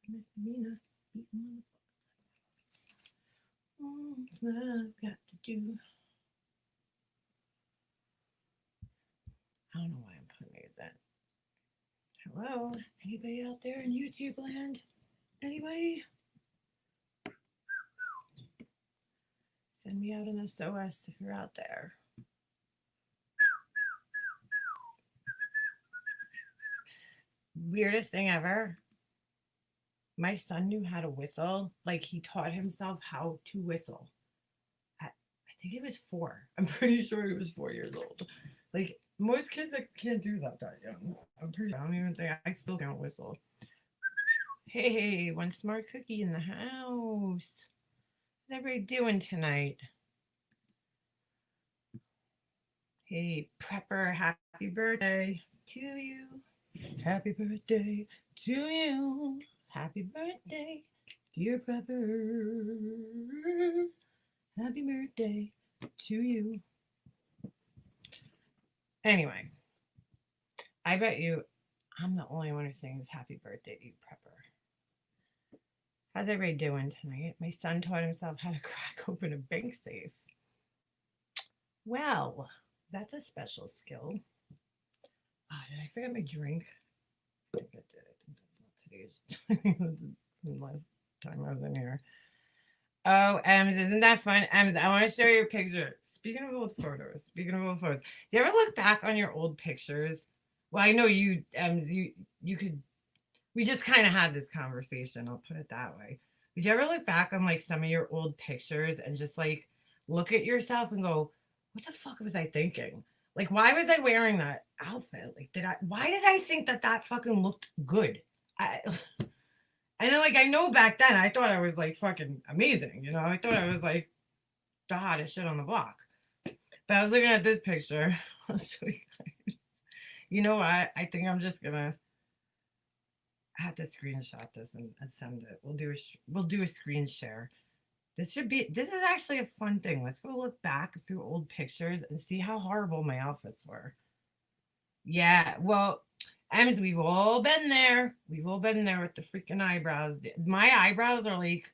Miss Nina beating on the I've got to do. I don't know why I'm putting these in. Hello? Anybody out there in YouTube land? Anybody? Send me out an SOS if you're out there. Weirdest thing ever. My son knew how to whistle. Like he taught himself how to whistle. I think he was 4. I'm pretty sure he was 4 years old. Like most kids that can't do that young. I'm pretty. I don't even think I still can't whistle. Hey, one smart cookie in the house. What everybody doing tonight? Hey, Prepper, happy birthday to you. Happy birthday to you. Happy birthday, dear Prepper. Happy birthday to you. Anyway, I bet you I'm the only one who sings happy birthday to you, Prepper. How's everybody doing tonight? My son taught himself how to crack open a bank safe. Well, that's a special skill. Oh, did I forget my drink? I think I did. I think that's not today's. The last time I was in here. Oh, Ems, isn't that fun? Ems, I want to show you a picture. Speaking of old photos, do you ever look back on your old pictures? Well, I know you, Ems, you could. We just kind of had this conversation. I'll put it that way. Did you ever look back on like some of your old pictures and just like look at yourself and go, "What the fuck was I thinking? Like, why was I wearing that outfit? Like, did I? Why did I think that that fucking looked good? I." And then, like, I know back then I thought I was like fucking amazing, you know? I thought I was like the hottest shit on the block. But I was looking at this picture. I'll show you guys. You know what? I think I'm just gonna I have to screenshot this and send it. We'll do a screen share. This is actually a fun thing. Let's go look back through old pictures and see how horrible my outfits were. Yeah, well, Ems, we've all been there. We've all been there with the freaking eyebrows. My eyebrows are like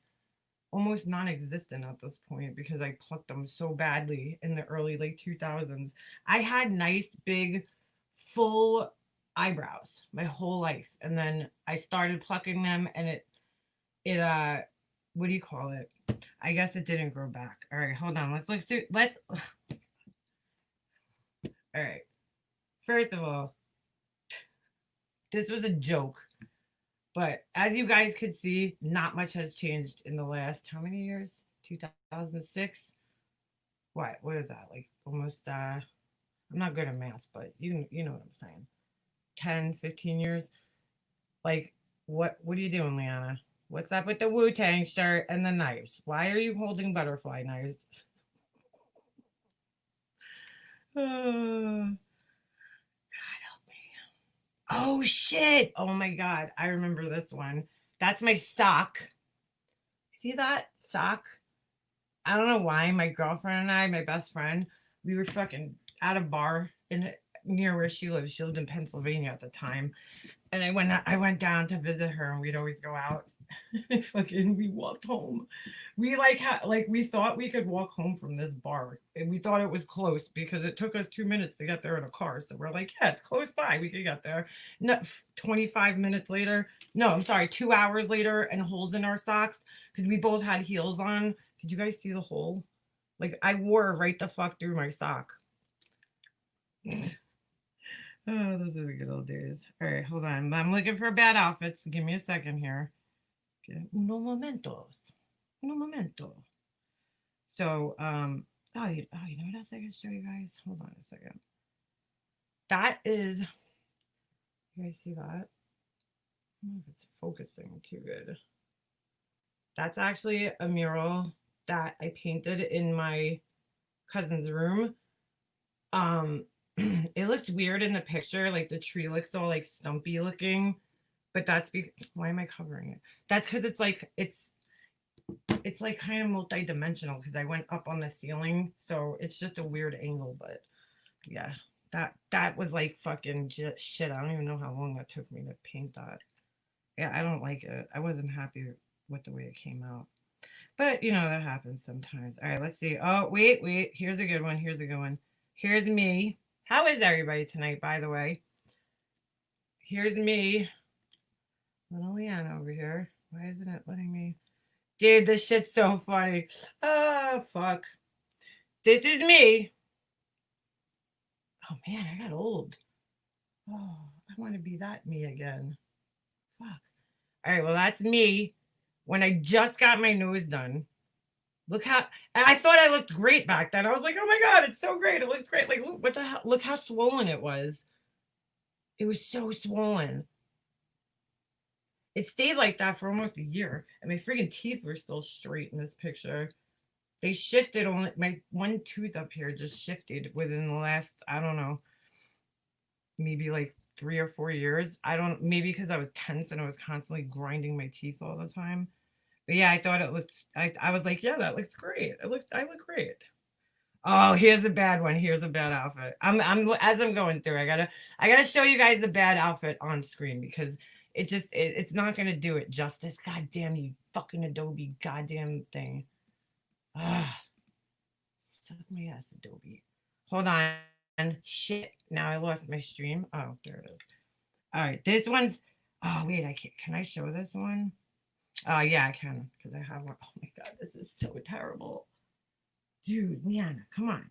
almost non-existent at this point because I plucked them so badly in the early like 2000s. I had nice big full eyebrows my whole life, and then I started plucking them and it what do you call it? I guess it didn't grow back. All right, hold on. Let's look through let's all right. First of all, this was a joke. But as you guys could see, not much has changed in the last how many years? 2006? What? What is that? Like almost I'm not good at math, but you know what I'm saying. 10, 15 years. Like what are you doing, Liana? What's up with the Wu-Tang shirt and the knives? Why are you holding butterfly knives? God help me. Oh shit. Oh my god. I remember this one. That's my sock. See that sock? I don't know why my girlfriend and I, my best friend, we were fucking at a bar in near where she lives. She lived in Pennsylvania at the time, and I went down to visit her, and we'd always go out. Fucking, we walked home. We like we thought we could walk home from this bar, and we thought it was close because it took us 2 minutes to get there in a car. So we're like, yeah, it's close by. We could get there. No, 25 minutes later. No, I'm sorry, 2 hours later, and holes in our socks because we both had heels on. Did you guys see the hole? Like I wore right the fuck through my sock. Oh, those are the good old days. All right, hold on. I'm looking for bad outfits. Give me a second here. Okay. Uno momentos. Uno momento. So, you know what else I can show you guys? Hold on a second. That is, you guys see that? I don't know if it's focusing too good. That's actually a mural that I painted in my cousin's room. It looks weird in the picture, like the tree looks all like stumpy looking, but that's why am I covering it? That's because it's like kind of multi-dimensional because I went up on the ceiling, so it's just a weird angle. But yeah, that was like fucking shit. I don't even know how long that took me to paint that. Yeah, I don't like it. I wasn't happy with the way it came out. But you know, that happens sometimes. All right, let's see. Oh, wait. Here's a good one. Here's a good one. Here's me. How is everybody tonight, by the way? Here's me. Little Leanna over here. Why isn't it letting me? Dude, this shit's so funny. Oh, fuck. This is me. Oh, man, I got old. Oh, I want to be that me again. Fuck. All right, well, that's me when I just got my nose done. Look how I thought I looked great back then. I was like, oh my God, it's so great. It looks great. Like, look, what the hell? Look how swollen it was. It was so swollen. It stayed like that for almost a year. And my freaking teeth were still straight in this picture. They shifted on my one tooth up here just shifted within the last, I don't know, maybe like 3 or 4 years. I don't, maybe because I was tense and I was constantly grinding my teeth all the time. But yeah, I thought it looked, I was like, yeah, that looks great. I look great. Oh, here's a bad one. Here's a bad outfit. I'm as I'm going through, I gotta show you guys the bad outfit on screen because it's not gonna do it justice. God damn you fucking Adobe goddamn thing. Ah, suck my ass, Adobe. Hold on. Shit. Now I lost my stream. Oh, there it is. All right. This one's oh wait, I can't can I show this one? Oh yeah, I can because I have one. Oh my god, this is so terrible. Dude, Leanna, come on.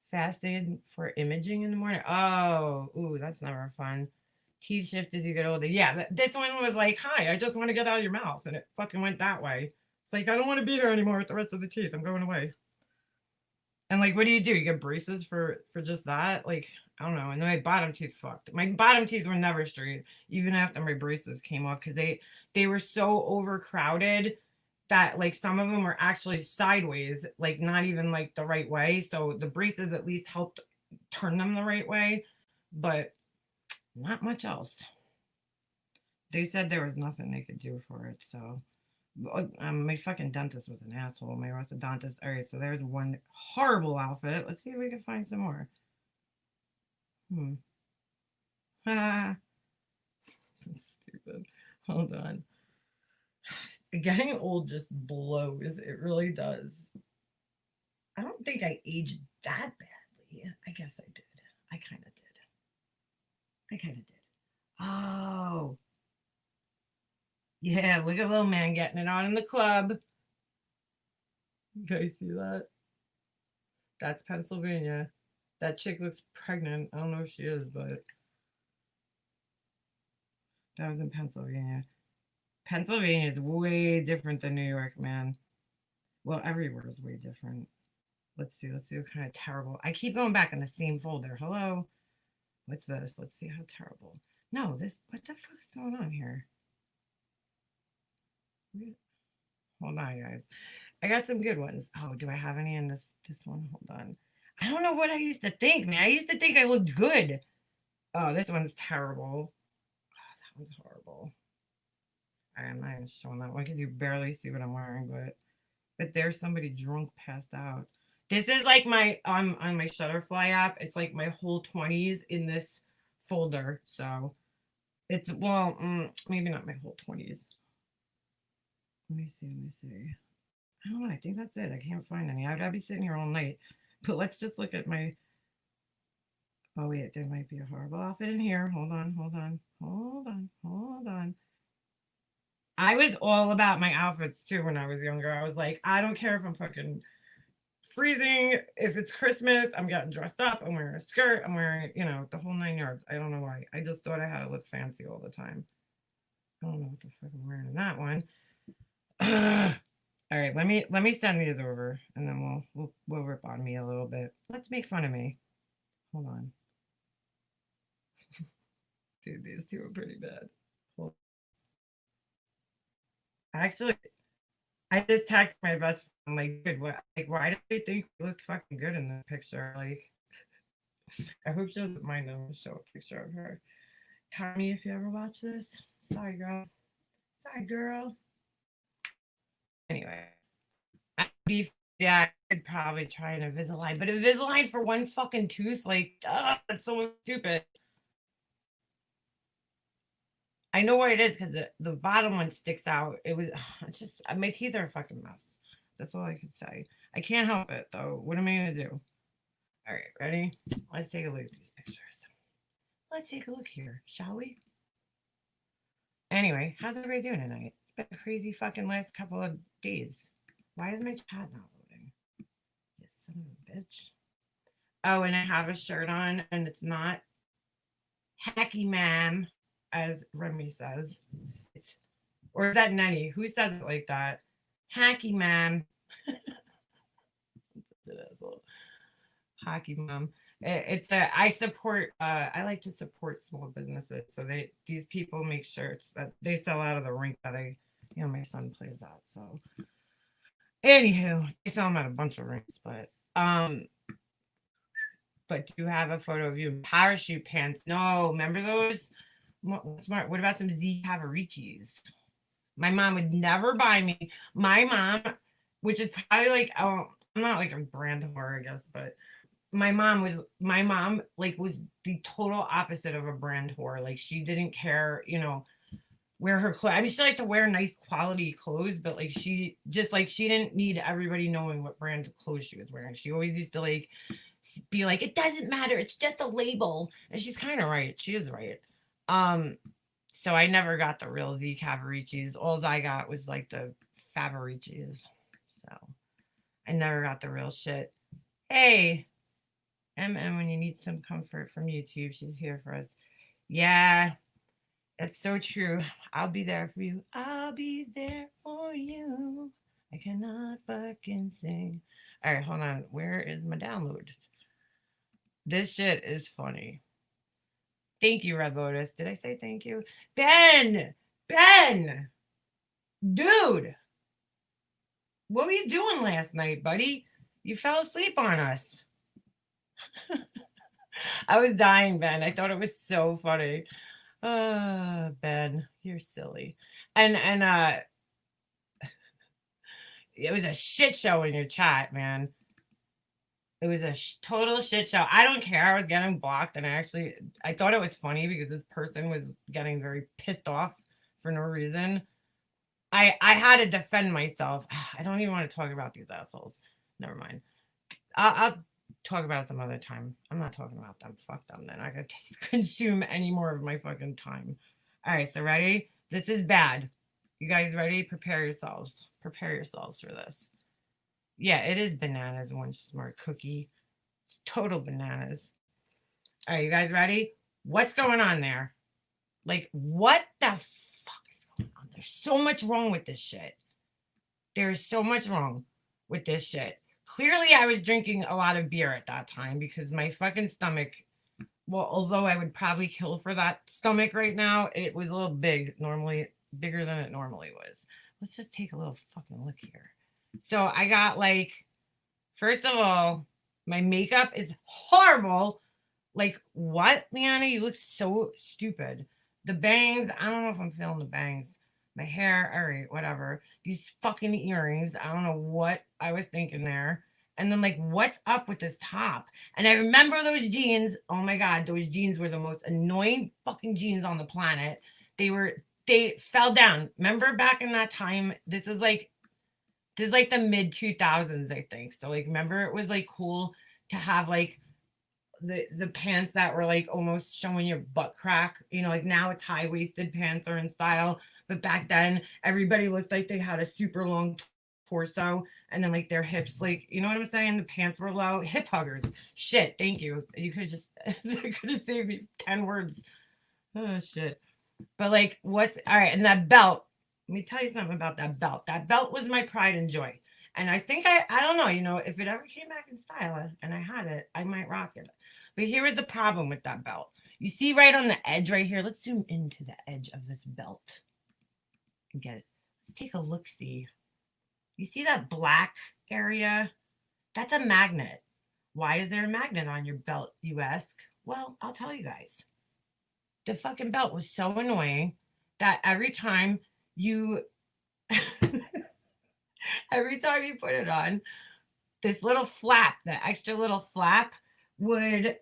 Fasted for imaging in the morning. Oh, ooh, that's never fun. Teeth shift as you get older. Yeah, but this one was like, hi, I just want to get out of your mouth. And it fucking went that way. It's like, I don't want to be here anymore with the rest of the teeth. I'm going away. And like, what do? You get braces for just that? Like, I don't know. And then my bottom teeth fucked. My bottom teeth were never straight, even after my braces came off, because they were so overcrowded that like some of them were actually sideways, like not even like the right way. So the braces at least helped turn them the right way, but not much else. They said there was nothing they could do for it. So my fucking dentist was an asshole. My orthodontist. All right, so there's one horrible outfit. Let's see if we can find some more. Hmm. Stupid. Hold on. Getting old just blows. It really does. I don't think I aged that badly. I guess I did. I kind of did. I kind of did. Oh. Yeah, look at little man getting it on in the club. You guys see that? That's Pennsylvania. That chick looks pregnant. I don't know if she is, but that was in Pennsylvania. Pennsylvania is way different than New York, man. Well, everywhere is way different. Let's see. Let's see what kind of terrible. I keep going back in the same folder. Hello? What's this? Let's see how terrible. No, this. What the fuck is going on here? Hold on, guys. I got some good ones. Oh, do I have any in this one? Hold on. I don't know what I used to think, man. I used to think I looked good. Oh, this one's terrible. Oh, that one's horrible. I'm not even showing that one because you barely see what I'm wearing, but there's somebody drunk passed out. This is like my on my Shutterfly app. It's like my whole 20s in this folder. So it's well, maybe not my whole 20s. Let me see. Let me see. I don't know. I think that's it. I can't find any. I'd be sitting here all night. But let's just look at my. Oh wait, there might be a horrible outfit in here. Hold on. Hold on. Hold on. Hold on. I was all about my outfits too when I was younger. I was like, I don't care if I'm fucking freezing. If it's Christmas, I'm getting dressed up. I'm wearing a skirt. I'm wearing, the whole 9 yards. I don't know why. I just thought I had to look fancy all the time. I don't know what the fuck I'm wearing in that one. All right, let me send these over, and then we'll rip on me a little bit. Let's make fun of me. Hold on, dude. These two are pretty bad. Hold Actually, I just texted my best friend, like, dude, what, like, why do you think you looked fucking good in the picture? Like, I hope she doesn't mind them to show a picture of her. Tell me if you ever watch this. Sorry, girl. Sorry, girl. Anyway, yeah, I could probably try an Invisalign, but Invisalign for one fucking tooth, like, it's so stupid. I know what it is because the bottom one sticks out. It was it's just my teeth are a fucking mess. That's all I could say. I can't help it though. What am I gonna do? All right, ready? Let's take a look at these pictures. Let's take a look here, shall we? Anyway, how's everybody doing tonight? It's been a crazy fucking last couple of days. Why is my chat not loading? You son of a bitch. Oh, and I have a shirt on, and it's not hacky ma'am, as Remy says. It's, or is that Nenny? Who says it like that? Hacky ma'am. Hockey mom. It's a I support I like to support small businesses. So these people make shirts that they sell out of the rink that my son plays at. So anywho, they sell them at a bunch of rinks, but do you have a photo of you in parachute pants? No, remember those? Smart. What about some Z Cavaricis? My mom would never buy me. My mom, which is probably like, oh, I'm not like a brand whore, I guess, but my mom was the total opposite of a brand whore. Like she didn't care, wear her clothes. I mean, she liked to wear nice quality clothes, but like she didn't need everybody knowing what brand of clothes she was wearing. She always used to be like, it doesn't matter, it's just a label. And she's kind of right. She is right. So I never got the real Z Cavaricis. All I got was like the Favoricis. So I never got the real shit. Hey, MM, when you need some comfort from YouTube, she's here for us. Yeah, that's so true. I'll be there for you. I'll be there for you. I cannot fucking sing. All right, hold on. Where is my download? This shit is funny. Thank you, Red Lotus. Did I say thank you? Ben! Dude! What were you doing last night, buddy? You fell asleep on us. I was dying, Ben. I thought it was so funny. Ben, you're silly. And it was a shit show in your chat, man. It was a total shit show. I don't care. I was getting blocked, and I thought it was funny because this person was getting very pissed off for no reason. I had to defend myself. I don't even want to talk about these assholes. Never mind. I'll talk about it some other time. I'm not talking about them. Fuck them. Then I gotta consume any more of my fucking time. All right, so ready? This is bad. You guys ready? Prepare yourselves. Prepare yourselves for this. Yeah, it is bananas. One smart cookie. It's total bananas. All right, you guys ready? What's going on there? Like, what the fuck is going on? There's so much wrong with this shit. There's so much wrong with this shit. Clearly, I was drinking a lot of beer at that time because my fucking stomach, well, although I would probably kill for that stomach right now, it was a little big, normally bigger than it normally was. Let's just take a little fucking look here. So I got first of all, my makeup is horrible. Like, what, Liana? You look so stupid. The bangs, I don't know if I'm feeling the bangs. My hair, all right, whatever. These fucking earrings, I don't know what I was thinking there. And then, what's up with this top? And I remember those jeans. Oh my God, those jeans were the most annoying fucking jeans on the planet. They fell down. Remember back in that time? This is the mid 2000s, I think. So remember it was cool to have the pants that were almost showing your butt crack. Now it's high-waisted pants are in style, but back then everybody looked like they had a super long torso, and then their hips, you know what I'm saying? The pants were low. Hip huggers. Shit, thank you. You could just could have saved me 10 words. Oh shit. But what's all right, and that belt. Let me tell you something about that belt. That belt was my pride and joy. And I think I don't know, if it ever came back in style and I had it, I might rock it. But here is the problem with that belt. You see right on the edge right here. Let's zoom into the edge of this belt and get it. Let's take a look-see. You see that black area? That's a magnet. Why is there a magnet on your belt, you ask? Well, I'll tell you guys. The fucking belt was so annoying that every time you put it on, this little flap, the extra little flap would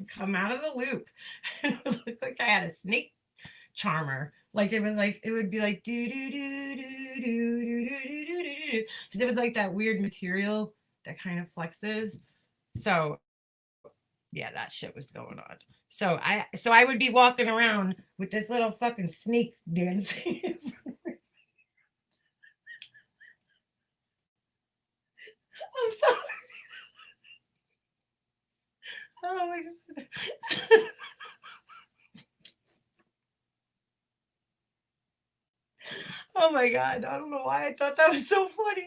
come out of the loop. It looked like I had a snake charmer. Like it was like it would be like do do do do do do do do do do. Because it was like that weird material that kind of flexes. So yeah, that shit was going on. So I would be walking around with this little fucking snake dancing. I'm sorry. Oh my god. Oh my god. I don't know why I thought that was so funny.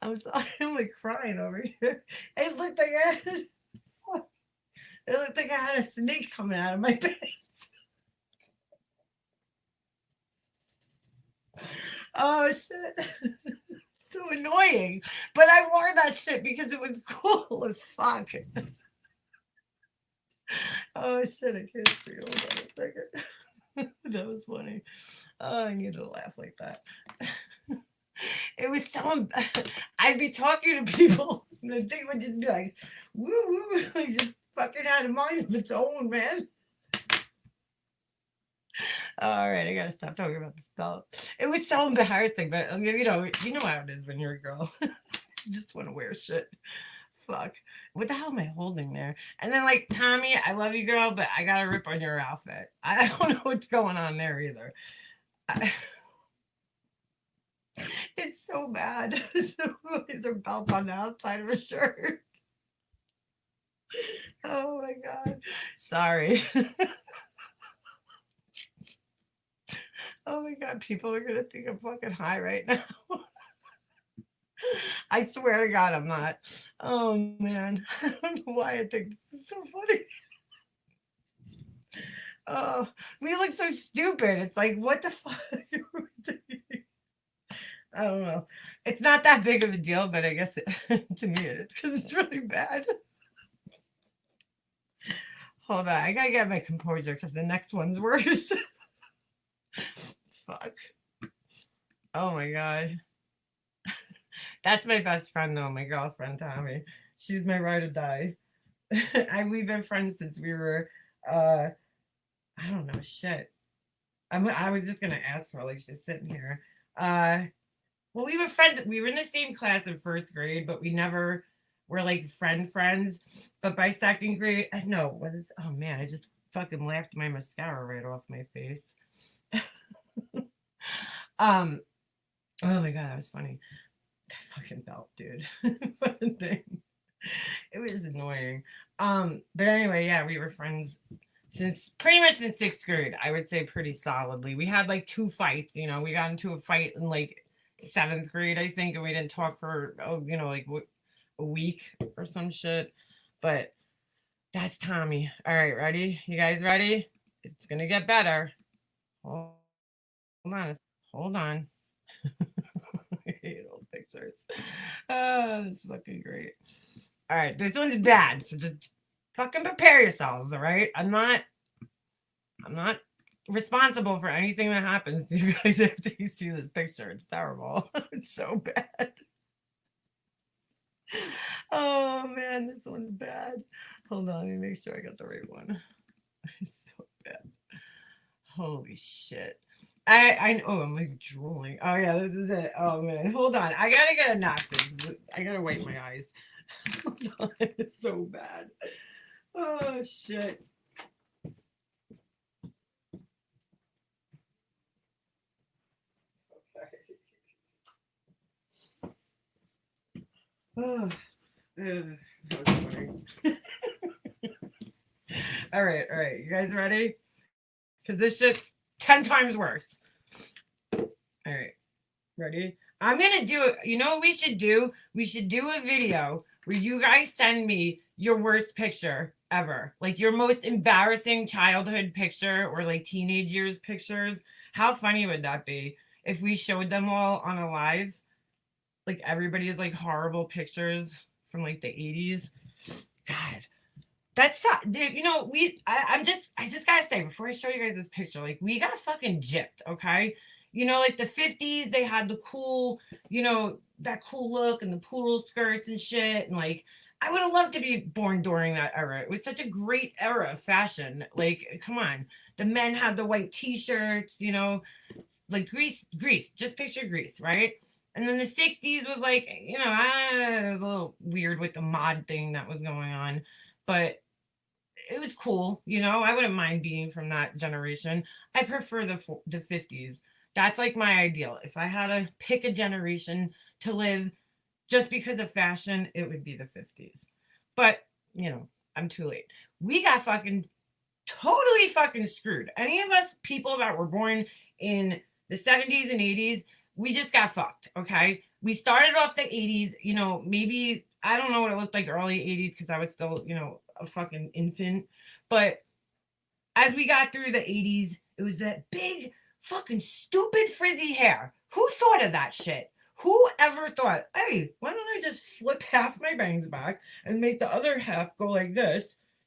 I'm sorry. I'm like crying over here. It looked like I had, it looked like I had a snake coming out of my pants. Oh shit. So annoying. But I wore that shit because it was cool as fuck. Oh shit, I can't see. Hold on a second. That was funny. Oh, I need to laugh like that. It was so. I'd be talking to people, and the thing would just be like, "Woo woo," like just fucking had a mind of its own, man. All right, I gotta stop talking about this belt. It was so embarrassing, but you know how it is when you're a girl. You just want to wear shit. Fuck. What the hell am I holding there? And then like Tommy, I love you, girl, but I gotta rip on your outfit. I don't know what's going on there either. I, it's so bad. There's a belt on the outside of a shirt. Oh my god. Sorry. Oh my god, people are gonna think I'm fucking high right now. I swear to God, I'm not. Oh man, I don't know why I think this is so funny. Oh, we look so stupid. It's like, what the fuck? I don't know. It's not that big of a deal, but I guess to me it is because it's really bad. Hold on, I gotta get my composure because the next one's worse. Fuck. Oh my god. That's my best friend though, my girlfriend Tommy. She's my ride or die. We've been friends since we were I don't know shit. I was just gonna ask her like she's sitting here. Well, we were friends. We were in the same class in first grade, but we never were like friends. But by second grade, no, what is? Oh man, I just fucking laughed my mascara right off my face. um, oh my god, that was funny. That fucking belt, dude. Fucking thing. It was annoying. But anyway, yeah, we were friends since pretty much in sixth grade. I would say pretty solidly. We had like two fights. We got into a fight in like seventh grade, I think, and we didn't talk for like a week or some shit. But that's Tommy. All right, ready? You guys ready? It's gonna get better. Hold on. Hold on. I hate old pictures. Oh, that's fucking great. All right, this one's bad, so just fucking prepare yourselves. All right, I'm not responsible for anything that happens to you guys after you see this picture. It's terrible. It's so bad. Oh man, this one's bad. Hold on, let me make sure I got the right one. It's so bad. Holy shit. I'm like drooling. Oh yeah, this is it. Oh man, hold on. I gotta get a napkin. I gotta wipe my eyes. Hold on, it's so bad. Oh shit. Oh, that was funny. All right. You guys ready? Because this shit's 10 times worse. All right, ready? I'm gonna do it. You know what we should do? We should do a video where you guys send me your worst picture ever, like your most embarrassing childhood picture or like teenage years pictures. How funny would that be if we showed them all on a live? Like everybody's like horrible pictures from like the 80s. God, that's I just gotta say before I show you guys this picture, like we got fucking gypped, okay? Like the 50s, they had the cool, that cool look and the poodle skirts and shit, and like I would have loved to be born during that era. It was such a great era of fashion. Like, come on. The men had the white t-shirts, you know, like Grease. Just picture Grease, right? And then the 60s was like, you know, it was a little weird with the mod thing that was going on. But it was cool, you know. I wouldn't mind being from that generation. I prefer the 50s. That's like my ideal. If I had to pick a generation to live just because of fashion, it would be the 50s. But, you know, I'm too late. We got fucking totally fucking screwed. Any of us people that were born in the 70s and 80s, we just got fucked, okay? We started off the 80s, you know, maybe I don't know what it looked like early 80s because I was still, you know, a fucking infant. But as we got through the 80s, it was that big fucking stupid frizzy hair. Who thought of that shit? Who ever thought, hey, why don't I just flip half my bangs back and make the other half go like this?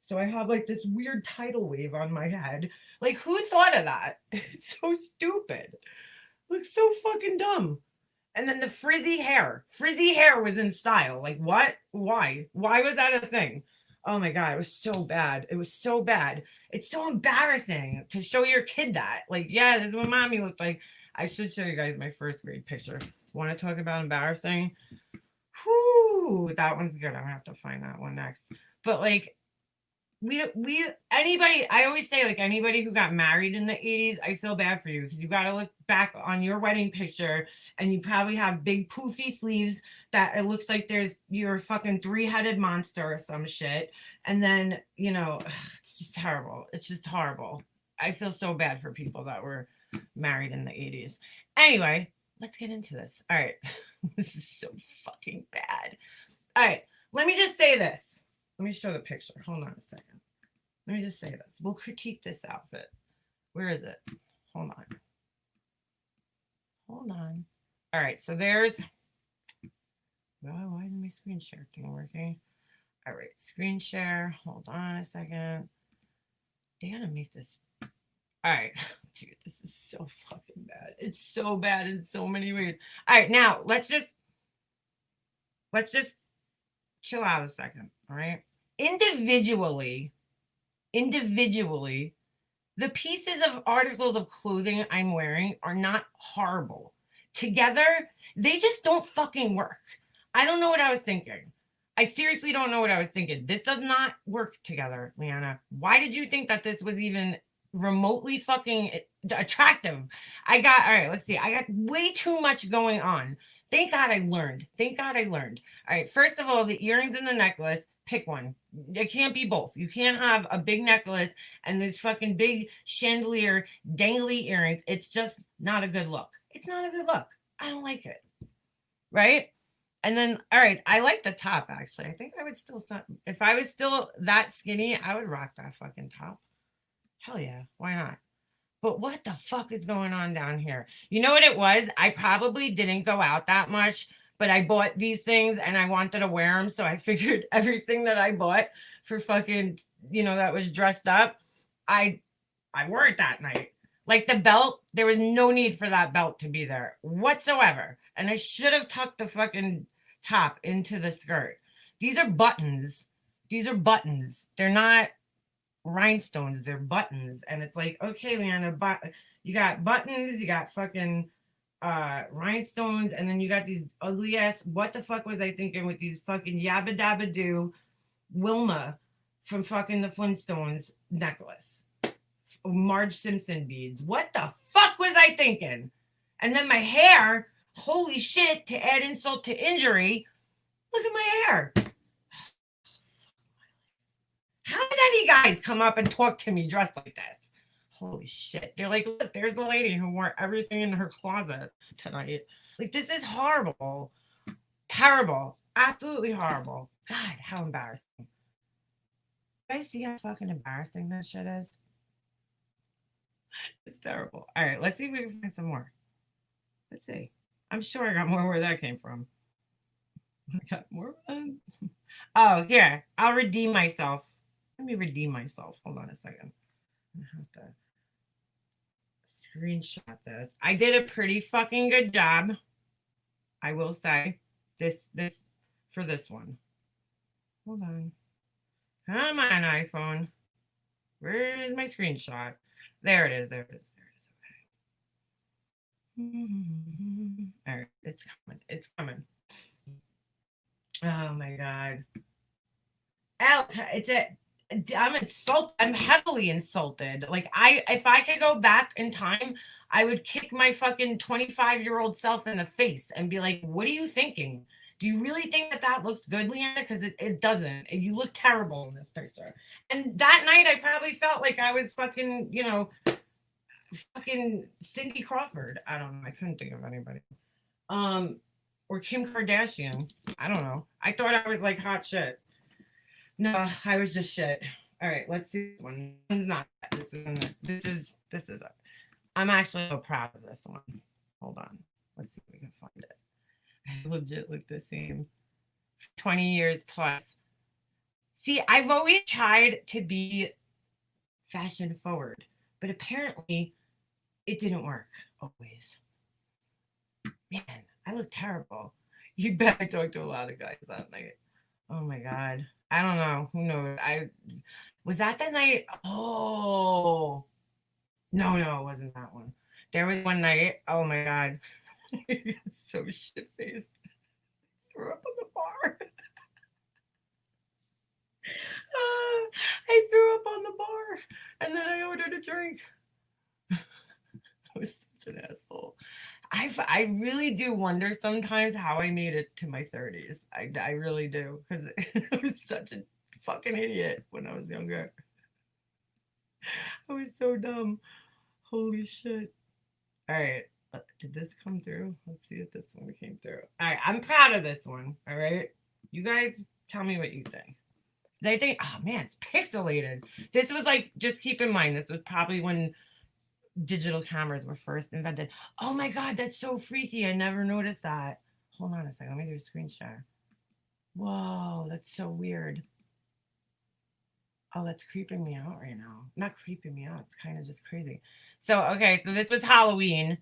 So I have like this weird tidal wave on my head. Like, who thought of that? It's so stupid. Looks so fucking dumb. And then the frizzy hair. Frizzy hair was in style. Like, what? Why? Why was that a thing? Oh my God, it was so bad. It was so bad. It's so embarrassing to show your kid that. Like, yeah, this is what mommy looked like. I should show you guys my first grade picture. Want to talk about embarrassing? Whoo, that one's good. I'm gonna have to find that one next. But like, we anybody, I always say, like, anybody who got married in the 80s, I feel bad for you because you got to look back on your wedding picture and you probably have big poofy sleeves that it looks like there's you're a fucking three-headed monster or some shit. And then, you know, it's just terrible. It's just horrible. I feel so bad for people that were married in the 80s. Anyway, let's get into this. All right. This is so fucking bad. All right, let me just say this. Let me show the picture. Hold on a second. Let me just say this. We'll critique this outfit. Where is it? Hold on. Hold on. All right, so there's. Why isn't my screen share thing working? All right, screen share. Hold on a second. They gotta make this. All right, dude, this is so fucking bad. It's so bad in so many ways. All right, now let's just chill out a second. All right. Individually, the pieces of articles of clothing I'm wearing are not horrible. Together, they just don't fucking work. I don't know what I was thinking. I seriously don't know what I was thinking. This does not work together, Leanna. Why did you think that this was even remotely fucking attractive? All right, let's see. I got way too much going on. Thank God I learned. All right, first of all, the earrings and the necklace, pick one. It can't be both. You can't have a big necklace and this fucking big chandelier dangly earrings. It's just not a good look. It's not a good look. I don't like it. Right? And then, all right, I like the top actually. I think I would still stop. If I was still that skinny, I would rock that fucking top. Hell yeah. Why not? But what the fuck is going on down here? You know what it was? I probably didn't go out that much, but I bought these things and I wanted to wear them. So I figured everything that I bought for fucking, you know, that was dressed up, I wore it that night. Like the belt, there was no need for that belt to be there whatsoever. And I should have tucked the fucking top into the skirt. These are buttons. They're not rhinestones, they're buttons. And it's like, okay, Leanna, but you got buttons, you got fucking rhinestones, and then you got these ugly ass, what the fuck was I thinking with these fucking yabba dabba doo Wilma from fucking the Flintstones necklace, Marge Simpson beads? What the fuck was I thinking? And then my hair, holy shit, to add insult to injury, look at my hair. How did any guys come up and talk to me dressed like this? Holy shit. They're like, look, there's the lady who wore everything in her closet tonight. Like, this is horrible. Terrible. Absolutely horrible. God, how embarrassing. You guys see how fucking embarrassing this shit is? It's terrible. All right, let's see if we can find some more. Let's see. I'm sure I got more where that came from. I got more. Oh, here. I'll redeem myself. Let me redeem myself. Hold on a second. I have to screenshot this. I did a pretty fucking good job. I will say this for this one. Hold on. Come on, iPhone. Where is my screenshot? There it is. There it is. There it is. Okay. All right. It's coming. It's coming. Oh my God. Out. It's a. I'm insulted. I'm heavily insulted. Like if I could go back in time, I would kick my fucking 25-year-old self in the face and be like, "What are you thinking? Do you really think that that looks good, Leanna? Because it doesn't. You look terrible in this picture." And that night, I probably felt like I was fucking, fucking Cindy Crawford. I don't know. I couldn't think of anybody. Um, or Kim Kardashian. I don't know. I thought I was like hot shit. No, I was just shit. All right, let's see this one. This is not. This is. I'm actually so proud of this one. Hold on. Let's see if we can find it. I legit look the same. 20 years plus. See, I've always tried to be fashion forward, but apparently it didn't work always. Man, I look terrible. You bet I talked to a lot of guys that night. Oh my God. I don't know. Who knows? Was that the night? Oh. No, it wasn't that one. There was one night. Oh my God. So shit faced. Threw up on the bar. I threw up on the bar and then I ordered a drink. I was such an asshole. I really do wonder sometimes how I made it to my 30s. I really do, because I was such a fucking idiot when I was younger. I was so dumb. Holy shit. All right. Did this come through? Let's see if this one came through. All right. I'm proud of this one. All right. You guys tell me what you think. They think, oh man, it's pixelated. This was like, just keep in mind, this was probably when digital cameras were first invented. Oh my God, that's so freaky. I never noticed that. Hold on a second. Let me do a screen share. Whoa, that's so weird. Oh, that's creeping me out right now. Not creeping me out. It's kind of just crazy. So, okay, so this was Halloween.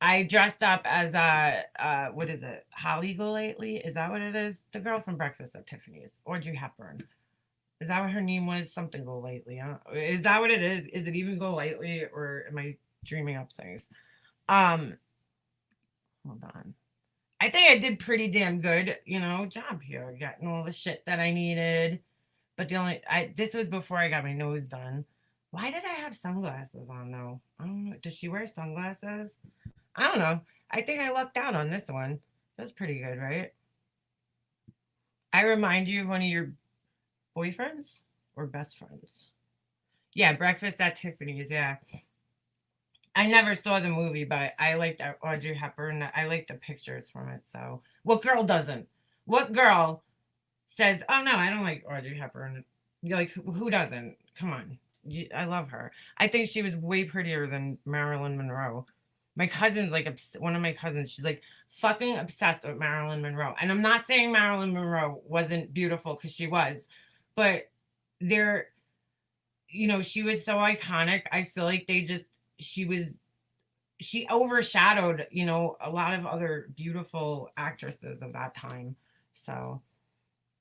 I dressed up as what is it? Holly Golightly? Is that what it is? The girl from Breakfast at Tiffany's. Audrey Hepburn. Is that what her name was? Something Golightly. Huh? Is that what it is? Is it even Golightly, or am I dreaming up things? Hold on. I think I did pretty damn good, job here. Getting all the shit that I needed. But this was before I got my nose done. Why did I have sunglasses on though? I don't know. Does she wear sunglasses? I don't know. I think I lucked out on this one. That's pretty good, right? I remind you of one of your boyfriends or best friends? Yeah, Breakfast at Tiffany's. Yeah. I never saw the movie, but I liked Audrey Hepburn. I like the pictures from it. So, what girl doesn't? What girl says, "Oh no, I don't like Audrey Hepburn"? You're like, who doesn't? Come on, I love her. I think she was way prettier than Marilyn Monroe. My cousin's like one of my cousins. She's like fucking obsessed with Marilyn Monroe, and I'm not saying Marilyn Monroe wasn't beautiful, because she was, but there, she was so iconic. I feel like she overshadowed, a lot of other beautiful actresses of that time. So,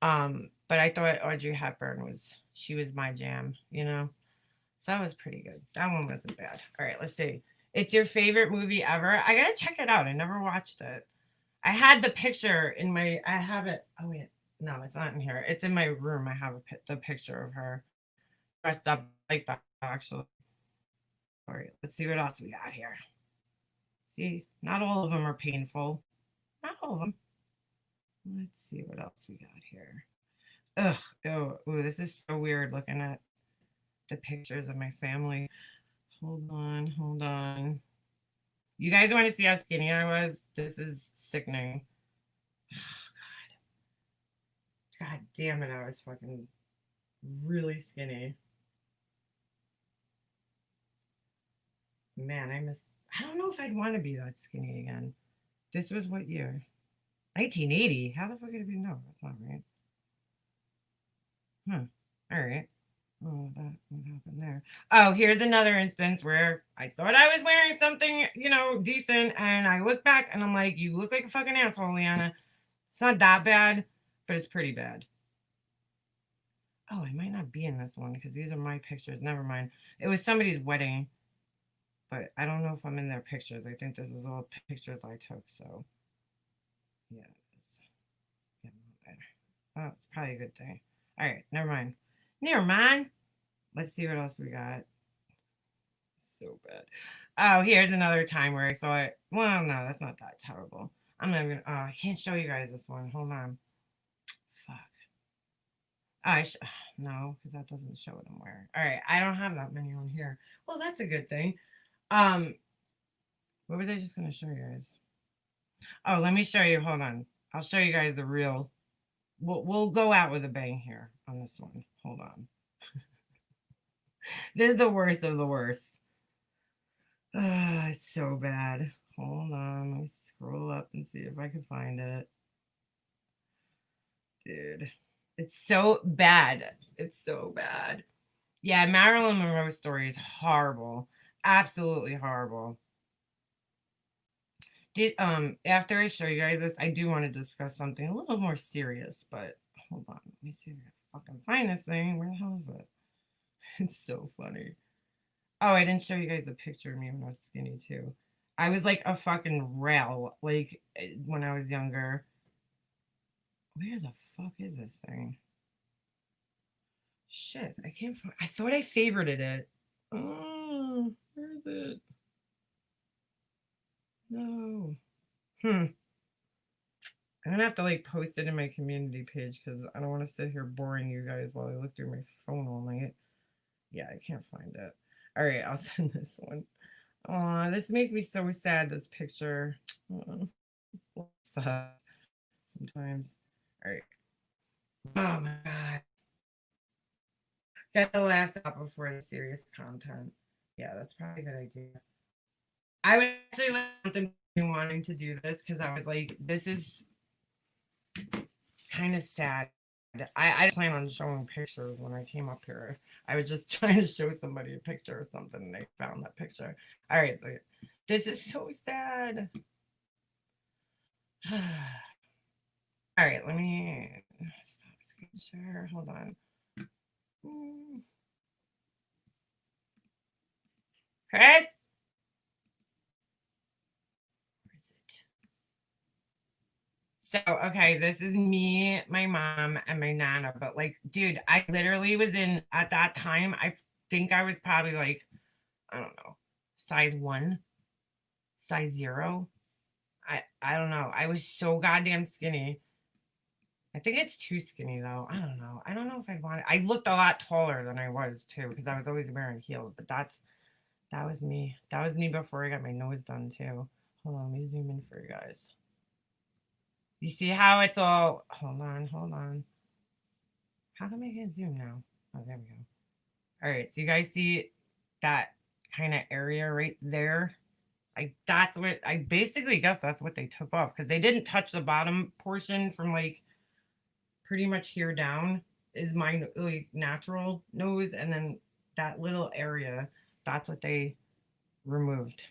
but I thought Audrey Hepburn she was my jam, So that was pretty good. That one wasn't bad. All right, let's see. It's your favorite movie ever? I gotta check it out. I never watched it. I had the picture I have it. Oh wait, no, it's not in here. It's in my room. I have the picture of her dressed up like that, actually. All right, let's see what else we got here. See, not all of them are painful. Not all of them. Let's see what else we got here. Ugh, oh, this is so weird looking at the pictures of my family. Hold on. You guys want to see how skinny I was? This is sickening. Oh, God damn it, I was fucking really skinny. Man, I don't know if I'd want to be that skinny again. This was what year? 1980? How the fuck did we know? That's not right. All right. Oh, what happened there? Oh, here's another instance where I thought I was wearing something, decent, and I look back and I'm like, you look like a fucking asshole, Leanna. It's not that bad, but it's pretty bad. gotta be in this one because these are my pictures. Never mind. It was somebody's wedding, but I don't know if I'm in their pictures. I think this is all pictures I took. So yeah, yeah, oh, it's probably a good thing. All right, never mind. Never mind. Let's see what else we got. So bad. Oh, here's another time where I saw it. Well, no, that's not that terrible. I'm not even. Oh, I can't show you guys this one. Hold on. Fuck. I sh- no, because that doesn't show what I'm wearing. All right, I don't have that many on here. Well, that's a good thing. Um, what was I just gonna show you guys? Oh, let me show you. Hold on. I'll show you guys the real. We'll go out with a bang here on this one. Hold on. This is the worst of the worst. It's so bad. Hold on. Let me scroll up and see if I can find it. Dude, it's so bad. It's so bad. Yeah, Marilyn Monroe's story is horrible. Absolutely horrible. Did after I show you guys this, I do want to discuss something a little more serious, but hold on. Let me see if I can fucking find this thing. Where the hell is it? It's so funny. Oh, I didn't show you guys a picture of me when I was skinny too. I was like a fucking rail, like when I was younger. Where the fuck is this thing? Shit, I can't find. I thought I favorited it. Oh, where is it? No. Hmm. I'm gonna have to like post it in my community page because I don't want to sit here boring you guys while I look through my phone all night. Yeah, I can't find it. All right, I'll send this one. Aw, this makes me so sad. This picture. Sometimes. All right. Oh my god. Gotta laugh out before the serious content. Yeah, that's probably a good idea. I was actually like wanting to do this because I was like, this is kind of sad. I didn't plan on showing pictures when I came up here. I was just trying to show somebody a picture or something, and they found that picture. All right, so this is so sad. All right, let me share. Hold on. Chris, so, okay, this is me, my mom, and my nana. But like, dude, I literally was in at that time. I think I was probably like, I don't know, size one, size zero. I don't know. I was so goddamn skinny. I think it's too skinny though. I don't know. I don't know if I want it. I looked a lot taller than I was too because I was always wearing heels. But that was me. That was me before I got my nose done too. Hold on, let me zoom in for you guys. You see how it's all. Hold on, hold on. How come I can't zoom now? Oh, there we go. All right, so you guys see that kind of area right there? Like that's what I basically guess that's what they took off because they didn't touch the bottom portion from like pretty much here down is my like natural nose, and then that little area that's what they removed.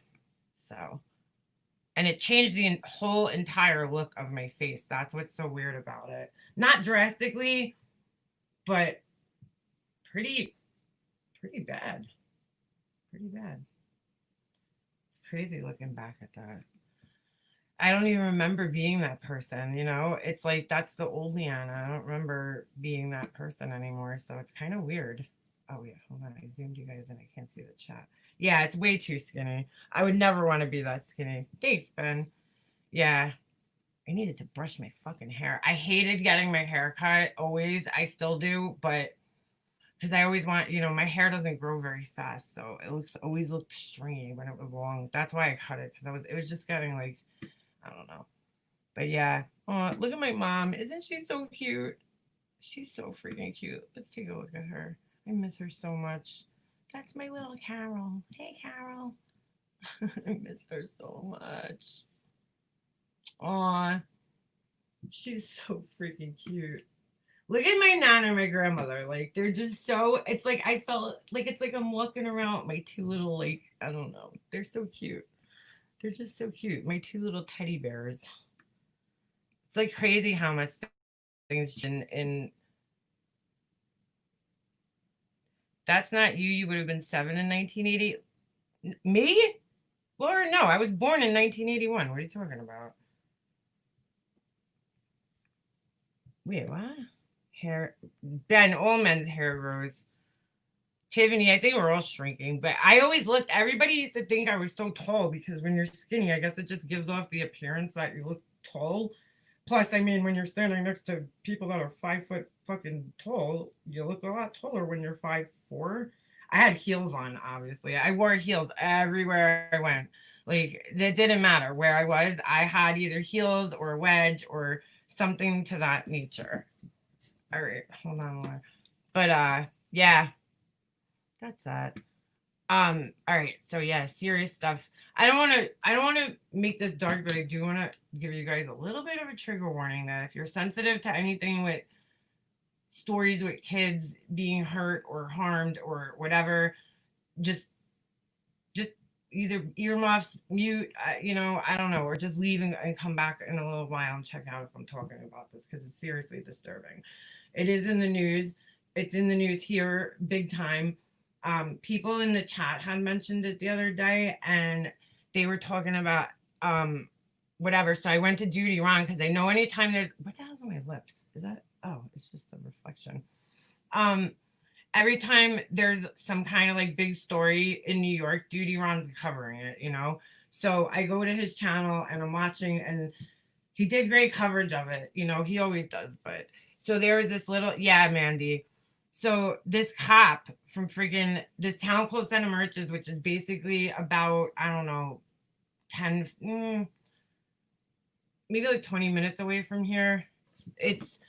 So, and it changed the whole entire look of my face. That's what's so weird about it. Not drastically, but pretty pretty bad. Pretty bad. It's crazy looking back at that. I don't even remember being that person, you know? It's like that's the old Leanna. I don't remember being that person anymore. So it's kind of weird. Oh, yeah. Hold on. I zoomed you guys in. I can't see the chat. Yeah, it's way too skinny. I would never want to be that skinny. Thanks, Ben. Yeah. I needed to brush my fucking hair. I hated getting my hair cut always. I still do, but because I always want, my hair doesn't grow very fast, so it always looked stringy when it was long. That's why I cut it because it was just getting like I don't know. But yeah. Oh, look at my mom. Isn't she so cute? She's so freaking cute. Let's take a look at her. I miss her so much. That's my little Carol. Hey, Carol. I miss her so much. Aw, she's so freaking cute. Look at my nana and my grandmother. Like, they're just so, it's like I felt like it's like I'm walking around with my two little, like, I don't know. They're so cute. They're just so cute. My two little teddy bears. It's like crazy how much things in That's not you. You would have been 7 in 1980. Me? Laura, no, I was born in 1981. What are you talking about? Wait, what? Hair. Ben, all men's hair grows. Tiffany, I think we're all shrinking, but I always looked. Everybody used to think I was so tall because when you're skinny, I guess it just gives off the appearance that you look tall. Plus, I mean, when you're standing next to people that are 5 foot fucking tall, you look a lot taller when you're 5'4". I had heels on, obviously. I wore heels everywhere I went. Like, it didn't matter where I was. I had either heels or a wedge or something to that nature. All right, hold on. But yeah, that's that. All right, so yeah, serious stuff. I don't wanna make this dark, but I do wanna give you guys a little bit of a trigger warning that if you're sensitive to anything with stories with kids being hurt or harmed or whatever, just just either earmuffs, mute, I don't know, or just leave and come back in a little while and check out if I'm talking about this because it's seriously disturbing. It is in the news. It's in the news here big time. People in the chat had mentioned it the other day, and they were talking about whatever. So I went to Duty Ron because I know anytime there's what the hell's on my lips? Is that? Oh, it's just the reflection. Um, every time there's some kind of like big story in New York, Duty Ron's covering it. So I go to his channel and I'm watching, and he did great coverage of it. He always does. But so there was this little, yeah, Mandy. So this cop from friggin' this town called Center Merchants, which is basically about, I don't know, 10, maybe like 20 minutes away from here. It's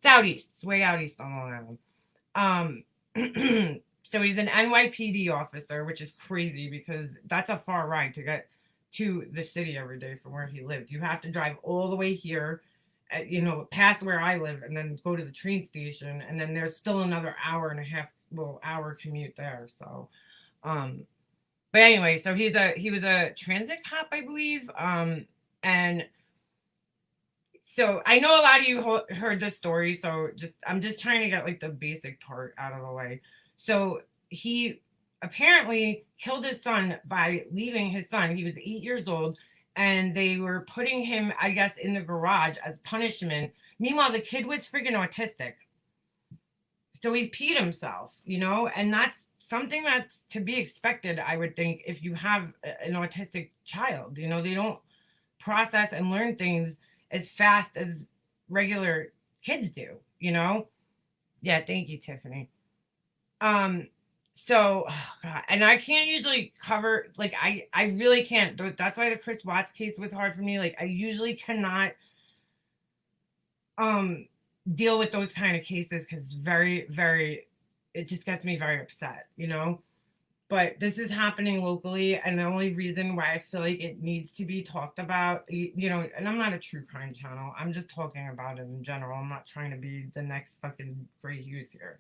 out east. It's way out east on Long Island. So he's an NYPD officer, which is crazy because that's a far ride to get to the city every day from where he lived. You have to drive all the way here, past where I live, and then go to the train station, and then there's still another hour and a half, well, hour commute there. So, but anyway, so he was a transit cop, I believe, and so I know a lot of you heard the story, so I'm just trying to get like the basic part out of the way. So he apparently killed his son by leaving his son. He was 8 years old, and they were putting him, I guess, in the garage as punishment. Meanwhile, the kid was freaking autistic, so he peed himself, and that's something that's to be expected, I would think, if you have an autistic child. They don't process and learn things as fast as regular kids do. Yeah, thank you, Tiffany. So oh God, and I can't usually cover, like, I really can't. That's why the Chris Watts case was hard for me. Like, I usually cannot deal with those kind of cases because it's very, very, it just gets me very upset. But this is happening locally, and the only reason why I feel like it needs to be talked about, and I'm not a true crime channel, I'm just talking about it in general. I'm not trying to be the next fucking Gray Hughes here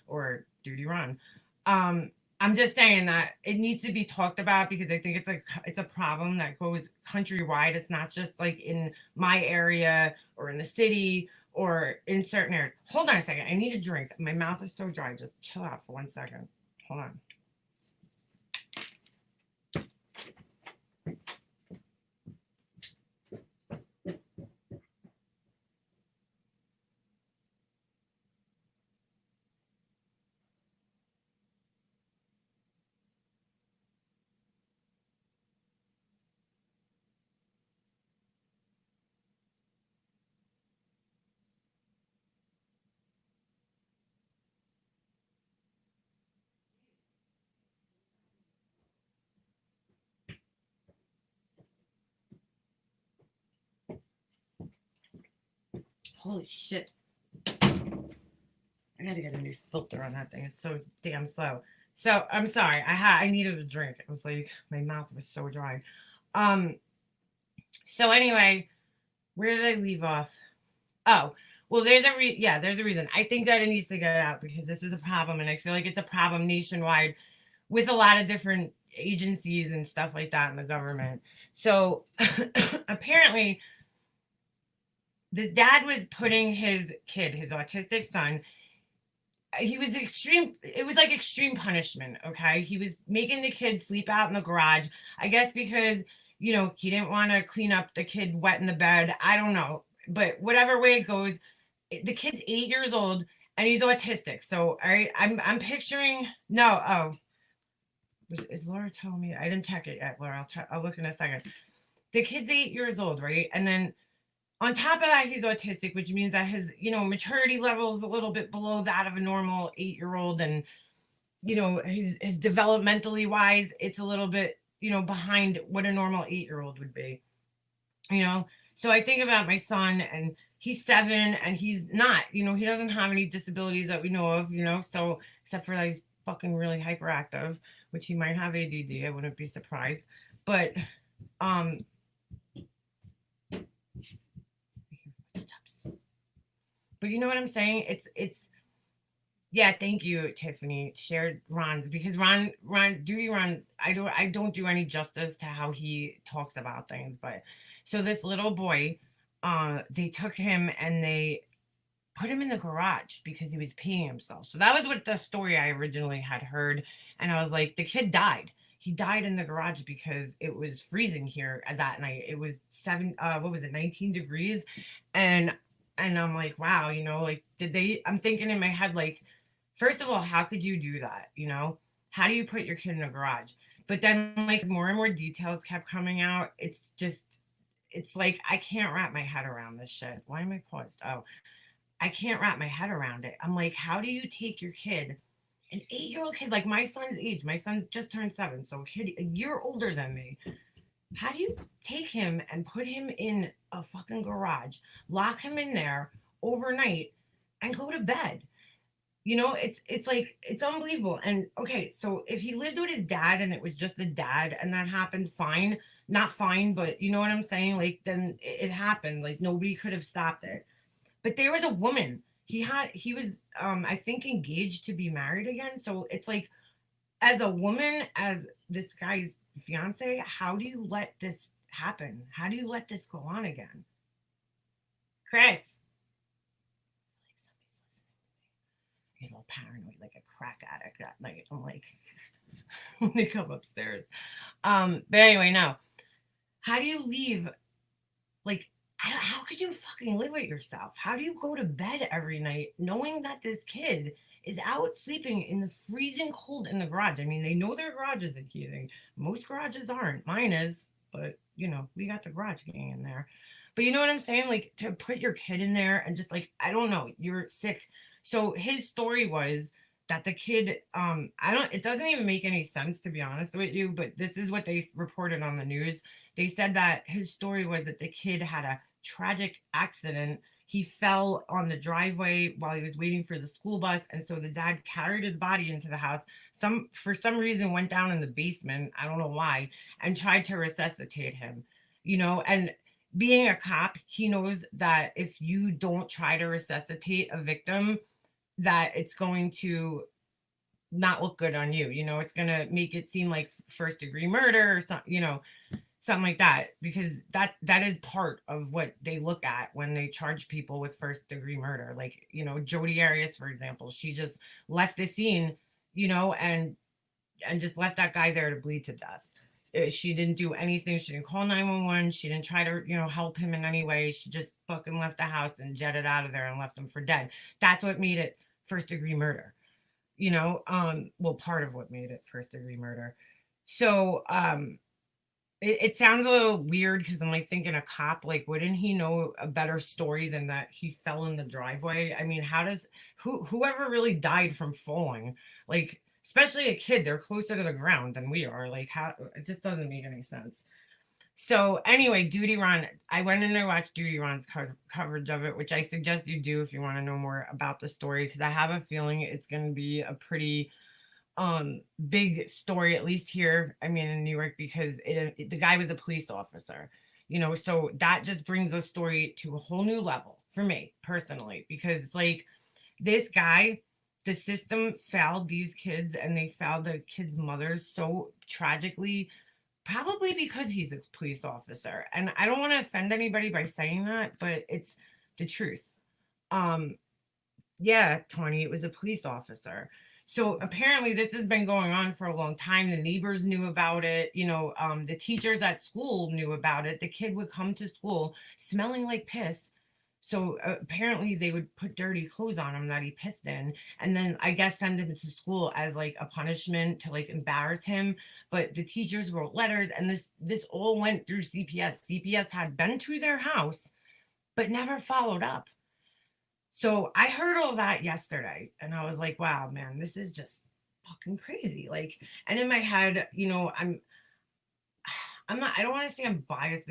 or Duty Run. I'm just saying that it needs to be talked about because I think it's a problem that goes countrywide. It's not just like in my area or in the city or in certain areas. Hold on a second. I need a drink. My mouth is so dry. Just chill out for 1 second. Hold on. Holy shit. I gotta get a new filter on that thing. It's so damn slow. So I'm sorry. I needed a drink. It was like my mouth was so dry. Um. So anyway, where did I leave off? Oh, well, there's a reason. I think that it needs to get out because this is a problem, and I feel like it's a problem nationwide with a lot of different agencies and stuff like that in the government. So apparently, the dad was putting his kid, his autistic son, he was extreme. It was like extreme punishment. Okay, he was making the kid sleep out in the garage. I guess because he didn't want to clean up the kid wet in the bed. I don't know, but whatever way it goes, the kid's 8 years old and he's autistic. So all right, I'm picturing no. Oh, is Laura telling me? I didn't check it yet, Laura. I'll look in a second. The kid's 8 years old, right? And then on top of that, he's autistic, which means that his, maturity level is a little bit below that of a normal 8-year-old. And, his developmentally wise, it's a little bit, behind what a normal 8-year-old would be, you know? So I think about my son and he's 7 and he's not, he doesn't have any disabilities that we know of, so except for that he's fucking really hyperactive, which he might have ADD. I wouldn't be surprised. But, um, but you know what I'm saying? It's yeah, thank you, Tiffany. Shared Ron's because Ron, I don't do any justice to how he talks about things, but so this little boy, they took him and they put him in the garage because he was peeing himself. So that was what the story I originally had heard. And I was like, the kid died. He died in the garage because it was freezing here that night. It was what was it, 19 degrees. And I'm like, wow, like I'm thinking in my head, like, first of all, how could you do that? How do you put your kid in a garage? But then like more and more details kept coming out. It's like I can't wrap my head around this shit. Why am I paused? Oh, I can't wrap my head around it. I'm like, how do you take your kid, an 8-year-old kid, like my son's age? My son just turned 7, so a kid a year older than me. How do you take him and put him in a fucking garage, lock him in there overnight, and go to bed? It's like it's unbelievable. And okay, so if he lived with his dad and it was just the dad and that happened, fine. Not fine, but you know what I'm saying? Like then it happened. Like nobody could have stopped it. But there was a woman. He was I think engaged to be married again. So it's like as a woman, as this guy's fiance, how do you let this happen? How do you let this go on again? Chris. I get a little paranoid like a crack addict that night. I'm like when they come upstairs. But anyway, no. How do you leave like how could you fucking live with yourself? How do you go to bed every night knowing that this kid is out sleeping in the freezing cold in the garage? I mean, they know their garage isn't heating. Most garages aren't. Mine is, but we got the garage gang in there. But you know what I'm saying? Like to put your kid in there and just like, I don't know, you're sick. So his story was that the kid, it doesn't even make any sense to be honest with you, but this is what they reported on the news. They said that his story was that the kid had a tragic accident. He fell on the driveway while he was waiting for the school bus, and so the dad carried his body into the house. For some reason went down in the basement, I don't know why, and tried to resuscitate him. And being a cop, he knows that if you don't try to resuscitate a victim, that it's going to not look good on you. It's going to make it seem like first degree murder or something like that, because that is part of what they look at when they charge people with first degree murder. Like, Jodi Arias, for example, she just left the scene, and just left that guy there to bleed to death. She didn't do anything. She didn't call 911. She didn't try to, help him in any way. She just fucking left the house and jetted out of there and left him for dead. That's what made it first degree murder. Well, part of what made it first degree murder. So, it sounds a little weird because I'm like thinking a cop, like, wouldn't he know a better story than that he fell in the driveway? I mean, how does whoever really died from falling, like, especially a kid, they're closer to the ground than we are. Like, how it just doesn't make any sense. So anyway, Duty Ron, I went in and watched Duty Ron's coverage of it, which I suggest you do if you want to know more about the story, because I have a feeling it's going to be a pretty big story, at least here, I mean in New York, because the guy was a police officer, so that just brings the story to a whole new level for me personally, because it's like this guy, the system failed these kids and they failed the kids' mothers so tragically, probably because he's a police officer. And I don't want to offend anybody by saying that, but it's the truth. um Yeah, Tony, it was a police officer. So apparently this has been going on for a long time. The neighbors knew about it. The teachers at school knew about it. The kid would come to school smelling like piss. So apparently they would put dirty clothes on him that he pissed in, and then I guess send him to school as like a punishment to like embarrass him. But the teachers wrote letters, and this all went through CPS. CPS had been to their house, but never followed up. So I heard all that yesterday and I was like, wow, man, this is just fucking crazy. Like, and in my head, I'm not, I don't want to say I'm biased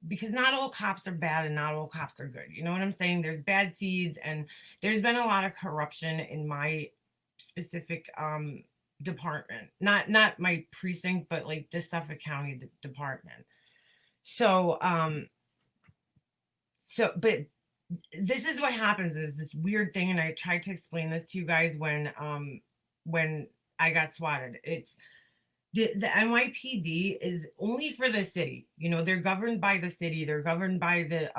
because not all cops are bad and not all cops are good. You know what I'm saying? There's bad seeds and there's been a lot of corruption in my specific department. Not my precinct, but like the Suffolk County department. So but this is what happens is this weird thing, and I tried to explain this to you guys when I got swatted. It's the NYPD is only for the city. They're governed by the city, they're governed by the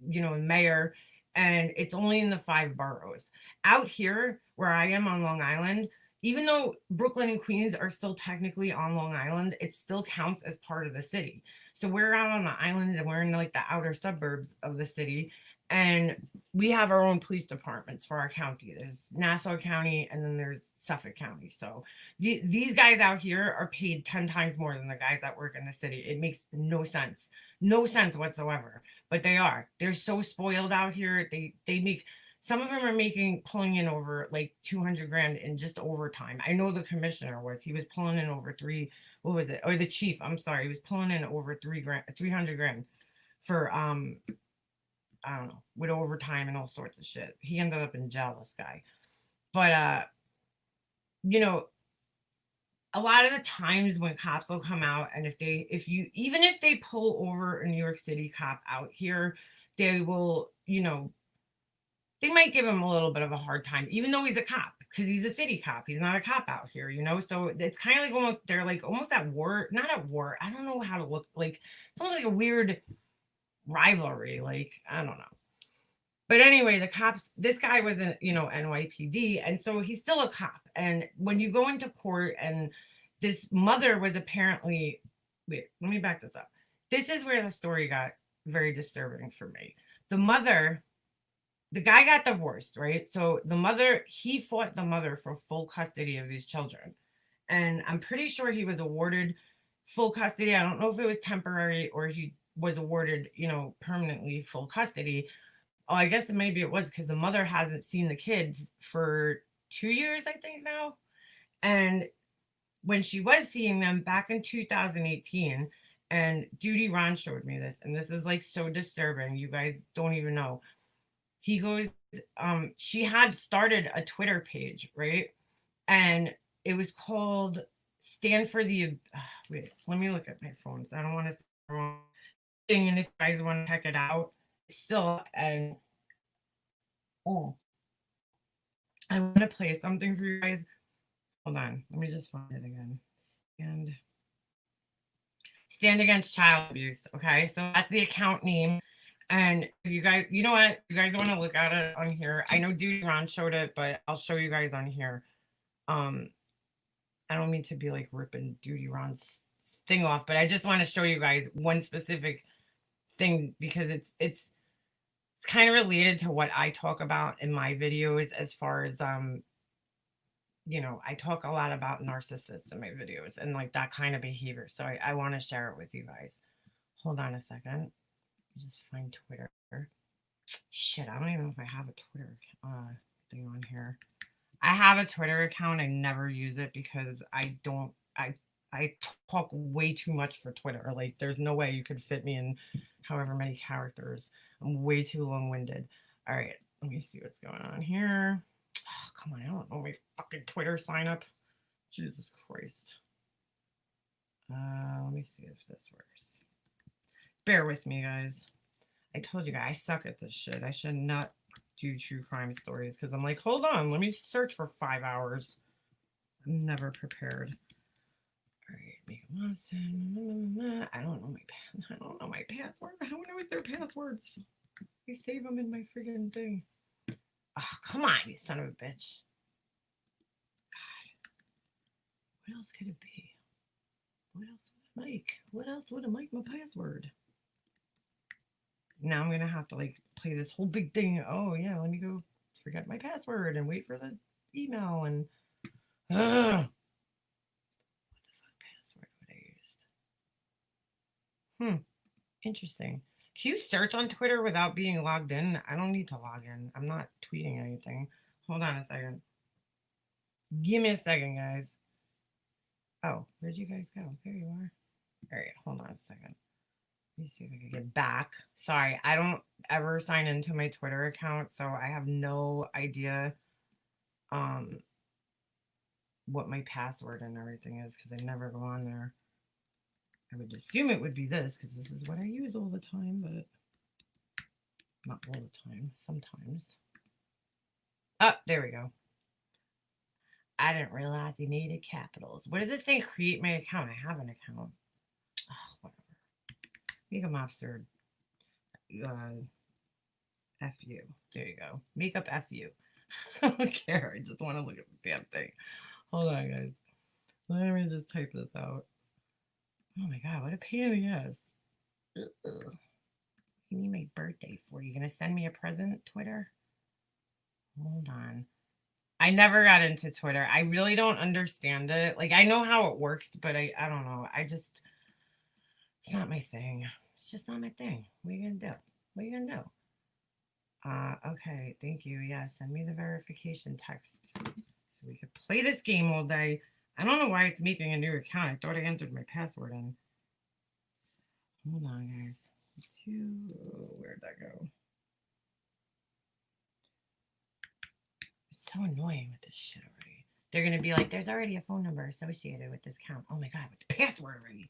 mayor, and it's only in the 5 boroughs. Out here where I am on Long Island, even though Brooklyn and Queens are still technically on Long Island, it still counts as part of the city. So we're out on the island and we're in like the outer suburbs of the city, and we have our own police departments for our county. There's Nassau County and then there's Suffolk County. So these guys out here are paid 10 times more than the guys that work in the city. It makes no sense whatsoever, but they're so spoiled out here. They make, some of them are pulling in over like 200 grand in just overtime. I know the commissioner he was pulling in over what was it? Or the chief, I'm sorry, he was pulling in over 300 grand for I don't know, with overtime and all sorts of shit. He ended up in jail, this guy. But you know, a lot of the times when cops will come out, and even if they pull over a New York City cop out here, they will, they might give him a little bit of a hard time, even though he's a cop, because he's a city cop. He's not a cop out here, So it's kind of like they're like almost at war, not at war. I don't know how to look like. It's almost like a weird rivalry. Like, I don't know. But anyway, this guy was an, NYPD. And so he's still a cop. And when you go into court, and this mother was apparently, wait, let me back this up. This is where the story got very disturbing for me. The guy got divorced, right? So he fought the mother for full custody of these children. And I'm pretty sure he was awarded full custody. I don't know if it was temporary or he was awarded, permanently full custody. Oh, I guess maybe it was because the mother hasn't seen the kids for 2 years, I think now. And when she was seeing them back in 2018, and Duty Ron showed me this, and this is like so disturbing. You guys don't even know. He goes, she had started a Twitter page, right? And it was called Stand for the, wait, let me look at my phones. I don't want to say the wrong thing. And if you guys want to check it out, still, and oh, I want to play something for you guys. Hold on, let me just find it again. Stand Against Child Abuse. Okay, so that's the account name. And if you guys, you know what, you guys want to look at it on here. I know Duty Ron showed it, but I'll show you guys on here. I don't mean to be like ripping Duty Ron's thing off, but I just want to show you guys one specific thing because it's kind of related to what I talk about in my videos as far as I talk a lot about narcissists in my videos and like that kind of behavior. So I want to share it with you guys. Hold on a second. Just find Twitter. Shit, I don't even know if I have a Twitter thing on here. I have a Twitter account. I never use it because I talk way too much for Twitter. Like, there's no way you could fit me in however many characters. I'm way too long-winded. All right, let me see what's going on here. Oh, come on, I don't know my fucking Twitter sign up. Jesus Christ. Let me see if this works. Bear with me, guys. I told you guys, I suck at this shit. I should not do true crime stories because I'm like, hold on, let me search for 5 hours. I'm never prepared. All right, make a Monson. I don't know my password. I don't know what their passwords. I save them in my friggin' thing. Ugh, Come on, you son of a bitch. God. What else could it be? What else would I make? What else would I make my password? Now I'm going to have to like play this whole big thing. Oh, yeah, let me go forget my password and wait for the email and. Ugh. Interesting. Can you search on Twitter without being logged in? I don't need to log in. I'm not tweeting anything. Hold on a second. Give me a second, guys. Oh, where'd you guys go? There you are. All right, hold on a second. Let me see if I can get back. Sorry, I don't ever sign into my Twitter account, so I have no idea what my password and everything is because I never go on there. I would assume it would be this because this is what I use all the time, but not all the time, sometimes. Oh, there we go. I didn't realize you needed capitals. What does it say? Create my account. I have an account. Oh, whatever. Makeup officer. F you. There you go. Makeup F you. I don't care. I just want to look at the damn thing. Hold on, guys. Let me just type this out. Oh my god, what a pain in the ass. Ugh. You need my birthday for you. Gonna send me a present, Twitter? Hold on. I never got into Twitter. I really don't understand it. Like I know how it works, but I don't know. It's not my thing. It's just not my thing. What are you gonna do? What are you gonna do? Okay, thank you. Yeah, send me the verification text so we could play this game all day. I don't know why it's making a new account. I thought I entered my password in. Hold on, guys. Where'd that go? It's so annoying with this shit already. They're going to be like, there's already a phone number associated with this account. Oh my God, with the password already.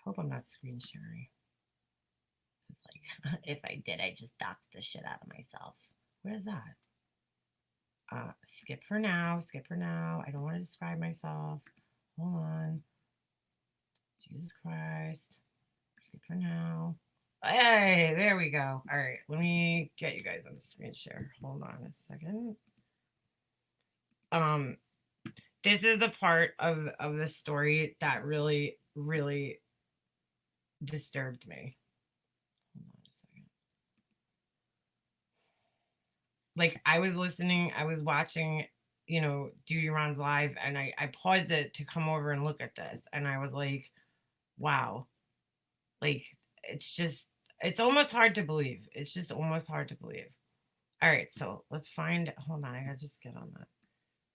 Hope I'm not screen sharing. It's like, if I did, I just doxed the shit out of myself. What is that? Skip for now. Skip for now. I don't want to describe myself. Hold on. Jesus Christ. Skip for now. Hey, there we go. All right, let me get you guys on the screen share. Hold on a second. This is the part of the story that really, really disturbed me. Hold on a second. Like I was watching, Do Your Rounds live, and I paused it to come over and look at this, and I was like, wow. Like it's almost hard to believe. It's just almost hard to believe. All right, so let's find. Hold on, I gotta just get on that.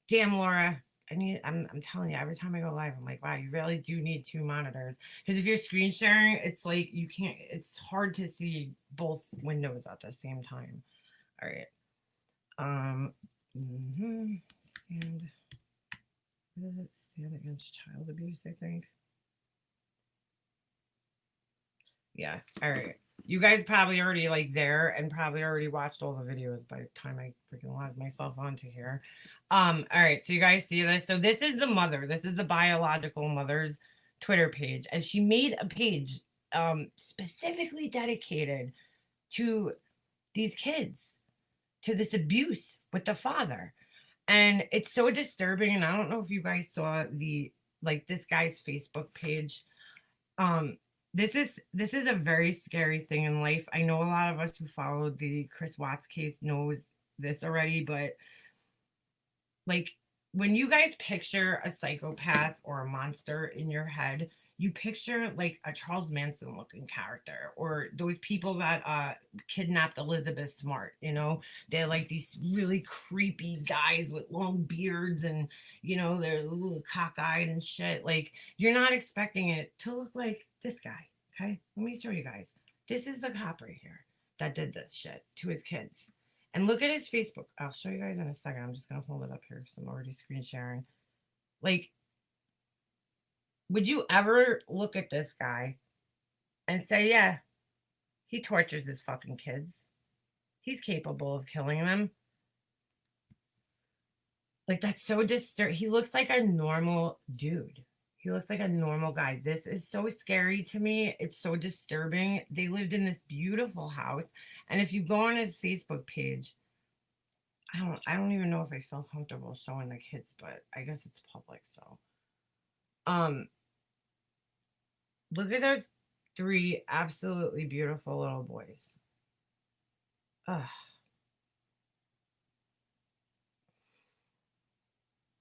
Damn, Laura. I'm telling you, every time I go live, I'm like, wow, you really do need two monitors. Because if you're screen sharing, it's like you can't. It's hard to see both windows at the same time. All right. Stand. What is it? Stand against child abuse, I think. Yeah. All right. You guys probably already there and probably already watched all the videos by the time I freaking logged myself onto here. All right. So you guys see this. So this is the mother. This is the biological mother's Twitter page. And she made a page specifically dedicated to these kids, to this abuse with the father. And it's so disturbing. And I don't know if you guys saw this guy's Facebook page. This is a very scary thing in life. I know a lot of us who followed the Chris Watts case knows this already, but like when you guys picture a psychopath or a monster in your head, you picture like a Charles Manson looking character or those people that kidnapped Elizabeth Smart, they're like these really creepy guys with long beards and they're a little cockeyed and shit. Like you're not expecting it to look like this guy. Okay, let me show you guys. This is the cop right here that did this shit to his kids. And look at his Facebook. I'll show you guys in a second. I'm just gonna hold it up here because I'm already screen sharing. Like, would you ever look at this guy and say, yeah, he tortures his fucking kids. He's capable of killing them. Like, that's so disturbing. He looks like a normal dude. He looks like a normal guy. This is so scary to me. It's so disturbing. They lived in this beautiful house. And if you go on his Facebook page, I don't even know if I feel comfortable showing the kids, but I guess it's public, so. Um, Look at those three absolutely beautiful little boys. Ugh.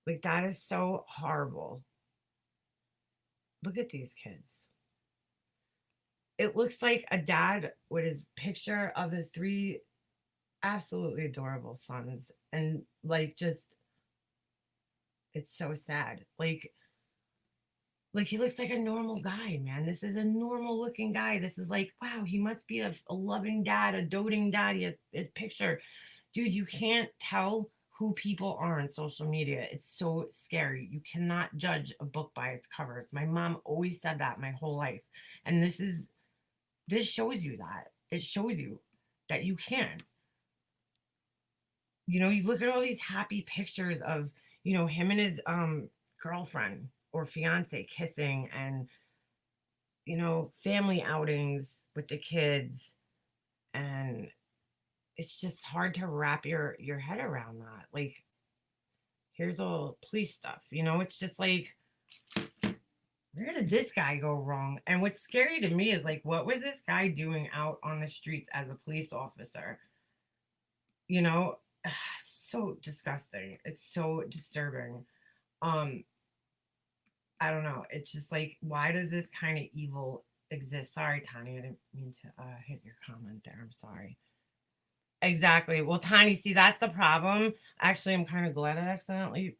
Like that is so horrible. Look at these kids. It looks like a dad with his picture of his three absolutely adorable sons, and like just it's so sad. Like he looks like a normal guy, man. This is a normal looking guy. This is like, wow, he must be a loving dad, a doting dad. He has his picture. Dude, you can't tell who people are on social media. It's so scary. You cannot judge a book by its cover. My mom always said that my whole life. And this shows you that. It shows you that you can. You look at all these happy pictures of, him and his girlfriend or fiance kissing, and family outings with the kids, and it's just hard to wrap your head around that. Like, here's all police stuff. It's just like, where did this guy go wrong? And what's scary to me is like, what was this guy doing out on the streets as a police officer? You know, so disgusting. It's so disturbing. Um, I don't know. It's just like, why does this kind of evil exist? Sorry, Tanya, I didn't mean to hit your comment there. I'm sorry. Exactly. Well, Tiny, see, that's the problem. Actually, I'm kind of glad I accidentally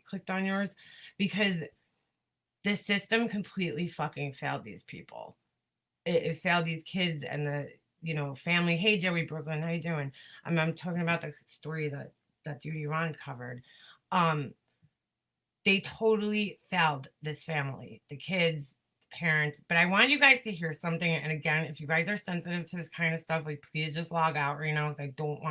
clicked on yours, because the system completely fucking failed these people. It failed these kids and the family. Hey, Joey Brooklyn, how you doing? I'm talking about the story that Judy Ron covered. Um, they totally failed this family, the kids, the parents. But I want you guys to hear something. And again, if you guys are sensitive to this kind of stuff, like please just log out right now, because I don't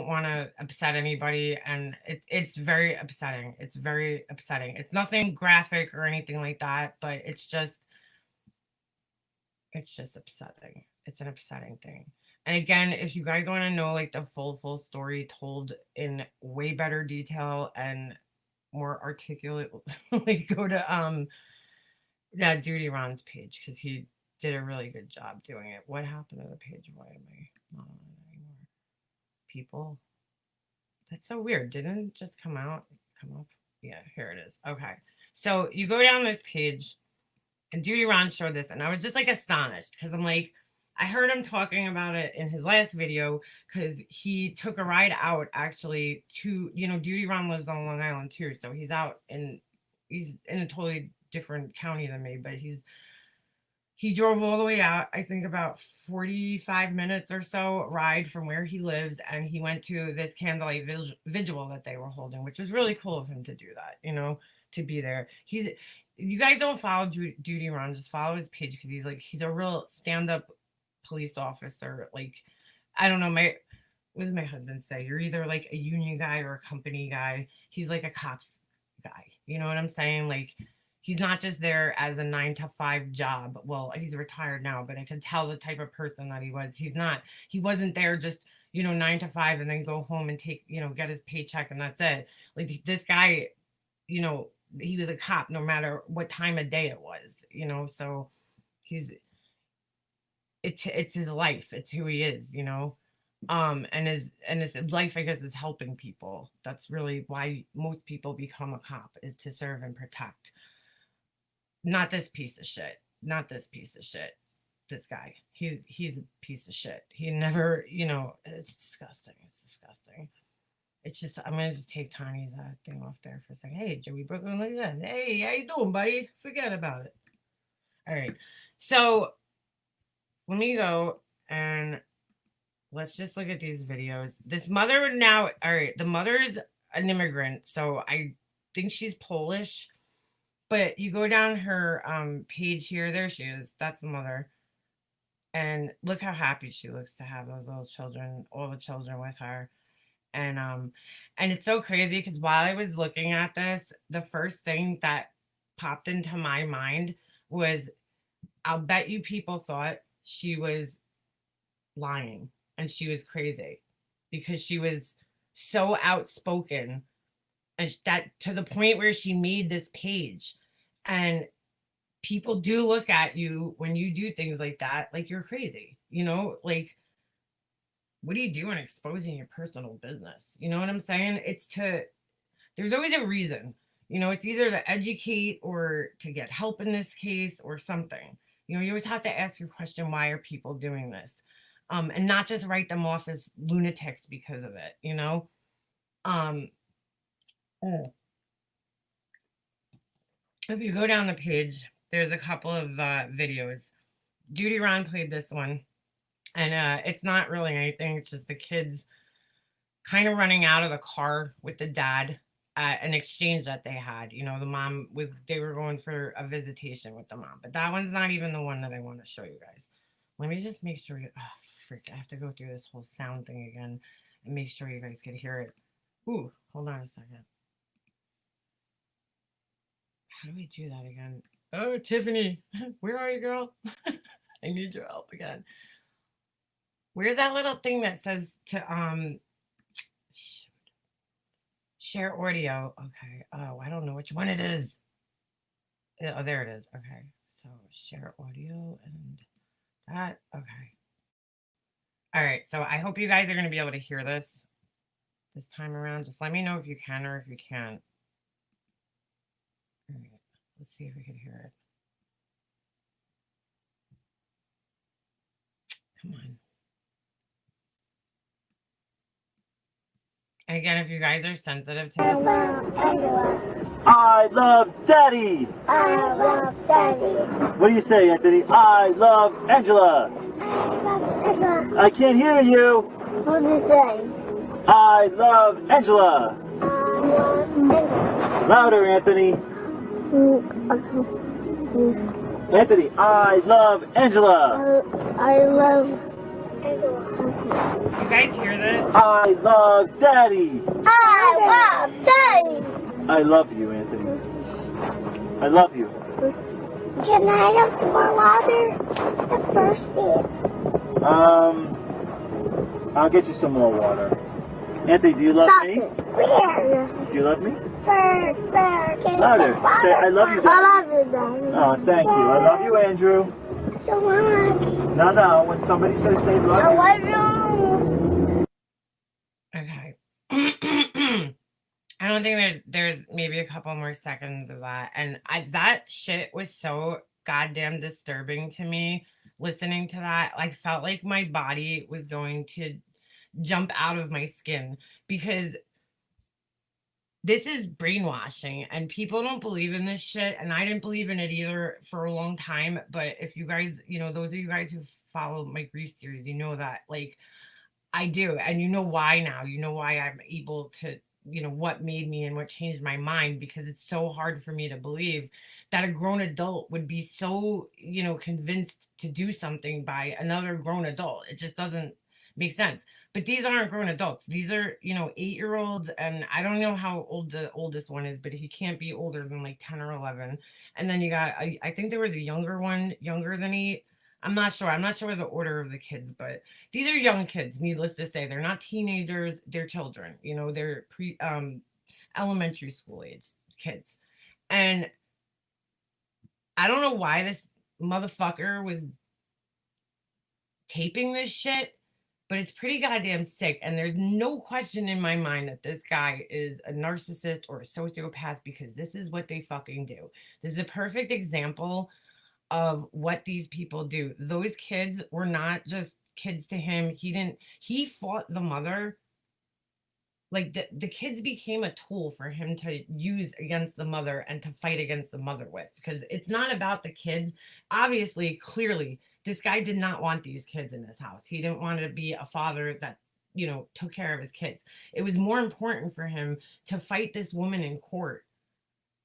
want to upset anybody, and it's very upsetting. It's very upsetting. It's nothing graphic or anything like that, but it's just upsetting. It's an upsetting thing. And again, if you guys want to know like the full story told in way better detail and more articulate, like go to yeah, Judy Ron's page, because he did a really good job doing it. What happened to the page? Why am I not on it anymore? People. That's so weird. Didn't it just come out? Come up? Yeah, here it is. Okay. So you go down this page, and Judy Ron showed this, and I was just like astonished, because I'm like, I heard him talking about it in his last video, because he took a ride out actually to, Judy Ron lives on Long Island too. So he's in a totally different county than me, but he drove all the way out, I think about 45 minutes or so ride from where he lives, and he went to this candlelight vigil that they were holding, which was really cool of him to do that, to be there. You guys don't follow Judy Ron, just follow his page, because he's a real stand-up police officer. Like, I don't know, what does my husband say? You're either like a union guy or a company guy. He's like a cops guy. You know what I'm saying? Like, he's not just there as a 9 to 5 job. Well, he's retired now, but I could tell the type of person that he was. He wasn't there just, 9 to 5 and then go home and take, get his paycheck and that's it. Like, this guy, you know, he was a cop no matter what time of day it was, so he's it's his life. It's who he is. And his life, I guess, is helping people. That's really why most people become a cop, is to serve and protect. Not this piece of shit. Not this piece of shit. This guy. He's a piece of shit. He never, it's disgusting. It's disgusting. It's just, I'm gonna just take Tiny's thing off there for a second. Hey, Joey Brooklyn, look at that. Hey, how you doing, buddy? Forget about it. All right. So let me go and let's just look at these videos. This mother now, all right, the mother is an immigrant, so I think she's Polish. But you go down her page here, there she is. That's the mother. And look how happy she looks to have those little children, all the children with her. And it's so crazy, because while I was looking at this, the first thing that popped into my mind was, I'll bet you people thought she was lying and she was crazy. because she was so outspoken, and that to the point where she made this page. And people do look at you when you do things like that like you're crazy, like, what are you doing exposing your personal business? You know what I'm saying? There's always a reason. It's either to educate or to get help in this case or something. You always have to ask your question, why are people doing this? And not just write them off as lunatics because of it. Um, oh, if you go down the page, there's a couple of videos. Judy Ron played this one, and it's not really anything. It's just the kids kind of running out of the car with the dad at an exchange that they had. They were going for a visitation with the mom, but that one's not even the one that I want to show you guys. Let me just make sure I have to go through this whole sound thing again and make sure you guys could hear it. Ooh, hold on a second. How do we do that again? Oh, Tiffany, where are you, girl? I need your help again. Where's that little thing that says to share audio? Okay. Oh, I don't know which one it is. Oh, there it is. Okay. So share audio and that. Okay. All right. So I hope you guys are going to be able to hear this time around. Just let me know if you can or if you can't. All right. Let's see if we can hear it. Come on. And again, if you guys are sensitive to this. I love Daddy. I love Daddy. What do you say, Anthony? I love Angela. I love Angela. I can't hear you. What do you say? I love Angela. I love Angela. Louder, Anthony. Anthony, I love Angela. I love Angela. You guys hear this? I love Daddy. I love Daddy. I love you, Anthony. I love you. Can I have some more water? I'm thirsty. I'll get you some more water. Anthony, do you love me? Where? Do you love me? Where? Louder. Say, I love you, Daddy. I love you, Daddy. Oh, thank you. I love you, Andrew. So much. No. When somebody says they love I you. love you. Okay. I don't think there's maybe a couple more seconds of that. And that shit was so goddamn disturbing to me listening to that. I felt like my body was going to jump out of my skin because this is brainwashing and people don't believe in this shit. And I didn't believe in it either for a long time. But if you guys, those of you guys who follow my grief series, you know that I do. And you know why now. You know why I'm able to, what made me and what changed my mind, because it's so hard for me to believe that a grown adult would be so, convinced to do something by another grown adult. It just doesn't make sense. But these aren't grown adults. These are, 8-year-olds. And I don't know how old the oldest one is, but he can't be older than like 10 or 11. And then you got, I think there was a younger one, younger than 8. I'm not sure the order of the kids, but these are young kids, needless to say. They're not teenagers, they're children. They're elementary school age kids. And I don't know why this motherfucker was taping this shit, but it's pretty goddamn sick. And there's no question in my mind that this guy is a narcissist or a sociopath, because this is what they fucking do. This is a perfect example of what these people do. Those kids were not just kids to him. He fought the mother. Like the kids became a tool for him to use against the mother and to fight against the mother with, because it's not about the kids. Obviously, clearly, this guy did not want these kids in his house. He didn't want to be a father that, took care of his kids. It was more important for him to fight this woman in court,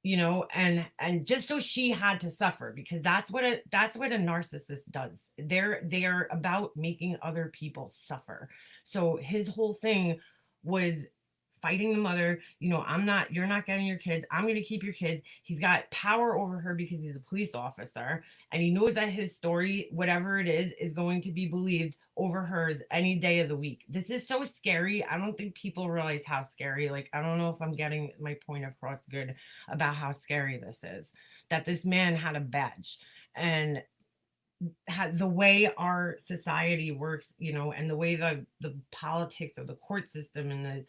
and just so she had to suffer, because that's what a narcissist does. They're about making other people suffer. So his whole thing was fighting the mother. You're not getting your kids. I'm going to keep your kids. He's got power over her because he's a police officer and he knows that his story, whatever it is going to be believed over hers any day of the week. This is so scary. I don't think people realize how scary. Like, I don't know if I'm getting my point across good about how scary this is, that this man had a badge and the way our society works, and the way the politics of the court system and the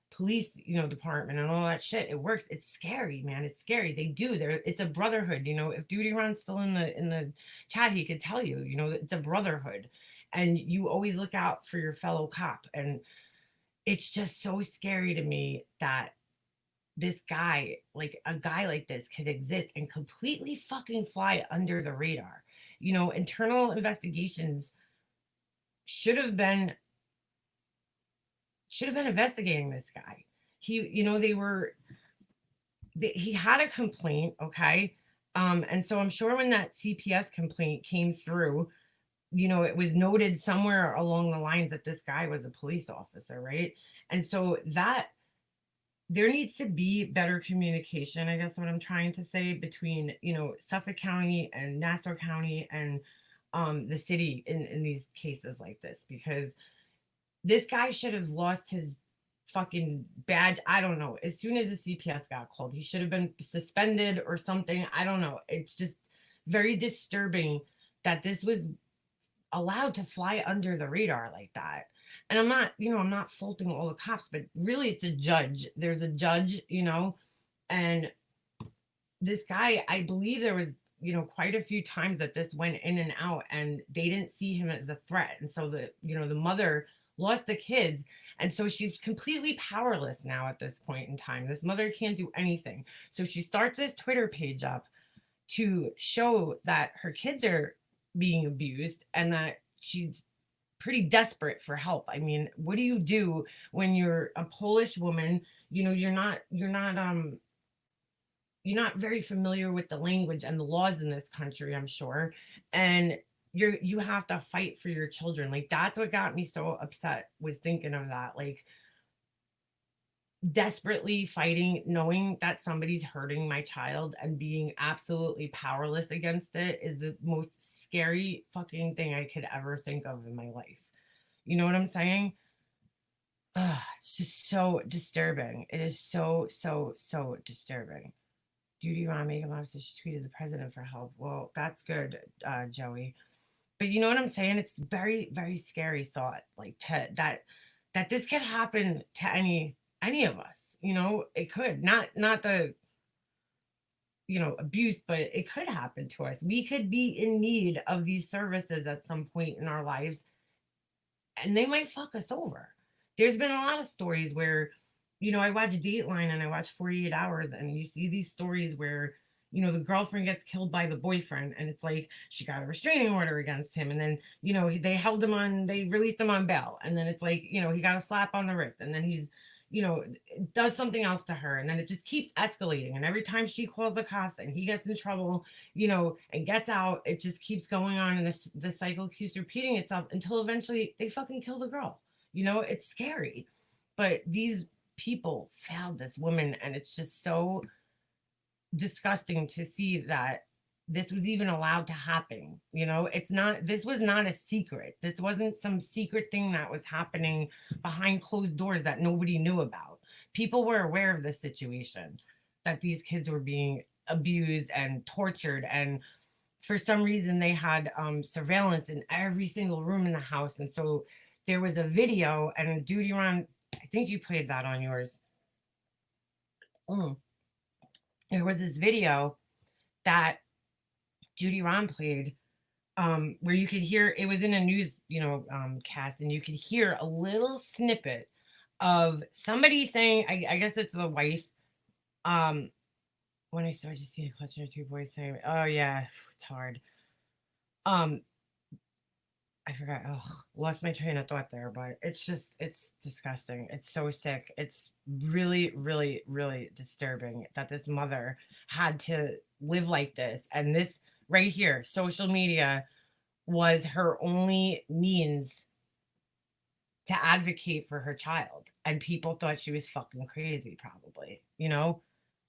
police, department and all that shit, it works. It's scary, man. It's scary. It's a brotherhood. If Duty Ron's still in the chat, he could tell you, it's a brotherhood, and you always look out for your fellow cop. And it's just so scary to me that this guy, like a guy like this, could exist and completely fucking fly under the radar. Internal investigations should have been investigating this guy. He had a complaint, okay? And so I'm sure when that CPS complaint came through, it was noted somewhere along the lines that this guy was a police officer, right? And so that there needs to be better communication, I guess what I'm trying to say, between, Suffolk County and Nassau County and the city in these cases like this, because this guy should have lost his fucking badge. I don't know. As soon as the CPS got called, he should have been suspended or something. I don't know. It's just very disturbing that this was allowed to fly under the radar like that. And I'm not faulting all the cops, but really it's a judge. There's a judge, and this guy, I believe there was, quite a few times that this went in and out and they didn't see him as a threat. And so the mother lost the kids. And so she's completely powerless now at this point in time. This mother can't do anything. So she starts this Twitter page up to show that her kids are being abused and that she's pretty desperate for help. I mean, what do you do when you're a Polish woman? You're not very familiar with the language and the laws in this country, I'm sure. And you have to fight for your children. Like, that's what got me so upset, was thinking of that. Like, desperately fighting, knowing that somebody's hurting my child and being absolutely powerless against it is the most scary fucking thing I could ever think of in my life. You know what I'm saying? It's just so disturbing. It is so disturbing. Duty Ron Megan Lobster, she tweeted the president for help. Well, that's good, Joey. But you know what I'm saying? It's very, very scary thought, like that this could happen to any of us. It could not the abuse, but it could happen to us. We could be in need of these services at some point in our lives, and they might fuck us over. There's been a lot of stories where, I watch Dateline and I watch 48 Hours, and you see these stories where, the girlfriend gets killed by the boyfriend, and it's like she got a restraining order against him, and then, they released him on bail, and then it's like, he got a slap on the wrist, and then he's, does something else to her, and then it just keeps escalating, and every time she calls the cops and he gets in trouble, and gets out, it just keeps going on, and the cycle keeps repeating itself until eventually they fucking kill the girl. It's scary, but these people failed this woman, and it's just so disgusting to see that this was even allowed to happen. This was not a secret. This wasn't some secret thing that was happening behind closed doors that nobody knew about. People were aware of the situation, that these kids were being abused and tortured, and for some reason they had surveillance in every single room in the house. And so there was a video, and Duty Ron, I think you played that on yours. There was this video that Duty Ron played, where you could hear, it was in a news, cast, and you could hear a little snippet of somebody saying, I guess it's the wife, when I started to see a clutch or two boys saying, oh yeah, it's hard. I forgot. Oh, lost my train of thought there, but it's disgusting. It's so sick. It's really, really, really disturbing that this mother had to live like this. And this right here, social media, was her only means to advocate for her child. And people thought she was fucking crazy, probably. You know,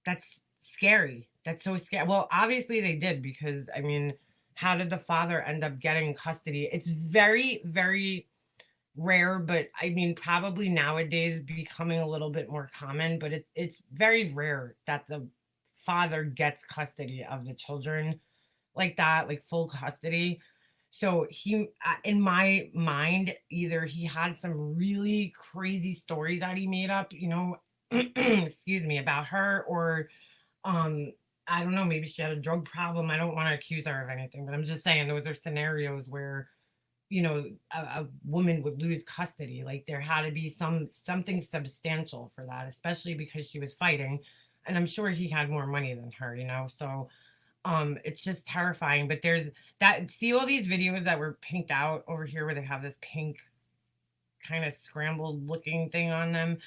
that's scary. That's so scary. Well, obviously they did, because I mean, how did the father end up getting custody? It's very, very rare, but I mean, probably nowadays becoming a little bit more common, but it's very rare that the father gets custody of the children like that, like full custody. So he, in my mind, either he had some really crazy story that he made up, you know, excuse me, about her, or um, I don't know, maybe she had a drug problem. I don't want to accuse her of anything, but I'm just saying those are scenarios where, you know, a woman would lose custody. Like there had to be something substantial for that, especially because she was fighting, and I'm sure he had more money than her, you know. So it's just terrifying. But there's that, see all these videos that were pinked out over here where they have this pink kind of scrambled looking thing on them.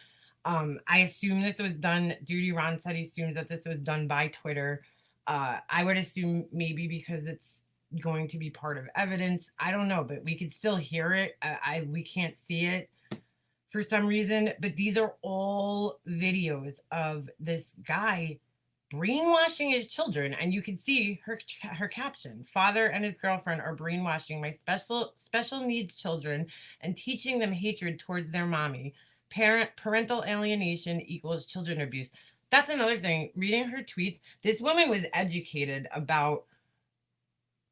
I assume this was done, Duty Ron said he assumes that this was done by Twitter. I would assume maybe because it's going to be part of evidence. I don't know, but we could still hear it. We can't see it for some reason, but these are all videos of this guy brainwashing his children, and you can see her caption: father and his girlfriend are brainwashing my special needs children and teaching them hatred towards their mommy. Parental alienation equals children abuse. That's another thing. Reading her tweets, this woman was educated about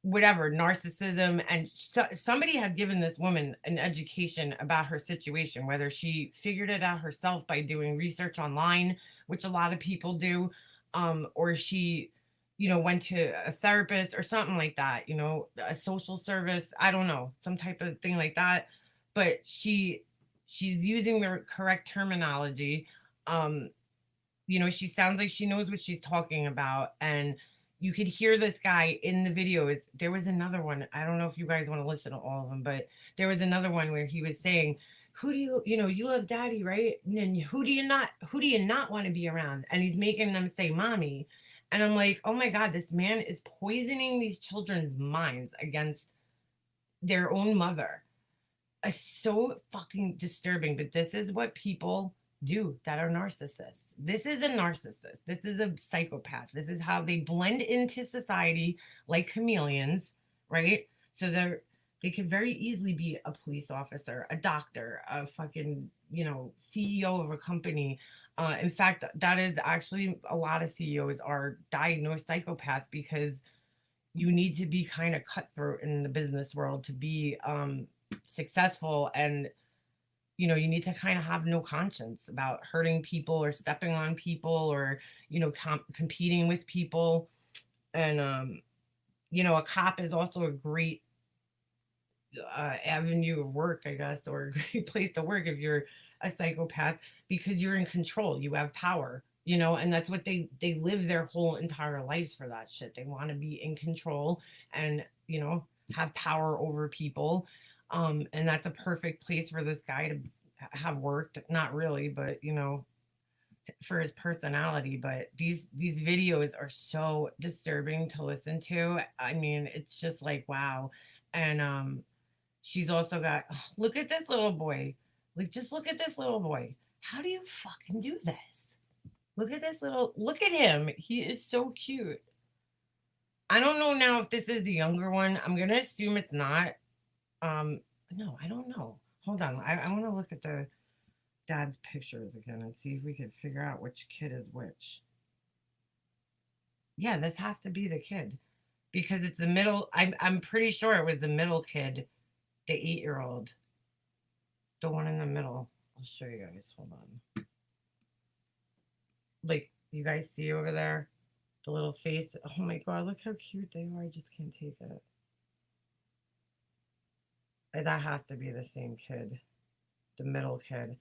whatever narcissism, and somebody had given this woman an education about her situation, whether she figured it out herself by doing research online, which a lot of people do, or she, you know, went to a therapist or something like that, you know, a social service, I don't know, some type of thing like that. But she's using the correct terminology. You know, she sounds like she knows what she's talking about, and you could hear this guy in the videos. There was another one, I don't know if you guys want to listen to all of them, but there was another one where he was saying, who do you know, you love daddy, right? And who do you not want to be around? And he's making them say mommy. And I'm like, oh my God, this man is poisoning these children's minds against their own mother. It's so fucking disturbing, but this is what people do that are narcissists. This is a narcissist. This is a psychopath. This is how they blend into society like chameleons, right? So they could very easily be a police officer, a doctor, a fucking, you know, CEO of a company. In fact, that is actually, a lot of CEOs are diagnosed psychopaths, because you need to be kind of cutthroat in the business world to be successful, and you know, you need to kind of have no conscience about hurting people or stepping on people, or you know, competing with people. And you know, a cop is also a great avenue of work, I guess, or a great place to work if you're a psychopath, because you're in control, you have power, you know. And that's what they live their whole entire lives for, that shit. They want to be in control and, you know, have power over people. And that's a perfect place for this guy to have worked. Not really, but you know, for his personality. But these videos are so disturbing to listen to. I mean, it's just like, wow. And she's also got, look at this little boy. Like, just look at this little boy. How do you fucking do this? Look at look at him. He is so cute. I don't know now if this is the younger one. I'm gonna assume it's not. No, I don't know. Hold on. I want to look at the dad's pictures again and see if we could figure out which kid is which. Yeah, this has to be the kid, because it's the middle. I'm pretty sure it was the middle kid, the 8-year-old, the one in the middle. I'll show you guys. Hold on. Like, you guys see over there, the little face. Oh my God, look how cute they are. I just can't take it. That has to be the same kid, the middle kid.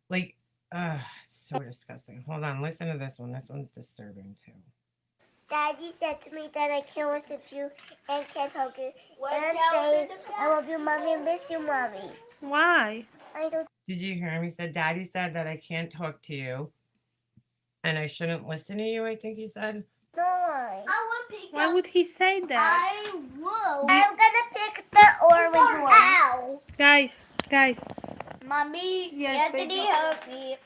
Like, so disgusting. Hold on, listen to this one. This one's disturbing too. Daddy said to me that I can't listen to you and can't hug you. And I'm saying, I love you, Mommy, and miss you, Mommy. Why? I don't. Did you hear him? He said, Daddy said that I can't talk to you and I shouldn't listen to you, I think he said. No, I want pick Why up. would he say that? I will. I'm gonna pick the orange one. Ow. Guys, Mommy, Yes, Anthony baby. help me.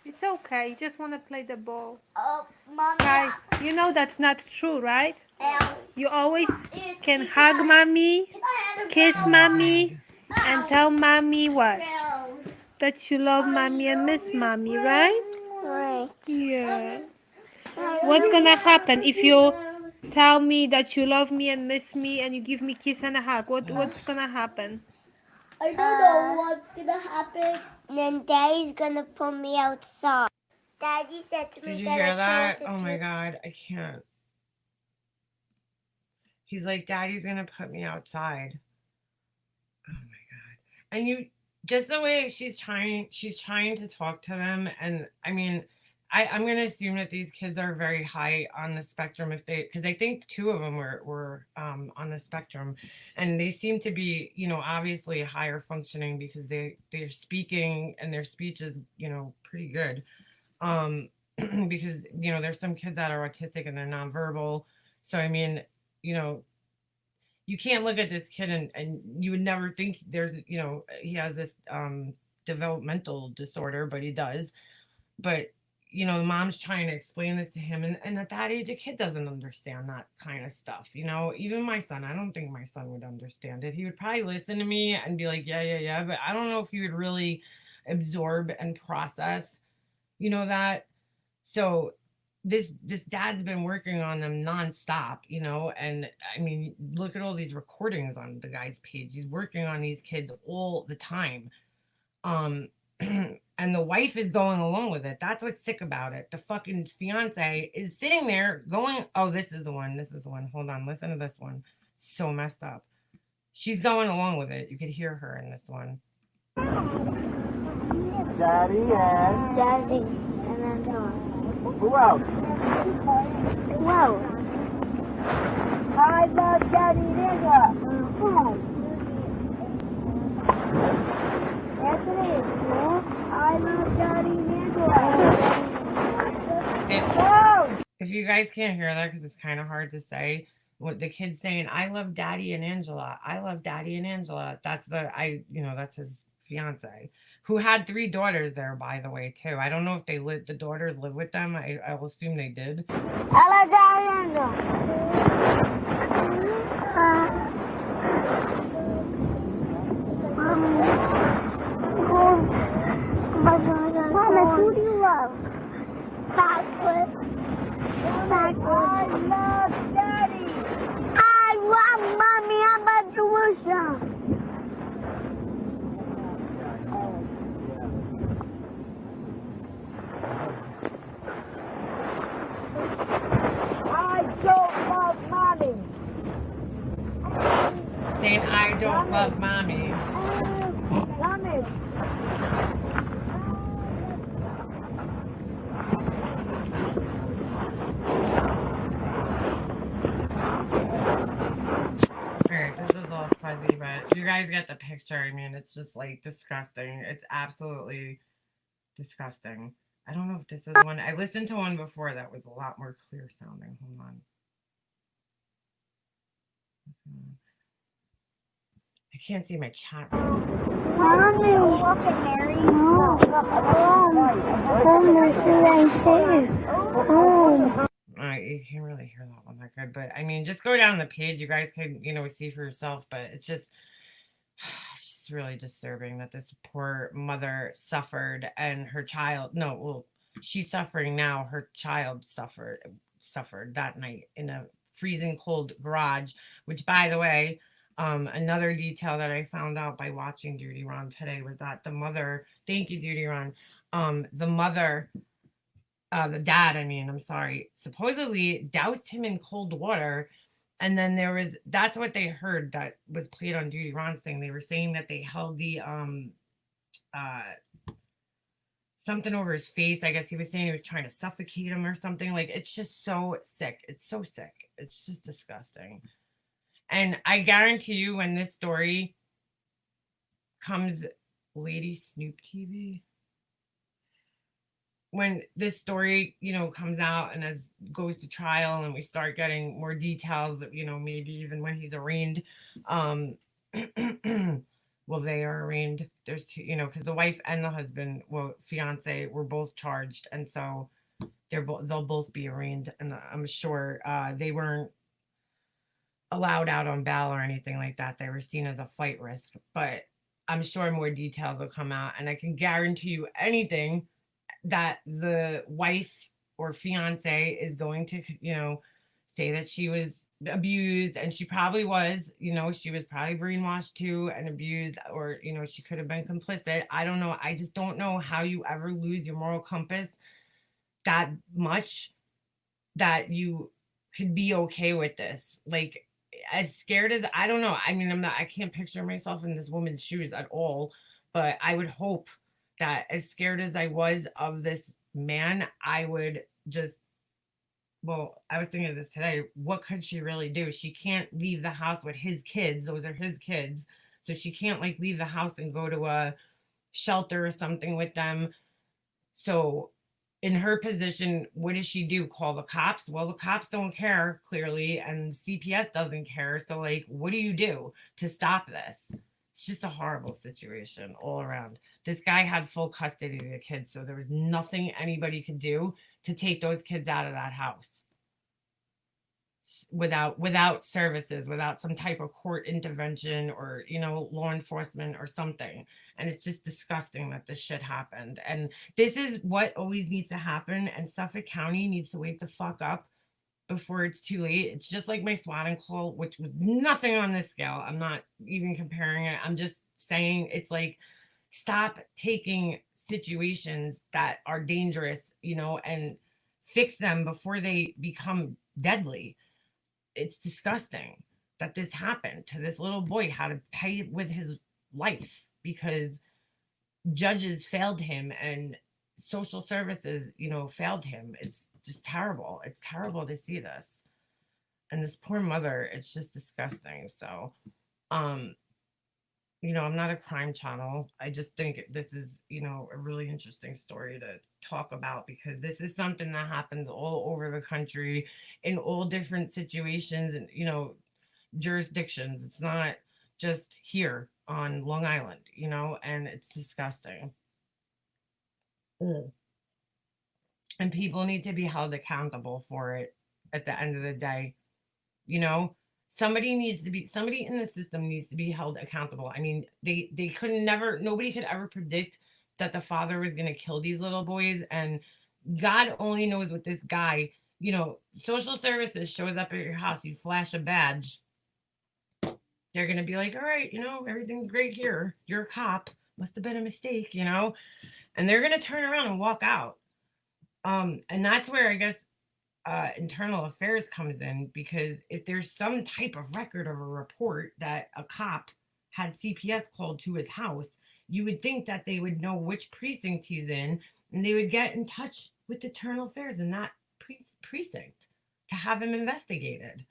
it's okay. You just want to play the ball. Oh, Mommy. Guys, you know that's not true, right? Ow. You always It's can because hug mommy, I had a kiss brown mommy, one. and Ow. tell mommy what? Brown. That you love mommy and miss mommy, right? Right. Yeah. What's gonna happen if you tell me that you love me and miss me and you give me kiss and a hug? What's gonna happen? I don't know what's gonna happen. Then Daddy's gonna put me outside. Daddy said to me Did you that hear I that? can't Oh my sit- god, I can't. He's like, Daddy's gonna put me outside. Oh my god. And you just the way she's trying to talk to them, and I mean, I'm gonna assume that these kids are very high on the spectrum if they because I think two of them were on the spectrum, and they seem to be, you know, obviously higher functioning because they're speaking and their speech is, you know, pretty good. Because, you know, there's some kids that are autistic and they're nonverbal. So I mean, you know, you can't look at this kid and you would never think there's, you know, he has this developmental disorder, but he does. But, you know, the mom's trying to explain this to him, and at that age a kid doesn't understand that kind of stuff, you know. Even my son, I don't think my son would understand it. He would probably listen to me and be like, yeah, but I don't know if he would really absorb and process, you know, that. So this dad's been working on them nonstop, you know, and I mean, look at all these recordings on the guy's page. He's working on these kids all the time. And the wife is going along with it. That's what's sick about it. The fucking fiance is sitting there going, oh, this is the one. This is the one. Hold on, listen to this one. So messed up. She's going along with it. You could hear her in this one. Daddy and Daddy. And then Tom. who else? Whoa. I love Daddy Nigga. Anthony. I love Daddy Nigga. If you guys can't hear that because it's kind of hard to say, what the kid's saying, I love Daddy and Angela. I love Daddy and Angela. That's that's his fiance, who had 3 daughters there, by the way, too. I don't know if the daughters live with them. I will assume they did. I love Daddy and Mama, who do you love? Backwards. I love Daddy. I love Mommy. I'm a Jerusalem. I don't love Mommy. Saying, I don't love mommy. Mommy. Alright, this is all fuzzy, but you guys get the picture. I mean, it's just like disgusting. It's absolutely disgusting. I don't know if this is one. I listened to one before that was a lot more clear sounding. Hold on. I can't see my chat. Mommy, look at Mary. You can't really hear that one that good, but I mean, just go down the page. You guys can, you know, see for yourself. But it's just really disturbing that this poor mother suffered, and her child. No, well, she's suffering now. Her child suffered that night in a freezing cold garage. Which, by the way, another detail that I found out by watching Duty Ron today was that the mother. Thank you, Duty Ron. The mother. The dad, I'm sorry, supposedly doused him in cold water. And then that's what they heard that was played on Duty Ron's thing. They were saying that they held the, something over his face. I guess he was saying he was trying to suffocate him or something. Like, it's just so sick. It's so sick. It's just disgusting. And I guarantee you when this story comes, Lady Snoop TV. when this story, comes out and as goes to trial and we start getting more details, maybe even when he's arraigned, um, well, they are arraigned. There's two, because the wife and the husband, well, fiance, were both charged, and so they'll both be arraigned, and I'm sure they weren't allowed out on bail or anything like that. They were seen as a flight risk, but I'm sure more details will come out, and I can guarantee you anything that the wife or fiance is going to, say that she was abused, and she probably was, she was probably brainwashed too and abused, or, she could have been complicit. I don't know. I just don't know how you ever lose your moral compass that much that you could be okay with this. Like, as scared as, I don't know. I mean, I can't picture myself in this woman's shoes at all, but I would hope that as scared as I was of this man, I would just, well, I was thinking of this today. What could she really do? She can't leave the house with his kids. Those are his kids. So she can't like leave the house and go to a shelter or something with them. So in her position, what does she do? Call the cops? Well, the cops don't care, clearly, and CPS doesn't care. So, like, what do you do to stop this? It's just a horrible situation all around. This guy had full custody of the kids, so there was nothing anybody could do to take those kids out of that house without services, without some type of court intervention or, law enforcement or something. And it's just disgusting that this shit happened. And this is what always needs to happen. And Suffolk County needs to wake the fuck up before it's too late. It's just like my swatting call, which was nothing on this scale. I'm not even comparing it. I'm just saying it's like, stop taking situations that are dangerous, and fix them before they become deadly. It's disgusting that this happened to this little boy, how to pay with his life because judges failed him and social services, failed him. It's just terrible. It's terrible to see this. And this poor mother, it's just disgusting. So, I'm not a crime channel. I just think this is, a really interesting story to talk about because this is something that happens all over the country in all different situations and, jurisdictions. It's not just here on Long Island, and it's disgusting. And people need to be held accountable for it at the end of the day. Somebody in the system needs to be held accountable. I mean, nobody could ever predict that the father was going to kill these little boys. And God only knows what this guy, social services shows up at your house, you flash a badge. They're going to be like, all right, everything's great here. You're a cop. Must have been a mistake, and they're going to turn around and walk out. And that's where I guess internal affairs comes in, because if there's some type of record of a report that a cop had CPS called to his house, you would think that they would know which precinct he's in and they would get in touch with internal affairs in that precinct to have him investigated.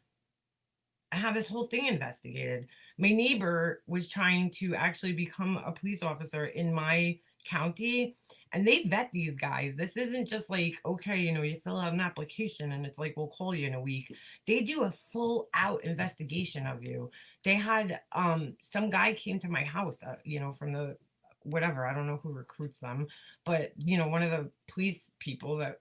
I have this whole thing investigated. My neighbor was trying to actually become a police officer in my county, and they vet these guys. This isn't just like, okay, you fill out an application and it's like, we'll call you in a week. They do a full out investigation of you. They had some guy came to my house, from the whatever, I don't know who recruits them, but one of the police people that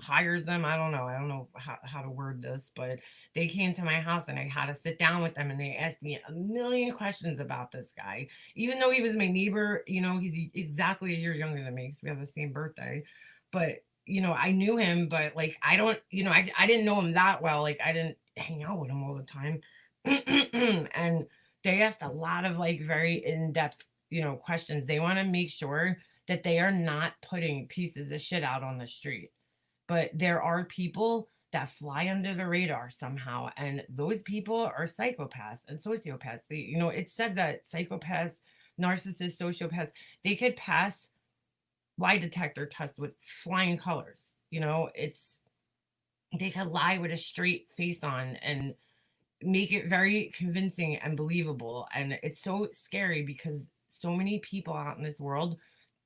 hires them. I don't know how to word this, but they came to my house and I had to sit down with them and they asked me a million questions about this guy. Even though he was my neighbor, he's exactly a year younger than me because we have the same birthday. But, I knew him, but like, I don't, I didn't know him that well. Like, I didn't hang out with him all the time. And they asked a lot of like very in-depth, questions. They want to make sure that they are not putting pieces of shit out on the street. But there are people that fly under the radar somehow, and those people are psychopaths and sociopaths. It's said that psychopaths, narcissists, sociopaths, they could pass lie detector tests with flying colors. They could lie with a straight face on and make it very convincing and believable. And it's so scary because so many people out in this world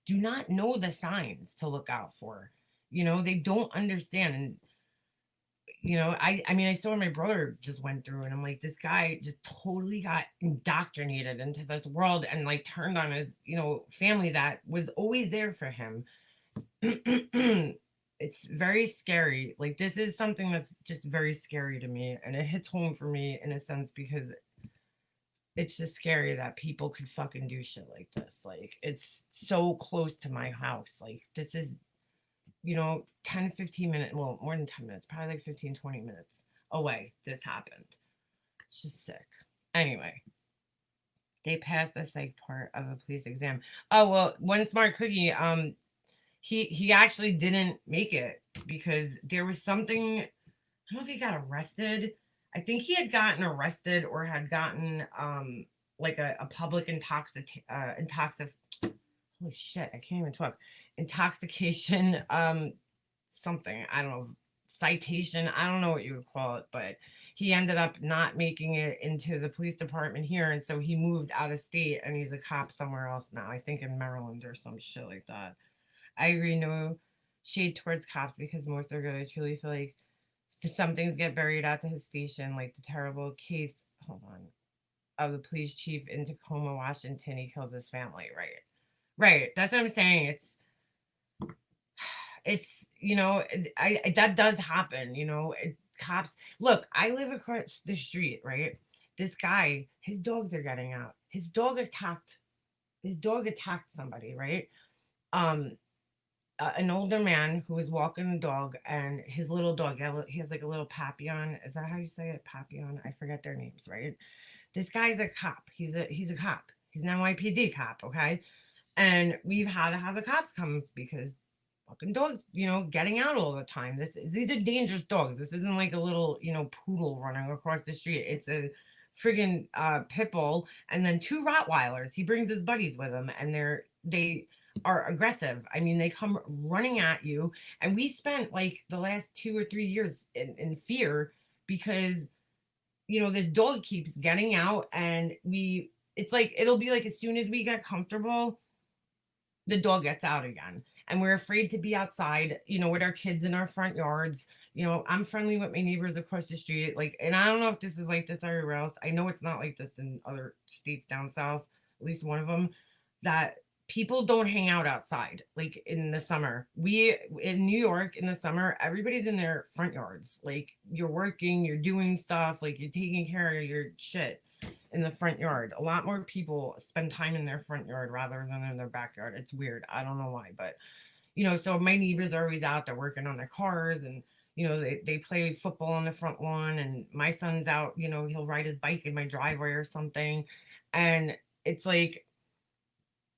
do not know the signs to look out for. You know, they don't understand. And, you know, I mean, I saw what my brother just went through, and I'm like, this guy just totally got indoctrinated into this world and like turned on his, you know, family that was always there for him. It's very scary. Like, this is something that's just very scary to me, and it hits home for me in a sense because it's just scary that people could fucking do shit like this. Like, it's so close to my house. Like, this is, you know, 10, 15 minutes, well, more than 10 minutes, probably like 15, 20 minutes away. This happened. It's just sick. Anyway, they passed the psych part of the police exam. Oh, well, one smart cookie, he actually didn't make it because there was something, I don't know if he got arrested. I think he had gotten arrested or had gotten like a public holy shit, I can't even talk. Intoxication, something, I don't know, citation, I don't know what you would call it, but he ended up not making it into the police department here, and so he moved out of state and he's a cop somewhere else now, I think in Maryland or some shit like that. I agree, no shade towards cops because most are good. I truly feel like some things get buried at the his station, like the terrible case, hold on, of the police chief in Tacoma, Washington. He killed his family, right? Right. That's what I'm saying. It's, you know, I that does happen, you know, cops. Look, I live across the street, right? This guy, his dogs are getting out. His dog attacked somebody, right? An older man who was walking the dog, and his little dog, he has like a little Papillon. Is that how you say it? Papillon? I forget their names, right? This guy's a cop. He's a cop. He's an NYPD cop, okay? And we've had to have the cops come because fucking dogs, you know, getting out all the time. These are dangerous dogs. This isn't like a little, you know, poodle running across the street. It's a friggin' pit bull and then 2 Rottweilers. He brings his buddies with him, and they are aggressive. I mean, they come running at you, and we spent like the last 2 or 3 years in fear because, you know, this dog keeps getting out, and it's like it'll be like as soon as we get comfortable, the dog gets out again, and we're afraid to be outside, you know, with our kids in our front yards. You know, I'm friendly with my neighbors across the street, like, and I don't know if this is like this everywhere else. I know it's not like this in other states down south, at least one of them, that people don't hang out outside like in the summer. In New York in the summer, everybody's in their front yards. Like, you're working, you're doing stuff, like you're taking care of your shit in the front yard. A lot more people spend time in their front yard rather than in their backyard. It's weird. I don't know why, but you know, so my neighbors are always out there working on their cars, and you know, they play football on the front lawn, and my son's out, you know, he'll ride his bike in my driveway or something. And it's like,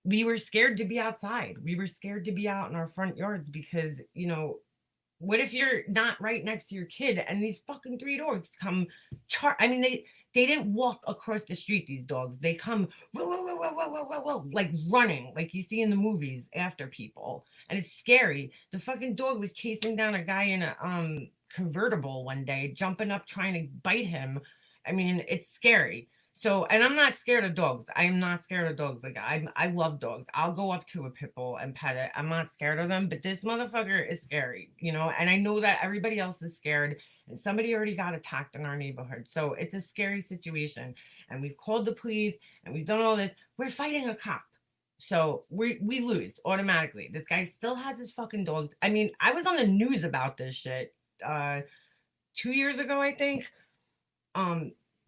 we were scared to be outside. We were scared to be out in our front yards because, you know, what if you're not right next to your kid and these fucking 3 dogs come I mean, they didn't walk across the street, these dogs. They come whoa, whoa, whoa, whoa, whoa, whoa, whoa, whoa, like running, like you see in the movies after people. And it's scary. The fucking dog was chasing down a guy in a convertible one day, jumping up trying to bite him. I mean, it's scary. So, and I'm not scared of dogs. I am not scared of dogs. Like, I love dogs. I'll go up to a pit bull and pet it. I'm not scared of them, but this motherfucker is scary, you know, and I know that everybody else is scared, and somebody already got attacked in our neighborhood. So it's a scary situation, and we've called the police and we've done all this. We're fighting a cop. So we lose automatically. This guy still has his fucking dogs. I mean, I was on the news about this shit 2 years ago, I think.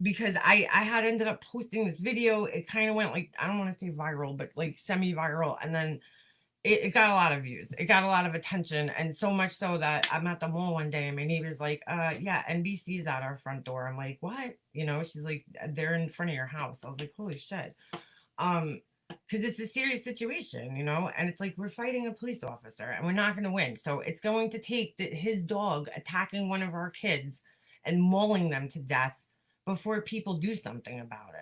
Because I had ended up posting this video. It kind of went like, I don't want to say viral, but like semi-viral. And then it got a lot of views. It got a lot of attention. And so much so that I'm at the mall one day and my neighbor's like, yeah, NBC's at our front door. I'm like, what? You know, she's like, they're in front of your house. I was like, holy shit. Because it's a serious situation, you know, and it's like we're fighting a police officer and we're not going to win. So it's going to take his dog attacking one of our kids and mauling them to death before people do something about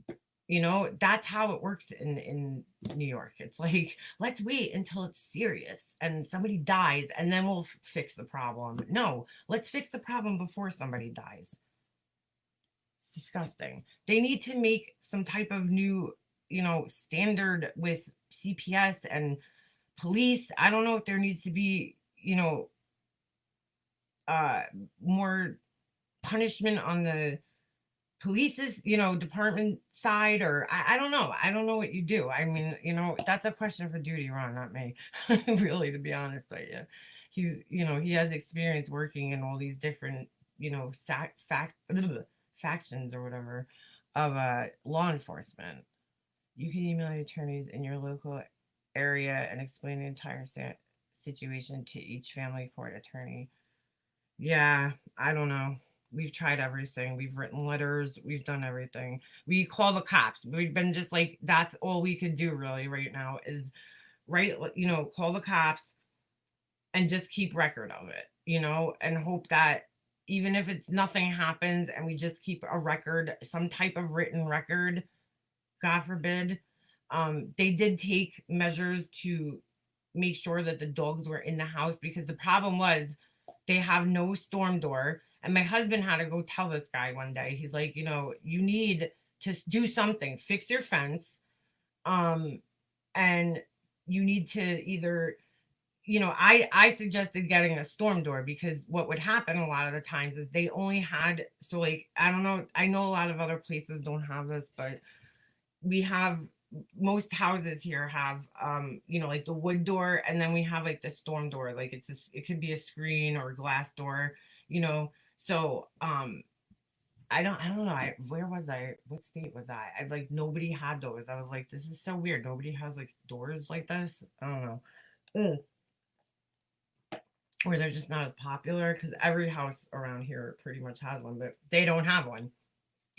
it. You know, that's how it works in New York. It's like, let's wait until it's serious and somebody dies and then we'll fix the problem. No, let's fix the problem before somebody dies. It's disgusting. They need to make some type of new, standard with CPS and police. I don't know if there needs to be, more punishment on the police's, department side, or I don't know. I don't know what you do. I mean, that's a question for Duty Ron, not me. Really, to be honest with you. He has experience working in all these different, factions or whatever of law enforcement. You can email attorneys in your local area and explain the entire situation to each family court attorney. Yeah, I don't know. We've tried everything. We've written letters. We've done everything. We call the cops. We've been just like, that's all we could do really right now is call the cops and just keep record of it, and hope that even if it's nothing happens and we just keep a record, some type of written record, God forbid. They did take measures to make sure that the dogs were in the house, because the problem was they have no storm door. And my husband had to go tell this guy one day, he's like, you need to do something, fix your fence. And you need to either, I suggested getting a storm door, because what would happen a lot of the times is they only had, so like, I don't know, I know a lot of other places don't have this, but we have, most houses here have, like the wood door, and then we have like the storm door, like it could be a screen or a glass door, so I don't know. Where was I? What state was I? Like nobody had those. I was like, this is so weird. Nobody has like doors like this. I don't know. Or they're just not as popular, because every house around here pretty much has one, but they don't have one.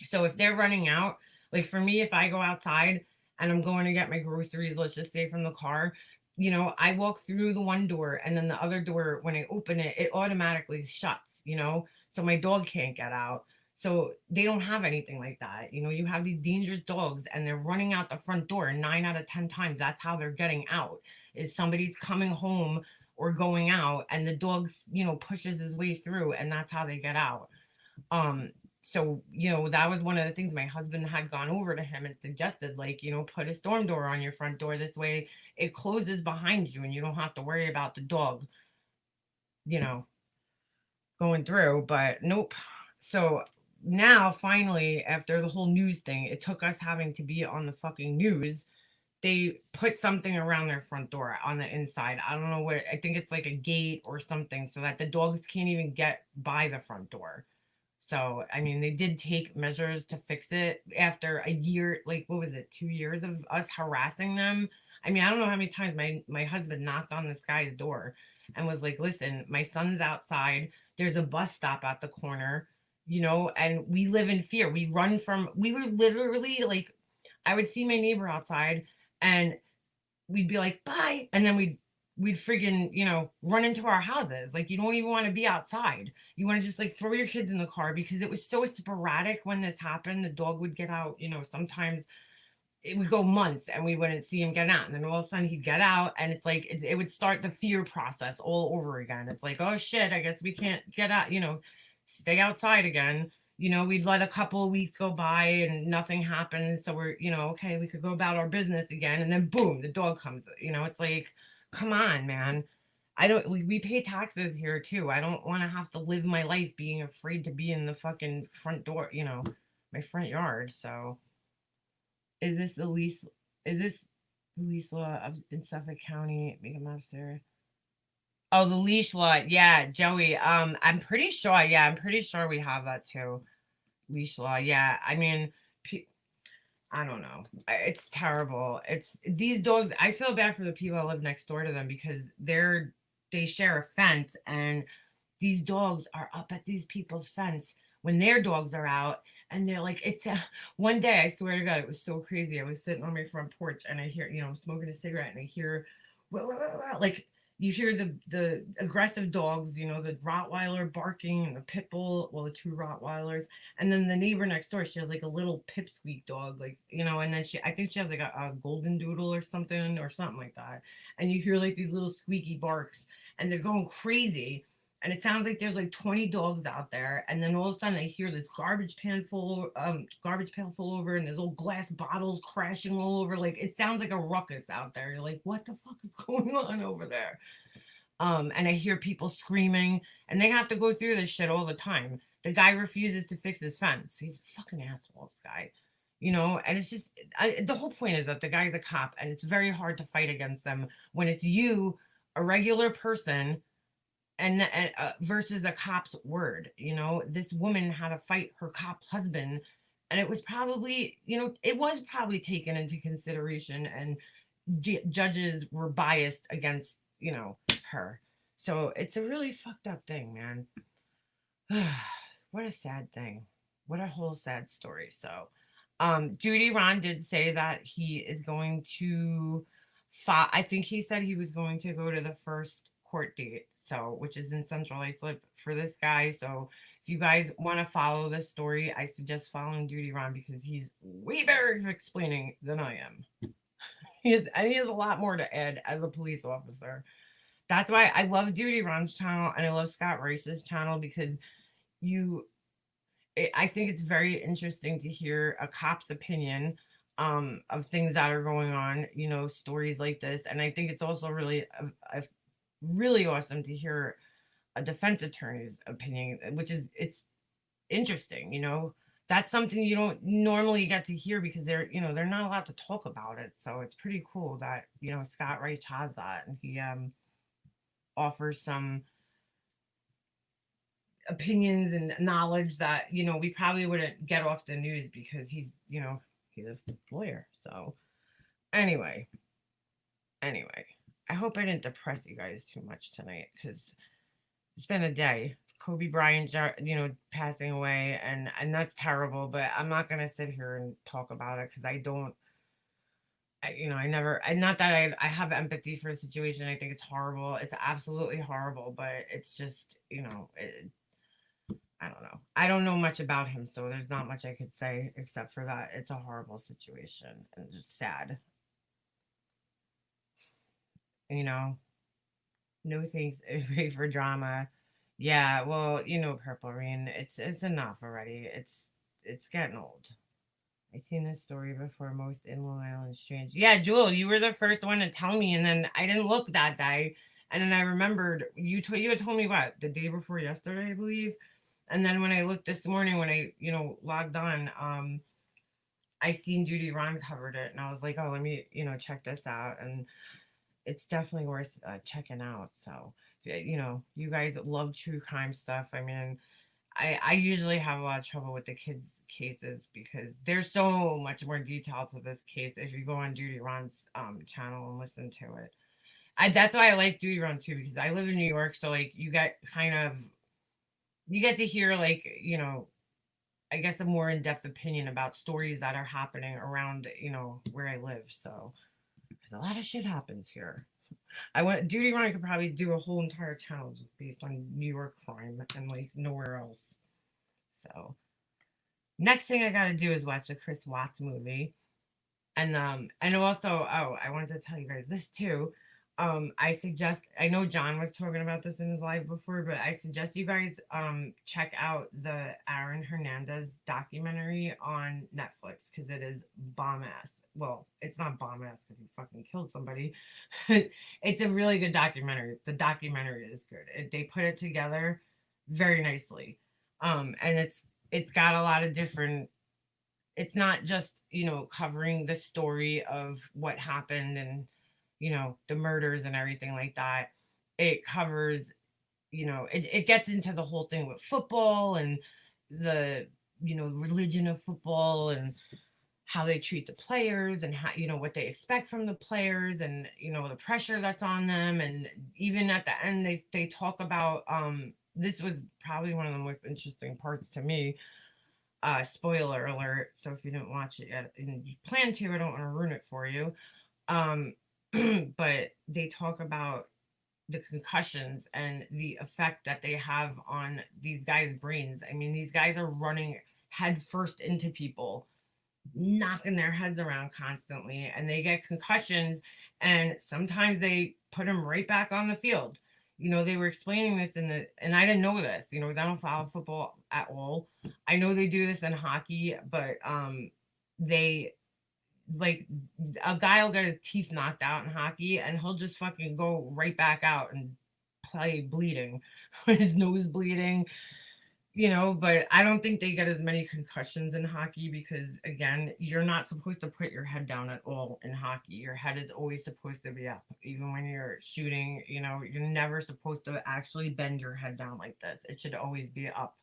So if they're running out, like for me, if I go outside and I'm going to get my groceries, let's just say from the car, I walk through the one door, and then the other door, when I open it, it automatically shuts, so my dog can't get out. So they don't have anything like that. You have these dangerous dogs and they're running out the front door, and 9 out of 10 times that's how they're getting out, is somebody's coming home or going out, and the dog, pushes his way through, and that's how they get out. So, that was one of the things my husband had gone over to him and suggested, like, put a storm door on your front door. This way it closes behind you and you don't have to worry about the dog, going through. But nope. So now finally, after the whole news thing, it took us having to be on the fucking news. They put something around their front door on the inside. I don't know what, I think it's like a gate or something, so that the dogs can't even get by the front door. So, I mean, they did take measures to fix it after a year, like, what was it, 2 years of us harassing them? I mean, I don't know how many times my husband knocked on this guy's door and was like, listen, my son's outside. There's a bus stop at the corner, and we live in fear. We were literally like, I would see my neighbor outside and we'd be like, bye. And then we'd friggin', run into our houses. Like, you don't even want to be outside. You want to just like throw your kids in the car, because it was so sporadic when this happened. The dog would get out, sometimes it would go months and we wouldn't see him get out. And then all of a sudden he'd get out, and it's like, it would start the fear process all over again. It's like, oh shit, I guess we can't get out, stay outside again. We'd let a couple of weeks go by and nothing happens. So we're, okay, we could go about our business again. And then boom, the dog comes, it's like, come on, man. We pay taxes here too. I don't want to have to live my life being afraid to be in the fucking front door, my front yard. So is this the lease law in Suffolk County? Make a map there. Oh, the leash law. Yeah, Joey. I'm pretty sure we have that too. Leash law. Yeah. I mean, I don't know. It's terrible. It's these dogs. I feel bad for the people that live next door to them, because they share a fence, and these dogs are up at these people's fence when their dogs are out, and they're like, one day, I swear to God, it was so crazy. I was sitting on my front porch and I hear, I'm smoking a cigarette, and I hear, like, you hear the aggressive dogs, the Rottweiler barking and the pit bull, well, the 2 Rottweilers, and then the neighbor next door, she has like a little pipsqueak dog, like, and then I think she has like a golden doodle or something like that. And you hear like these little squeaky barks, and they're going crazy. and it sounds like there's like 20 dogs out there, and then all of a sudden I hear this garbage pail full over, and there's old glass bottles crashing all over. Like it sounds like a ruckus out there. You're like, what the fuck is going on over there? And I hear people screaming, and they have to go through this shit all the time. The guy refuses to fix his fence. He's a fucking asshole, this guy. And it's just, the whole point is that the guy's a cop, and it's very hard to fight against them when it's you, a regular person, and versus a cop's word. This woman had to fight her cop husband, and it was probably, taken into consideration, and judges were biased against, her. So it's a really fucked up thing, man. What a sad thing. What a whole sad story. So, Duty Ron did say that he is going to I think he said he was going to go to the first court date, so which is in Central Islip for this guy. So if you guys want to follow this story, I suggest following Duty Ron because he's way better at explaining than I am. He has a lot more to add as a police officer. That's why I love Duty Ron's channel and I love Scott Rice's channel, because I think it's very interesting to hear a cop's opinion of things that are going on, stories like this. And I think it's also really really awesome to hear a defense attorney's opinion, it's interesting. That's something you don't normally get to hear because they're not allowed to talk about it. So it's pretty cool that Scott Rice has that, and he offers some opinions and knowledge that we probably wouldn't get off the news because he's a lawyer. So anyway, I hope I didn't depress you guys too much tonight, because it's been a day. Kobe Bryant passing away, and that's terrible, but I'm not gonna sit here and talk about it because not that I have empathy for the situation. I think it's horrible. It's absolutely horrible, but it's just, I don't know. I don't know much about him, so there's not much I could say except for that it's a horrible situation and just sad. No thanks for drama. Yeah, well, Purple Rain, it's enough already. It's getting old. I've seen this story before. Most in Long Island strange. Yeah, Jewel, you were the first one to tell me, and then I didn't look that day, and then I remembered you had told me what, the day before yesterday, I believe. And then when I looked this morning, when I logged on, I seen Duty Ron covered it, and I was like, oh, let me check this out, and it's definitely worth checking out. So you guys love true crime stuff. I mean, I usually have a lot of trouble with the kids cases because there's so much more detail to this case if you go on Duty Ron's channel and listen to it. That's why I like Duty Ron too, because I live in New York, so like you get to hear like I guess a more in-depth opinion about stories that are happening around where I live. So because a lot of shit happens here. Duty Ron could probably do a whole entire channel just based on New York crime and like nowhere else. So next thing I gotta do is watch the Chris Watts movie. And also, I wanted to tell you guys this too. I know John was talking about this in his live before, but I suggest you guys check out the Aaron Hernandez documentary on Netflix, because it is bomb ass. Well, it's not bomb ass because he fucking killed somebody. It's a really good documentary. The documentary is good. They put it together very nicely. And it's got a lot of different, it's not just, covering the story of what happened and, the murders and everything like that. It covers, it gets into the whole thing with football and the, religion of football and how they treat the players and how, what they expect from the players and, the pressure that's on them. And even at the end, they talk about, this was probably one of the most interesting parts to me. Spoiler alert. So if you didn't watch it yet and you plan to, I don't want to ruin it for you. But they talk about the concussions and the effect that they have on these guys' brains. I mean, these guys are running headfirst into people, knocking their heads around constantly, and they get concussions, and sometimes they put them right back on the field. they were explaining this and I didn't know this, I don't follow football at all. I know they do this in hockey, but they like a guy will get his teeth knocked out in hockey and he'll just fucking go right back out and play bleeding, his nose bleeding, but I don't think they get as many concussions in hockey because, again, you're not supposed to put your head down at all in hockey. Your head is always supposed to be up. Even when you're shooting, you're never supposed to actually bend your head down like this. It should always be up.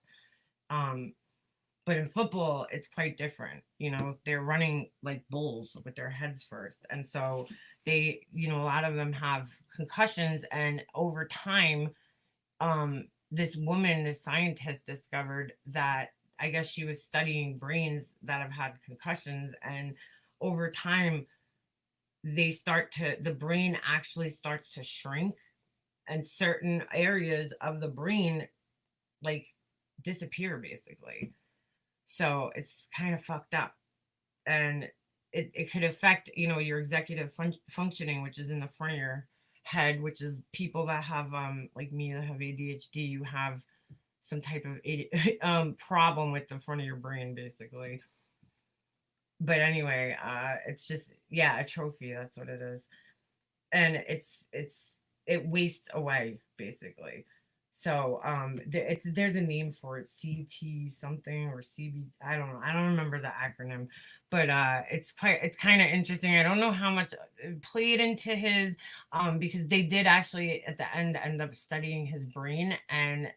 But in football, it's quite different. They're running like bulls with their heads first. And so they, a lot of them have concussions. And over time, this woman, this scientist discovered that I guess she was studying brains that have had concussions. And over time, the brain actually starts to shrink and certain areas of the brain like disappear basically. So it's kind of fucked up. And it could affect, your executive functioning, which is in the front of your head, which is people that have like me that have ADHD, you have some type of problem with the front of your brain basically. But anyway, it's just a trophy, that's what it is. And it wastes away basically. So there's a name for it, CT something or CB. I don't know. I don't remember the acronym, but it's kind of interesting. I don't know how much it played into his because they did actually at the end up studying his brain, and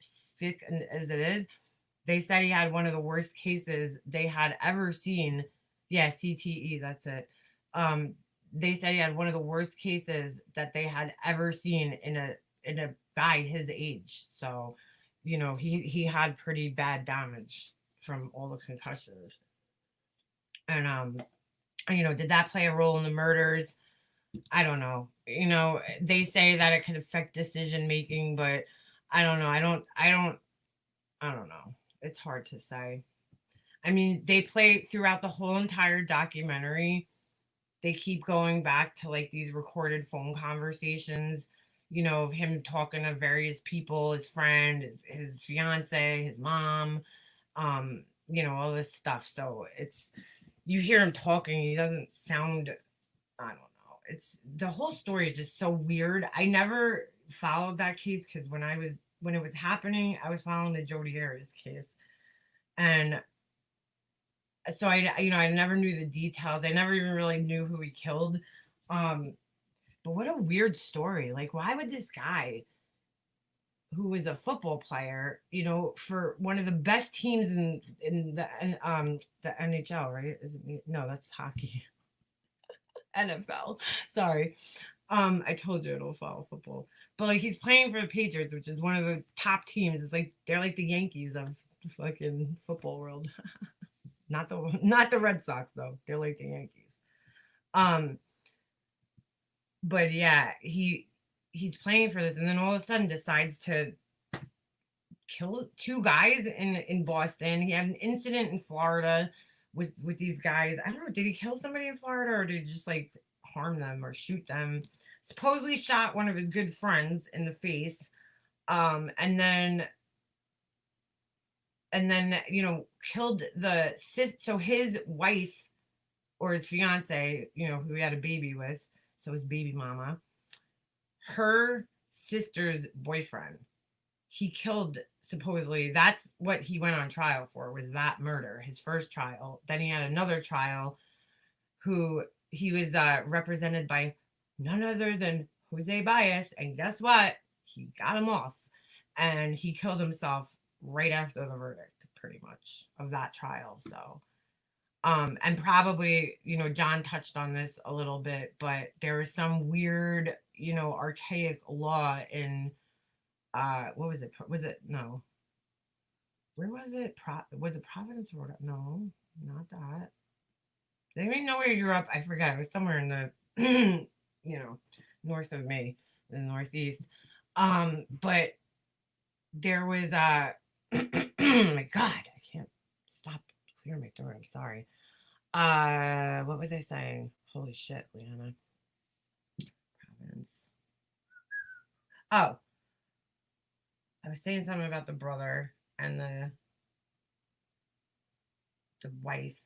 sick as it is, they said he had one of the worst cases they had ever seen. Yeah, CTE, that's it. They said he had one of the worst cases that they had ever seen in a guy his age. So, he had pretty bad damage from all the concussions. And did that play a role in the murders? I don't know. They say that it could affect decision making, but I don't know. I don't know. It's hard to say. I mean, they play throughout the whole entire documentary. They keep going back to like these recorded phone conversations, of him talking to various people, his friend, his fiance, his mom, all this stuff. So you hear him talking, he doesn't sound, I don't know. The whole story is just so weird. I never followed that case because when it was happening, I was following the Jodi Arias case. And so I never knew the details. I never even really knew who he killed. But what a weird story. Like, why would this guy who was a football player, for one of the best teams in the NHL, right? No, that's hockey. NFL. Sorry. I told you I don't follow football. But like he's playing for the Patriots, which is one of the top teams. It's like they're like the Yankees of the fucking football world. Not the Red Sox though. They're like the Yankees. But yeah, he's playing for this, and then all of a sudden decides to kill two guys in Boston. He had an incident in Florida with these guys. I don't know, did he kill somebody in Florida or did he just like harm them or shoot them? Supposedly shot one of his good friends in the face. And then killed so his wife or his fiance, who he had a baby with, so his baby mama, her sister's boyfriend, he killed. Supposedly that's what he went on trial for, was that murder, his first trial. Then he had another trial who he was represented by none other than Jose Baez, and guess what, he got him off, and he killed himself right after the verdict pretty much of that trial. So and probably, John touched on this a little bit, but there was some weird, archaic law in what was it? Was it no? Where was it? Was it Providence, Rhode? No, not that. Does anybody know where you grew up? I forgot. It was somewhere in the, north of me, in the Northeast. But there was my God, I can't stop clearing my throat. I'm sorry. What was I saying? Holy shit, Leanna. Providence. Oh, I was saying something about the brother and the wife.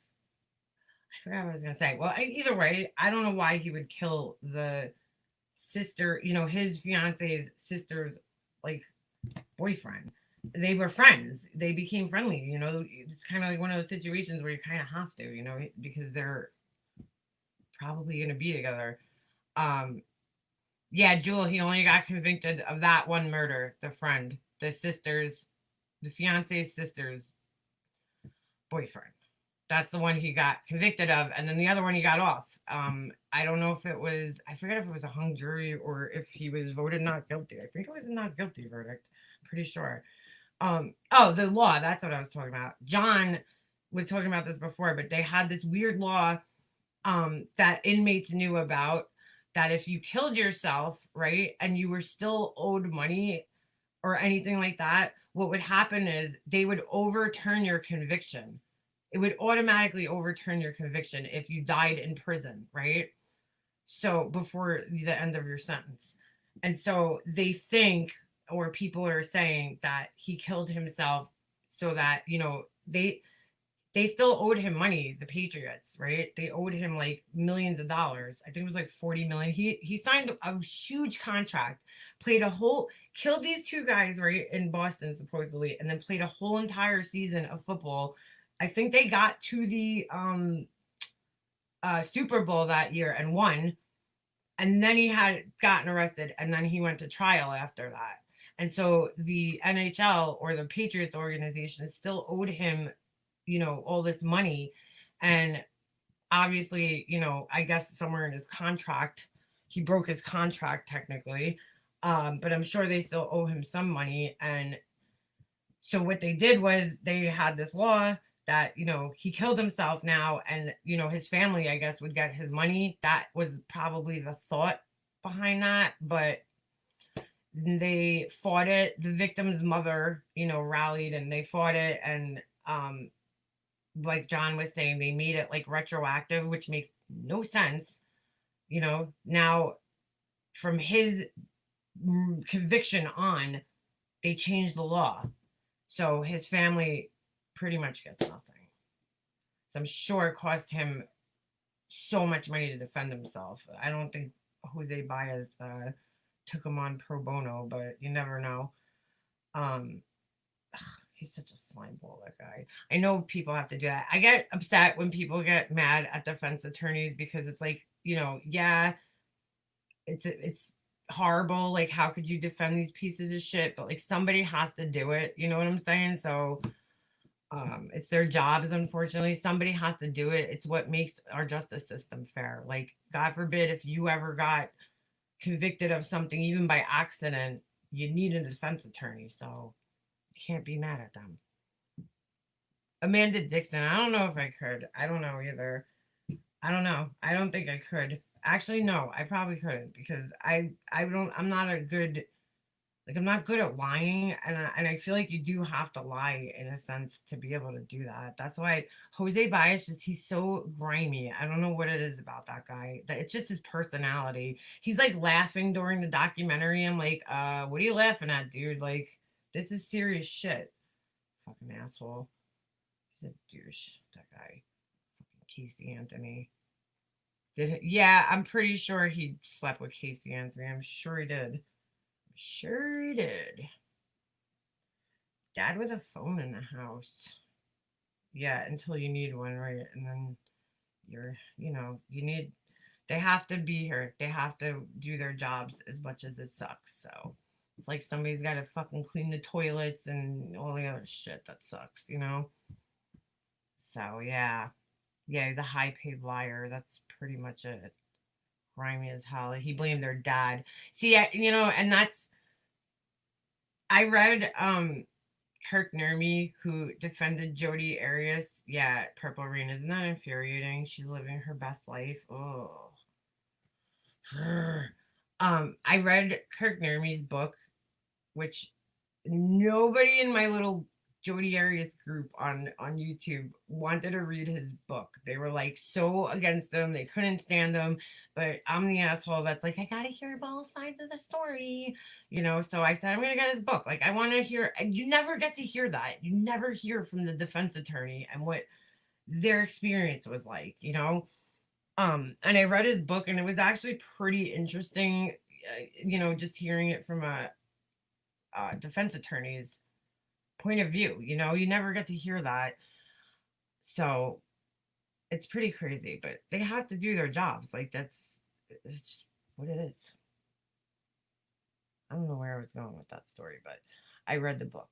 I forgot what I was gonna say. Well, either way, I don't know why he would kill the sister. You know, his fiance's sister's like boyfriend. They were friends. They became friendly. You know, it's kind of like one of those situations where you kind of have to, you know, because they're probably gonna be together. Um, yeah, Jewel. He only got convicted of that one murder. The friend, the sister's, the fiance's sister's boyfriend. That's the one he got convicted of, and then the other one he got off. I don't know if it was, I forget if it was a hung jury or if he was voted not guilty. I think it was a not guilty verdict. Pretty sure. Oh, the law. That's what I was talking about. John was talking about this before, but they had this weird law that inmates knew about, that if you killed yourself, right, and you were still owed money or anything like that, what would happen is they would overturn your conviction. It would automatically overturn your conviction if you died in prison, right? So before the end of your sentence. And so they think, or people are saying, that he killed himself so that, you know, they still owed him money, the Patriots, right? They owed him like millions of dollars. I think it was like 40 million. He signed a huge contract, played a whole, killed these two guys, right, in Boston supposedly, and then played a whole entire season of football. I think they got to the Super Bowl that year and won. And then he had gotten arrested, and then he went to trial after that. And so the NHL, or the Patriots organization, still owed him, you know, all this money. And obviously, you know, I guess somewhere in his contract, he broke his contract technically. But I'm sure they still owe him some money. And so what they did was they had this law that, you know, he killed himself now, and, you know, his family, I guess, would get his money. That was probably the thought behind that. But they fought it. The victim's mother, you know, rallied, and they fought it. And like John was saying, they made it like retroactive, which makes no sense. You know, now from his conviction on, they changed the law. So his family pretty much gets nothing. So I'm sure it cost him so much money to defend himself. I don't think Jose Baez took him on pro bono, but you never know. He's such a slime ball, that guy. I know people have to do that. I get upset when people get mad at defense attorneys, because it's like, you know, yeah, it's horrible. Like, how could you defend these pieces of shit? But like, somebody has to do it. You know what I'm saying? So it's their jobs, unfortunately. Somebody has to do it. It's what makes our justice system fair. Like, God forbid, if you ever got convicted of something, even by accident, you need a defense attorney. So you can't be mad at them. Amanda Dixon, I don't know if I could. I don't know either. I don't know. I don't think I could. Actually, no, I probably couldn't, because I'm not a good, like, I'm not good at lying, and I feel like you do have to lie in a sense to be able to do that. That's why Jose Baez, he's so grimy. I don't know what it is about that guy. It's just his personality. He's like laughing during the documentary. I'm like, what are you laughing at, dude? Like, this is serious shit. Fucking asshole. He's a douche, that guy. Fucking Casey Anthony. Yeah, I'm pretty sure he slept with Casey Anthony. I'm sure he did. Sure he did. Dad with a phone in the house. Yeah, until you need one, right? And then you know, they have to be here. They have to do their jobs as much as it sucks. So it's like somebody's got to fucking clean the toilets and all the other shit that sucks, you know? So yeah. Yeah, he's a high paid liar. That's pretty much it. Grimy as hell. He blamed their dad. See, you know, and I read Kirk Nurmi, who defended Jodi Arias. Yeah, Purple Rain. Isn't that infuriating? She's living her best life. Oh. I read Kirk Nurmi's book, which nobody in my little Jodi Arias group on YouTube wanted to read his book. They were like so against him. They couldn't stand him. But I'm the asshole that's like, I gotta hear both sides of the story, you know. So I said I'm gonna get his book. Like I want to hear. And you never get to hear that. You never hear from the defense attorney and what their experience was like, you know. And I read his book, and it was actually pretty interesting. You know, just hearing it from a defense attorney's point of view. You know, you never get to hear that. So it's pretty crazy, but they have to do their jobs. Like it's just what it is. I don't know where I was going with that story, but I read the book.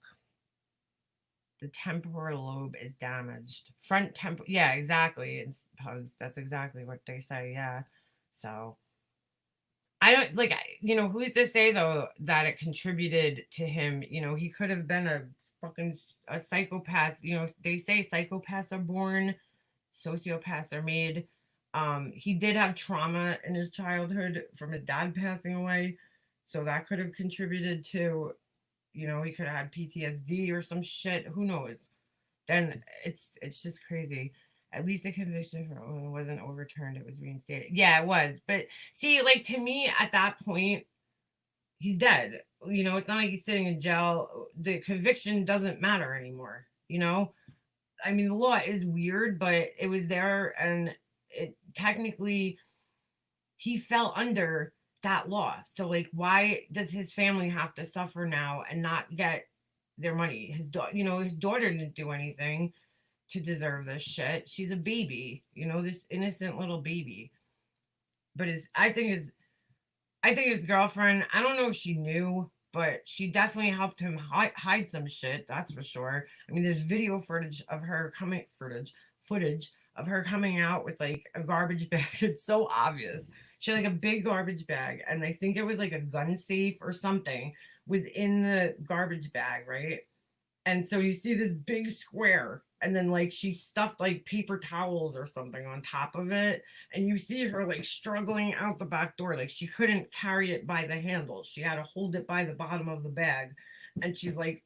The temporal lobe is damaged. Front temporal, yeah, exactly. It's pugs. That's exactly what they say. Yeah. So I don't like, you know, who's to say though that it contributed to him? You know, he could have been a fucking a psychopath. You know, they say psychopaths are born, sociopaths are made. He did have trauma in his childhood from his dad passing away, so that could have contributed to, you know, he could have had PTSD or some shit. Who knows? Then it's just crazy. At least the conviction for Owen wasn't overturned. It was reinstated. Yeah, it was. But see, like to me, at that point, he's dead. You know, it's not like he's sitting in jail. The conviction doesn't matter anymore. You know, I mean, the law is weird, but it was there, and it technically he fell under that law. So like, why does his family have to suffer now and not get their money? You know, his daughter didn't do anything to deserve this shit. She's a baby, you know, this innocent little baby. But I think his girlfriend, I don't know if she knew, but she definitely helped him hide some shit. That's for sure. I mean, there's video footage of her footage of her coming out with like a garbage bag. It's so obvious. She had like a big garbage bag, and I think it was like a gun safe or something was in the garbage bag, right? And so you see this big square, and then like she stuffed like paper towels or something on top of it, and you see her like struggling out the back door. Like she couldn't carry it by the handle, she had to hold it by the bottom of the bag, and she's like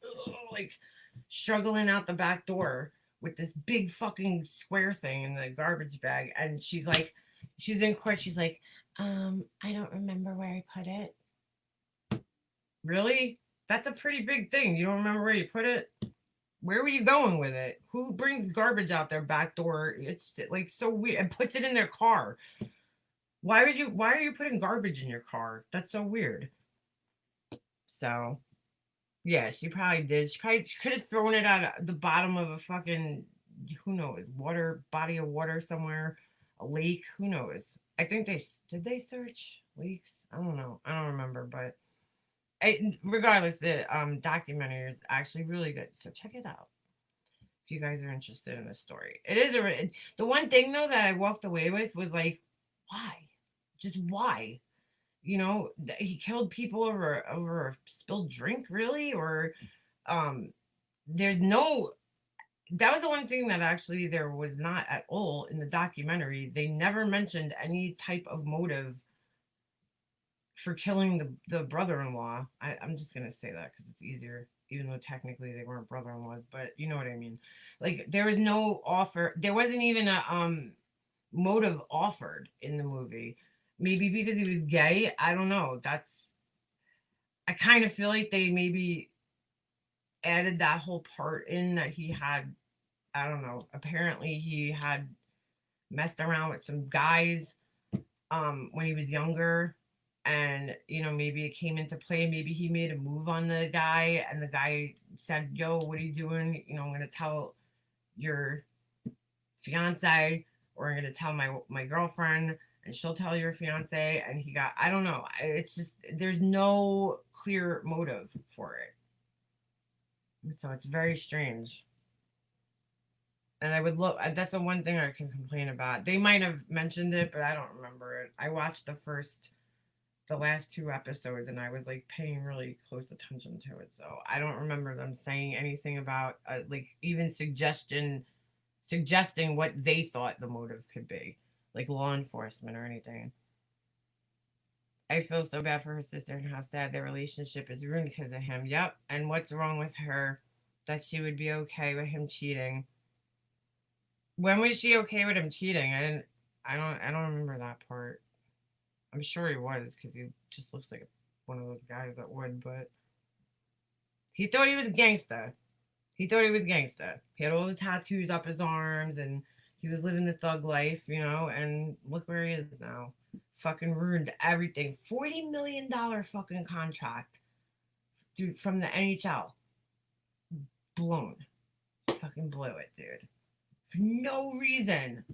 struggling out the back door with this big fucking square thing in the garbage bag. And she's in court, she's like, I don't remember where I put it. Really? That's a pretty big thing. You don't remember where you put it? Where were you going with it? Who brings garbage out their back door? It's like so weird, and puts it in their car. Why are you putting garbage in your car? That's so weird. So yeah, she probably did. She probably could have thrown it at the bottom of a fucking, who knows, body of water somewhere, a lake, who knows. I think did they search lakes? I don't know. I don't remember, but regardless, the documentary is actually really good, so check it out if you guys are interested in this story. It is the one thing though that I walked away with was like, why? Just why? You know, he killed people over a spilled drink, really? Or there's no, that was the one thing that actually there was not at all in the documentary. They never mentioned any type of motive for killing the brother-in-law. I'm just gonna say that because it's easier, even though technically they weren't brother-in-laws, but you know what I mean. Like there was no offer. There wasn't even a motive offered in the movie. Maybe because he was gay. I don't know. I kind of feel like they maybe added that whole part in that he had, I don't know. Apparently he had messed around with some guys when he was younger. And, you know, maybe it came into play. Maybe he made a move on the guy, and the guy said, yo, what are you doing? You know, I'm going to tell your fiance, or I'm going to tell my girlfriend, and she'll tell your fiance. And he got, I don't know. It's just, there's no clear motive for it. So it's very strange. And I would look, that's the one thing I can complain about. They might have mentioned it, but I don't remember it. I watched the last 2 episodes, and I was like paying really close attention to it. So I don't remember them saying anything about like even suggesting what they thought the motive could be, like law enforcement or anything. I feel so bad for her sister and how sad their relationship is ruined because of him. Yep. And what's wrong with her that she would be okay with him cheating. When was she okay with him cheating? I don't remember that part. I'm sure he was because he just looks like one of those guys that would, but he thought he was a gangster. He thought he was gangster. He had all the tattoos up his arms and he was living the thug life, you know, and look where he is now. Fucking ruined everything. $40 million fucking contract. Dude, from the NHL. Blown. Fucking blew it, dude. For no reason.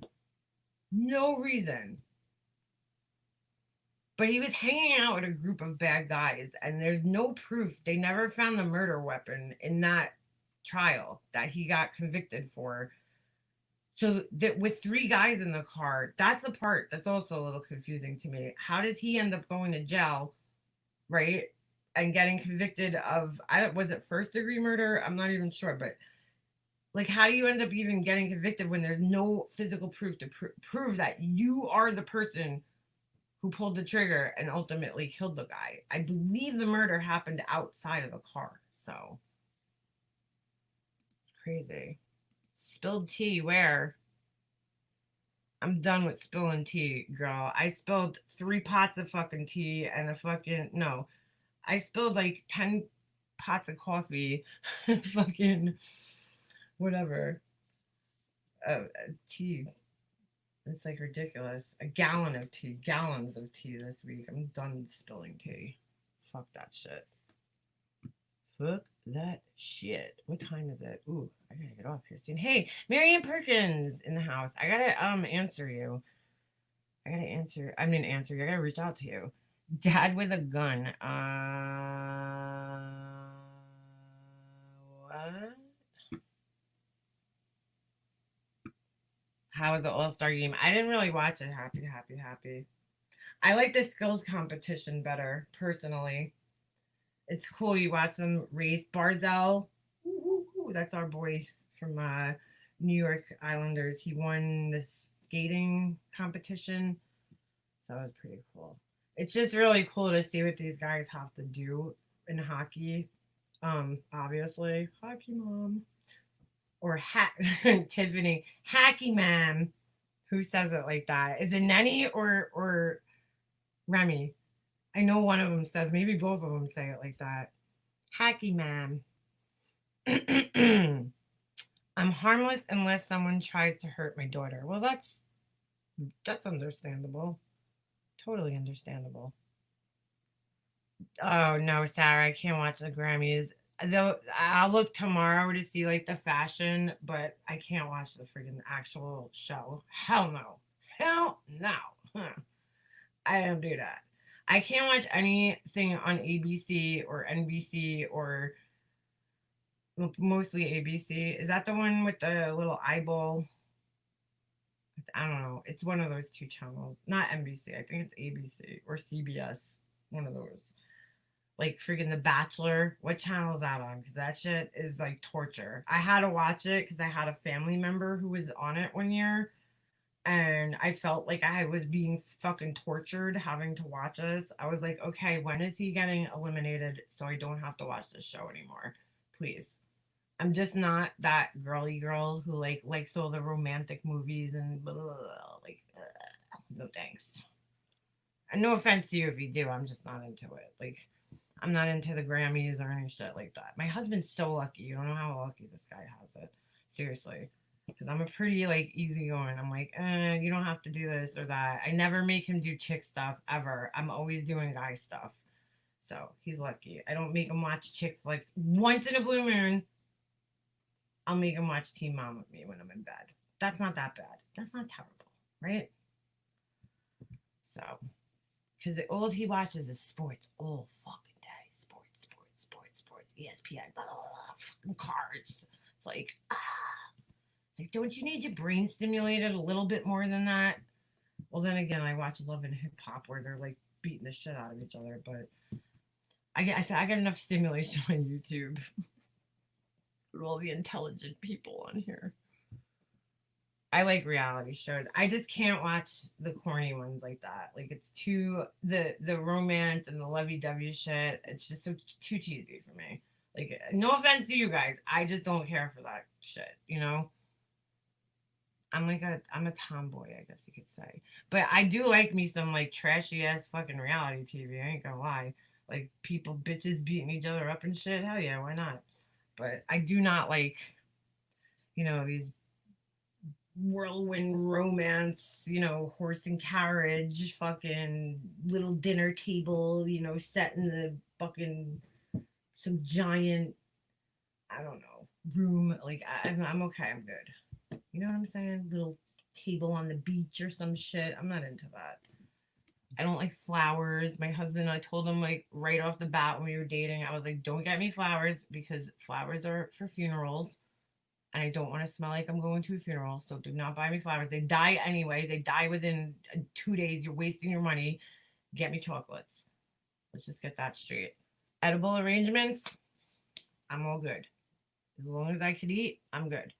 No reason. But he was hanging out with a group of bad guys, and there's no proof. They never found the murder weapon in that trial that he got convicted for. So that with 3 guys in the car, that's the part that's also a little confusing to me. How does he end up going to jail, right? And getting convicted of, was it first degree murder? I'm not even sure, but like, how do you end up even getting convicted when there's no physical proof to prove that you are the person who pulled the trigger and ultimately killed the guy? I believe the murder happened outside of the car, so it's crazy. Spilled tea, where? I'm done with spilling tea, girl. I spilled 3 pots of fucking tea and I spilled like 10 pots of coffee, fucking whatever. Tea. It's like ridiculous. A gallon of tea, gallons of tea this week. I'm done spilling tea. Fuck that shit. Fuck that shit. What time is it? Ooh, I gotta get off here soon. Hey, Marianne Perkins in the house. I gotta answer you. I gotta reach out to you. Dad with a gun. What? How was the All-Star game? I didn't really watch it. Happy. I like the skills competition better, personally. It's cool. You watch them race. Barzell, that's our boy from New York Islanders. He won the skating competition. So that was pretty cool. It's just really cool to see what these guys have to do in hockey. Obviously, hockey mom. Or Tiffany, hacky ma'am. Who says it like that? Is it Nenny or Remy? I know one of them says, maybe both of them say it like that. Hacky ma'am. I'm harmless unless someone tries to hurt my daughter. Well, that's understandable. Totally understandable. Oh no, Sarah, I can't watch the Grammys. Though I'll look tomorrow to see like the fashion, but I can't watch the freaking actual show. Hell no. I don't do that. I can't watch anything on ABC or NBC or mostly ABC. Is that the one with the little eyeball? I don't know. It's one of those 2 channels. Not NBC. I think it's ABC or CBS. One of those. Like freaking The Bachelor. What channel is that on? Because that shit is like torture. I had to watch it because I had a family member who was on it one year. And I felt like I was being fucking tortured having to watch this. I was like, okay, when is he getting eliminated so I don't have to watch this show anymore? Please. I'm just not that girly girl who likes all the romantic movies and blah, blah, blah, like, no thanks. And no offense to you if you do. I'm just not into it. Like, I'm not into the Grammys or any shit like that. My husband's so lucky. You don't know how lucky this guy has it. Seriously. Because I'm a pretty, like, easygoing. I'm like, you don't have to do this or that. I never make him do chick stuff, ever. I'm always doing guy stuff. So, he's lucky. I don't make him watch chick flicks. Once in a blue moon, I'll make him watch Teen Mom with me when I'm in bed. That's not that bad. That's not terrible, right? So, because all he watches is sports all fucking day. Sports. ESPN, blah, blah, blah, fucking cars. It's like, It's like, don't you need your brain stimulated a little bit more than that? Well, then again, I watch Love and Hip Hop where they're like beating the shit out of each other, but I get enough stimulation on YouTube with all the intelligent people on here. I like reality shows. I just can't watch the corny ones like that. Like, it's too the romance and the lovey-dovey shit. It's just too cheesy for me. Like, no offense to you guys, I just don't care for that shit, you know? I'm a tomboy, I guess you could say. But I do like me some like trashy ass fucking reality TV. I ain't gonna lie. Like people bitches beating each other up and shit. Hell yeah, why not? But I do not like, these whirlwind romance, horse and carriage, fucking little dinner table, set in the fucking some giant, I don't know, room. Like I'm okay, I'm good. You know what I'm saying? Little table on the beach or some shit. I'm not into that. I don't like flowers. My husband, I told him like right off the bat when we were dating, I was like, don't get me flowers because flowers are for funerals. And I don't want to smell like I'm going to a funeral. So do not buy me flowers. They die anyway. They die within 2 days. You're wasting your money. Get me chocolates. Let's just get that straight. Edible arrangements, I'm all good. As long as I could eat, I'm good.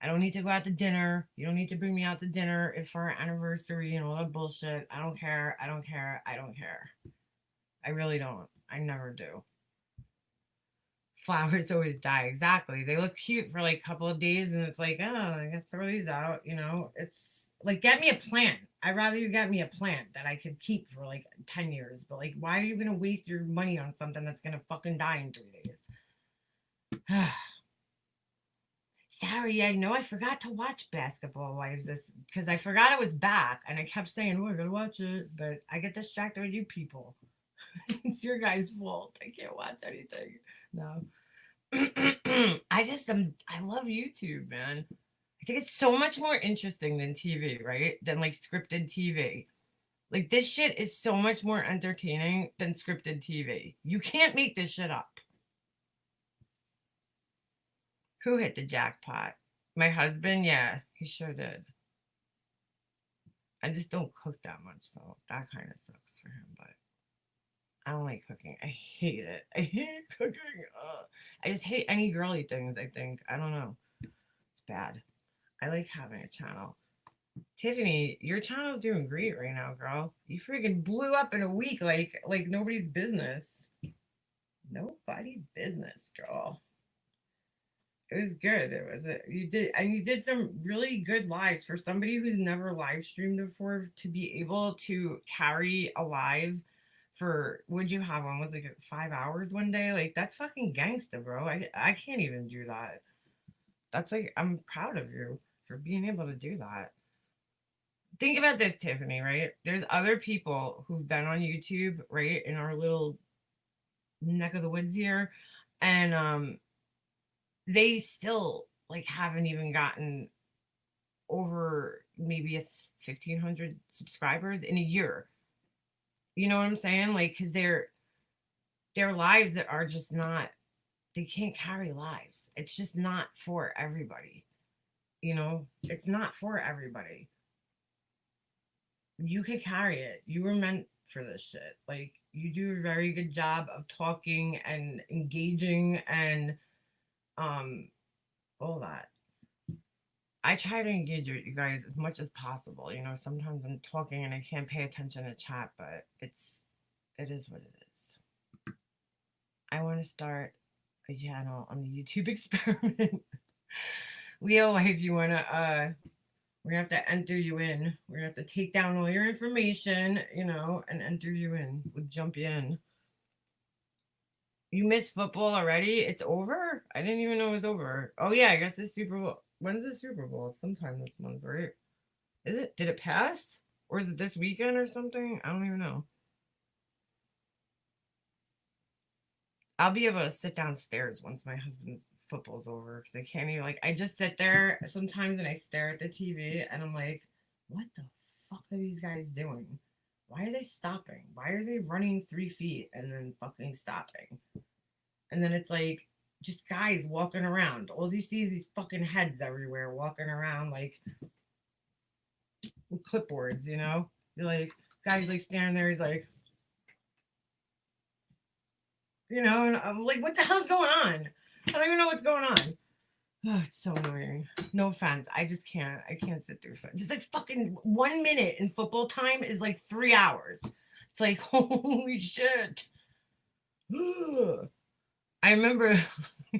I don't need to go out to dinner. You don't need to bring me out to dinner if for our anniversary and all that bullshit. I don't care. I don't care. I don't care. I really don't. I never do. Flowers always die. Exactly. They look cute for like a couple of days and it's like, oh, I guess throw these out. It's like, get me a plant. I'd rather you get me a plant that I could keep for like 10 years. But like, why are you going to waste your money on something that's going to fucking die in 3 days? Sorry, I know I forgot to watch Basketball Wives because I forgot it was back and I kept saying, oh, I gotta watch it, but I get distracted with you people. It's your guys' fault. I can't watch anything. No. I love YouTube, man. I think it's so much more interesting than TV, right? Than like scripted TV. Like this shit is so much more entertaining than scripted TV. You can't make this shit up. Who hit the jackpot? My husband? Yeah, he sure did. I just don't cook that much, though. That kind of sucks for him, but I don't like cooking. I hate it. I hate cooking. I just hate any girly things, I think. I don't know. It's bad. I like having a channel. Tiffany, your channel's doing great right now, girl. You freaking blew up in a week like nobody's business. Nobody's business, girl. It was good. You did some really good lives for somebody who's never live streamed before to be able to carry a live for, would you have one? Was like 5 hours one day? Like that's fucking gangsta, bro. I can't even do that. That's like, I'm proud of you for being able to do that. Think about this, Tiffany, right? There's other people who've been on YouTube, right, in our little neck of the woods here, and they still like haven't even gotten over maybe 1,500 subscribers in a year. You know what I'm saying? Like, cause their lives that are just not, they can't carry lives. It's just not for everybody. It's not for everybody. You can carry it. You were meant for this shit. Like, you do a very good job of talking and engaging and all that. I try to engage with you guys as much as possible. Sometimes I'm talking and I can't pay attention to chat, but it is what it is. I want to start a channel on the YouTube experiment. Leo, if you want to, we're going to have to enter you in. We're going to have to take down all your information, and enter you in. We'll jump you in. You missed football already? It's over? I didn't even know it was over. Oh, yeah, I guess it's Super Bowl. When's the Super Bowl? Sometime this month, right? Is it? Did it pass? Or is it this weekend or something? I don't even know. I'll be able to sit downstairs once my husband's football's over because I can't even, I just sit there sometimes and I stare at the TV and I'm like, what the fuck are these guys doing? Why are they stopping? Why are they running 3 feet and then fucking stopping? And then it's like just guys walking around. All you see is these fucking heads everywhere walking around like with clipboards, You're like, guys like standing there, he's like, and I'm like, what the hell's going on? I don't even know what's going on. Oh, it's so annoying. No offense. I just can't. I can't sit through. It's like fucking 1 minute in football time is like 3 hours. It's like, holy shit. I remember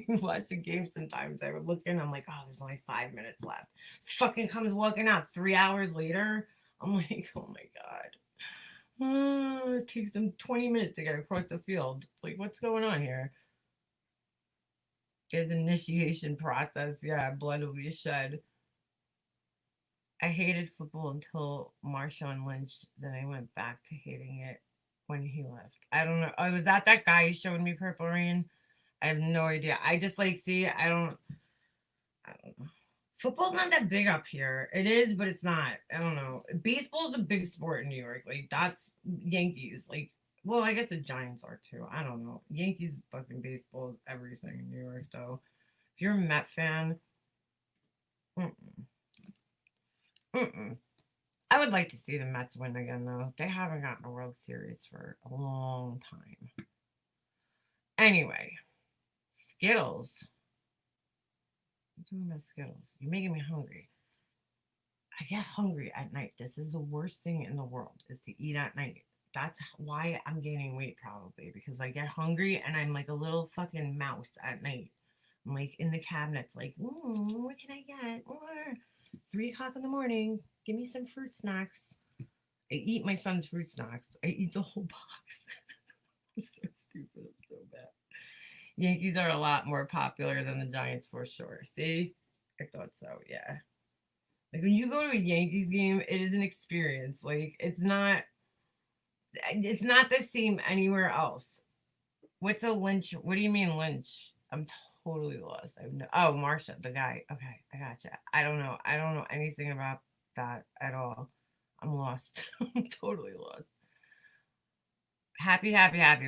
watching games sometimes. I would look in, I'm like, oh, there's only 5 minutes left. Fucking comes walking out 3 hours later. I'm like, oh my God. It takes them 20 minutes to get across the field. It's like, what's going on here? There's an initiation process. Yeah, blood will be shed. I hated football until Marshawn Lynch. Then I went back to hating it when he left. I don't know. Oh, was that guy who showed me Purple Rain? I have no idea. I just like see. I don't know. Football's not that big up here. It is, but it's not. I don't know. Baseball's a big sport in New York. Like that's Yankees. Like, well, I guess the Giants are too. I don't know. Yankees fucking baseball is everything in New York, though. If you're a Met fan, mm-mm. Mm-mm. I would like to see the Mets win again, though. They haven't gotten a World Series for a long time. Anyway, Skittles. I'm talking about Skittles. You're making me hungry. I get hungry at night. This is the worst thing in the world, is to eat at night. That's why I'm gaining weight, probably, because I get hungry and I'm like a little fucking mouse at night. I'm like in the cabinets, like, what can I get? 3 o'clock in the morning. Give me some fruit snacks. I eat my son's fruit snacks. I eat the whole box. I'm so stupid. I'm so bad. Yankees are a lot more popular than the Giants for sure. See? I thought so, yeah. Like when you go to a Yankees game, it is an experience. Like it's not the same anywhere else. What's a Lynch? What do you mean Lynch? I'm totally lost. Oh, Marsha, the guy. Okay, I gotcha. I don't know anything about that at all. I'm lost. I'm totally lost. Happy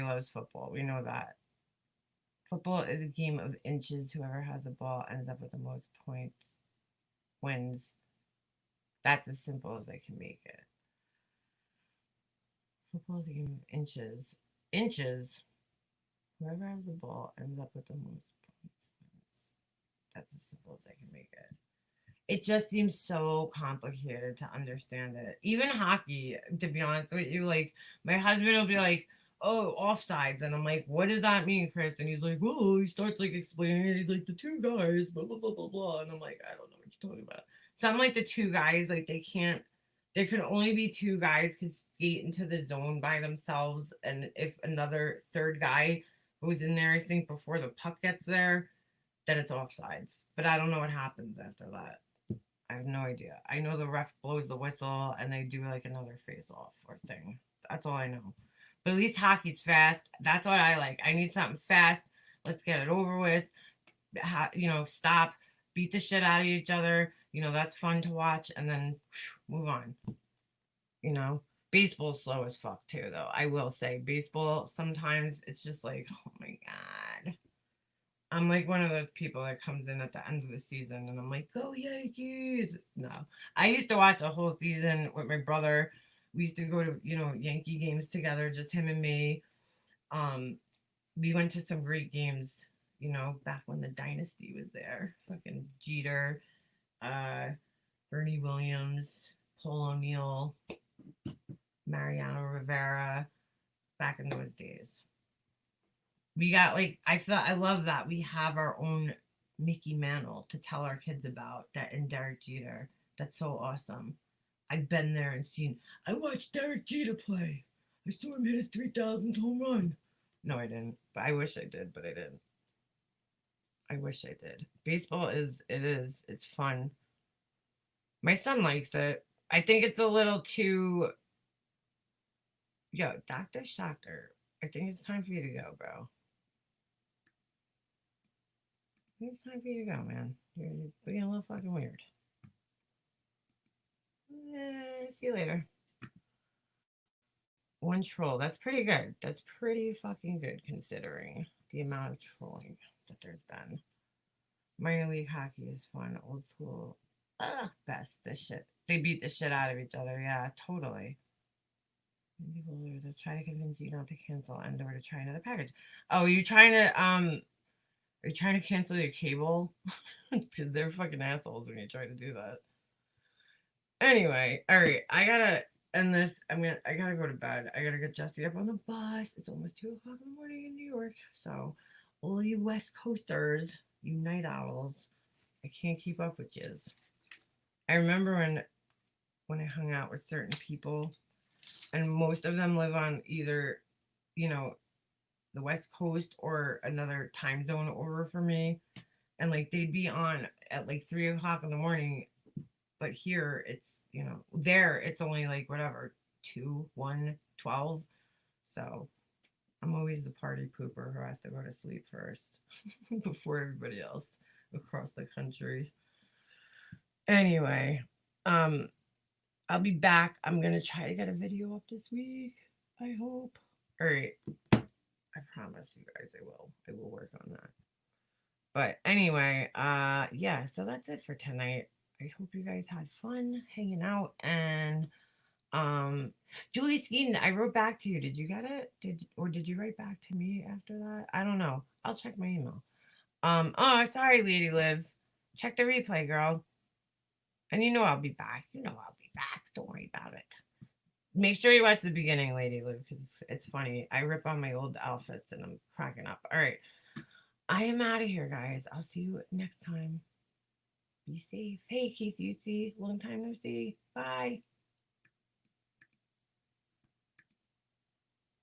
loves football. We know that. Football is a game of inches. Whoever has the ball ends up with the most points wins. That's as simple as I can make it. Football is a game of inches. Inches. Whoever has the ball ends up with the most points wins. That's as simple as I can make it. It just seems so complicated to understand it. Even hockey, to be honest with you, like my husband will be like, oh, offsides. And I'm like, what does that mean, Chris? And he's like, oh, he starts like explaining it. He's like, the two guys, blah, blah, blah, blah, blah. And I'm like, I don't know what you're talking about. So I'm like, the two guys, like there can only be two guys could skate into the zone by themselves. And if another third guy goes in there, I think before the puck gets there, then it's offsides. But I don't know what happens after that. I have no idea. I know the ref blows the whistle and they do like another face off or thing. That's all I know. But at least hockey's fast. That's what I like. I need something fast. Let's get it over with. Stop, beat the shit out of each other. That's fun to watch, and then move on. Baseball's slow as fuck too, though. I will say, baseball sometimes it's just like, oh my God. I'm like one of those people that comes in at the end of the season, and I'm like, go Yankees. No, I used to watch a whole season with my brother. We used to go to, Yankee games together, just him and me. We went to some great games, back when the dynasty was there. Fucking Jeter, Bernie Williams, Paul O'Neill, Mariano Rivera, back in those days. We got I love that we have our own Mickey Mantle to tell our kids about, that, and Derek Jeter. That's so awesome. I've been there and seen. I watched Derek Jeter play. I saw him hit his 3,000th home run. No, I didn't. But I wish I did, but I didn't. I wish I did. Baseball it's fun. My son likes it. I think it's a little too. Yo, Dr. Shocker, I think it's time for you to go, bro. I think it's time for you to go, man. You're being a little fucking weird. See you later. One troll. That's pretty good. That's pretty fucking good considering the amount of trolling that there's been. Minor league hockey is fun. Old school. Best. This shit. They beat the shit out of each other. Yeah, totally. People are to try to convince you not to cancel and or to try another package. Oh, you're trying to cancel your cable? Because they're fucking assholes when you try to do that. Anyway, all right, I gotta end this. I gotta go to bed. I gotta get Jesse up on the bus. It's almost 2:00 in the morning in New York. So all you West Coasters, you night owls, I can't keep up with yous. I remember when I hung out with certain people, and most of them live on either, you know, the West Coast or another time zone over for me. And like they'd be on at like 3 o'clock in the morning, but here it's, you know, there it's only like whatever, 2, 1, 12. So I'm always the party pooper who has to go to sleep first before everybody else across the country. Anyway, I'll be back. I'm gonna try to get a video up this week. I hope. All right. I promise you guys I will. I will work on that. But anyway, yeah, so that's it for tonight. I hope you guys had fun hanging out. And Julie Skeeton, I wrote back to you. Did you get it? Did you write back to me after that? I don't know. I'll check my email. Oh, sorry, Lady Liv. Check the replay, girl. And you know I'll be back. You know I'll be back. Don't worry about it. Make sure you watch the beginning, Lady Liv, because it's funny. I rip on my old outfits and I'm cracking up. All right. I am out of here, guys. I'll see you next time. Be safe. Hey, Keith Utsi. Long time no see. Bye.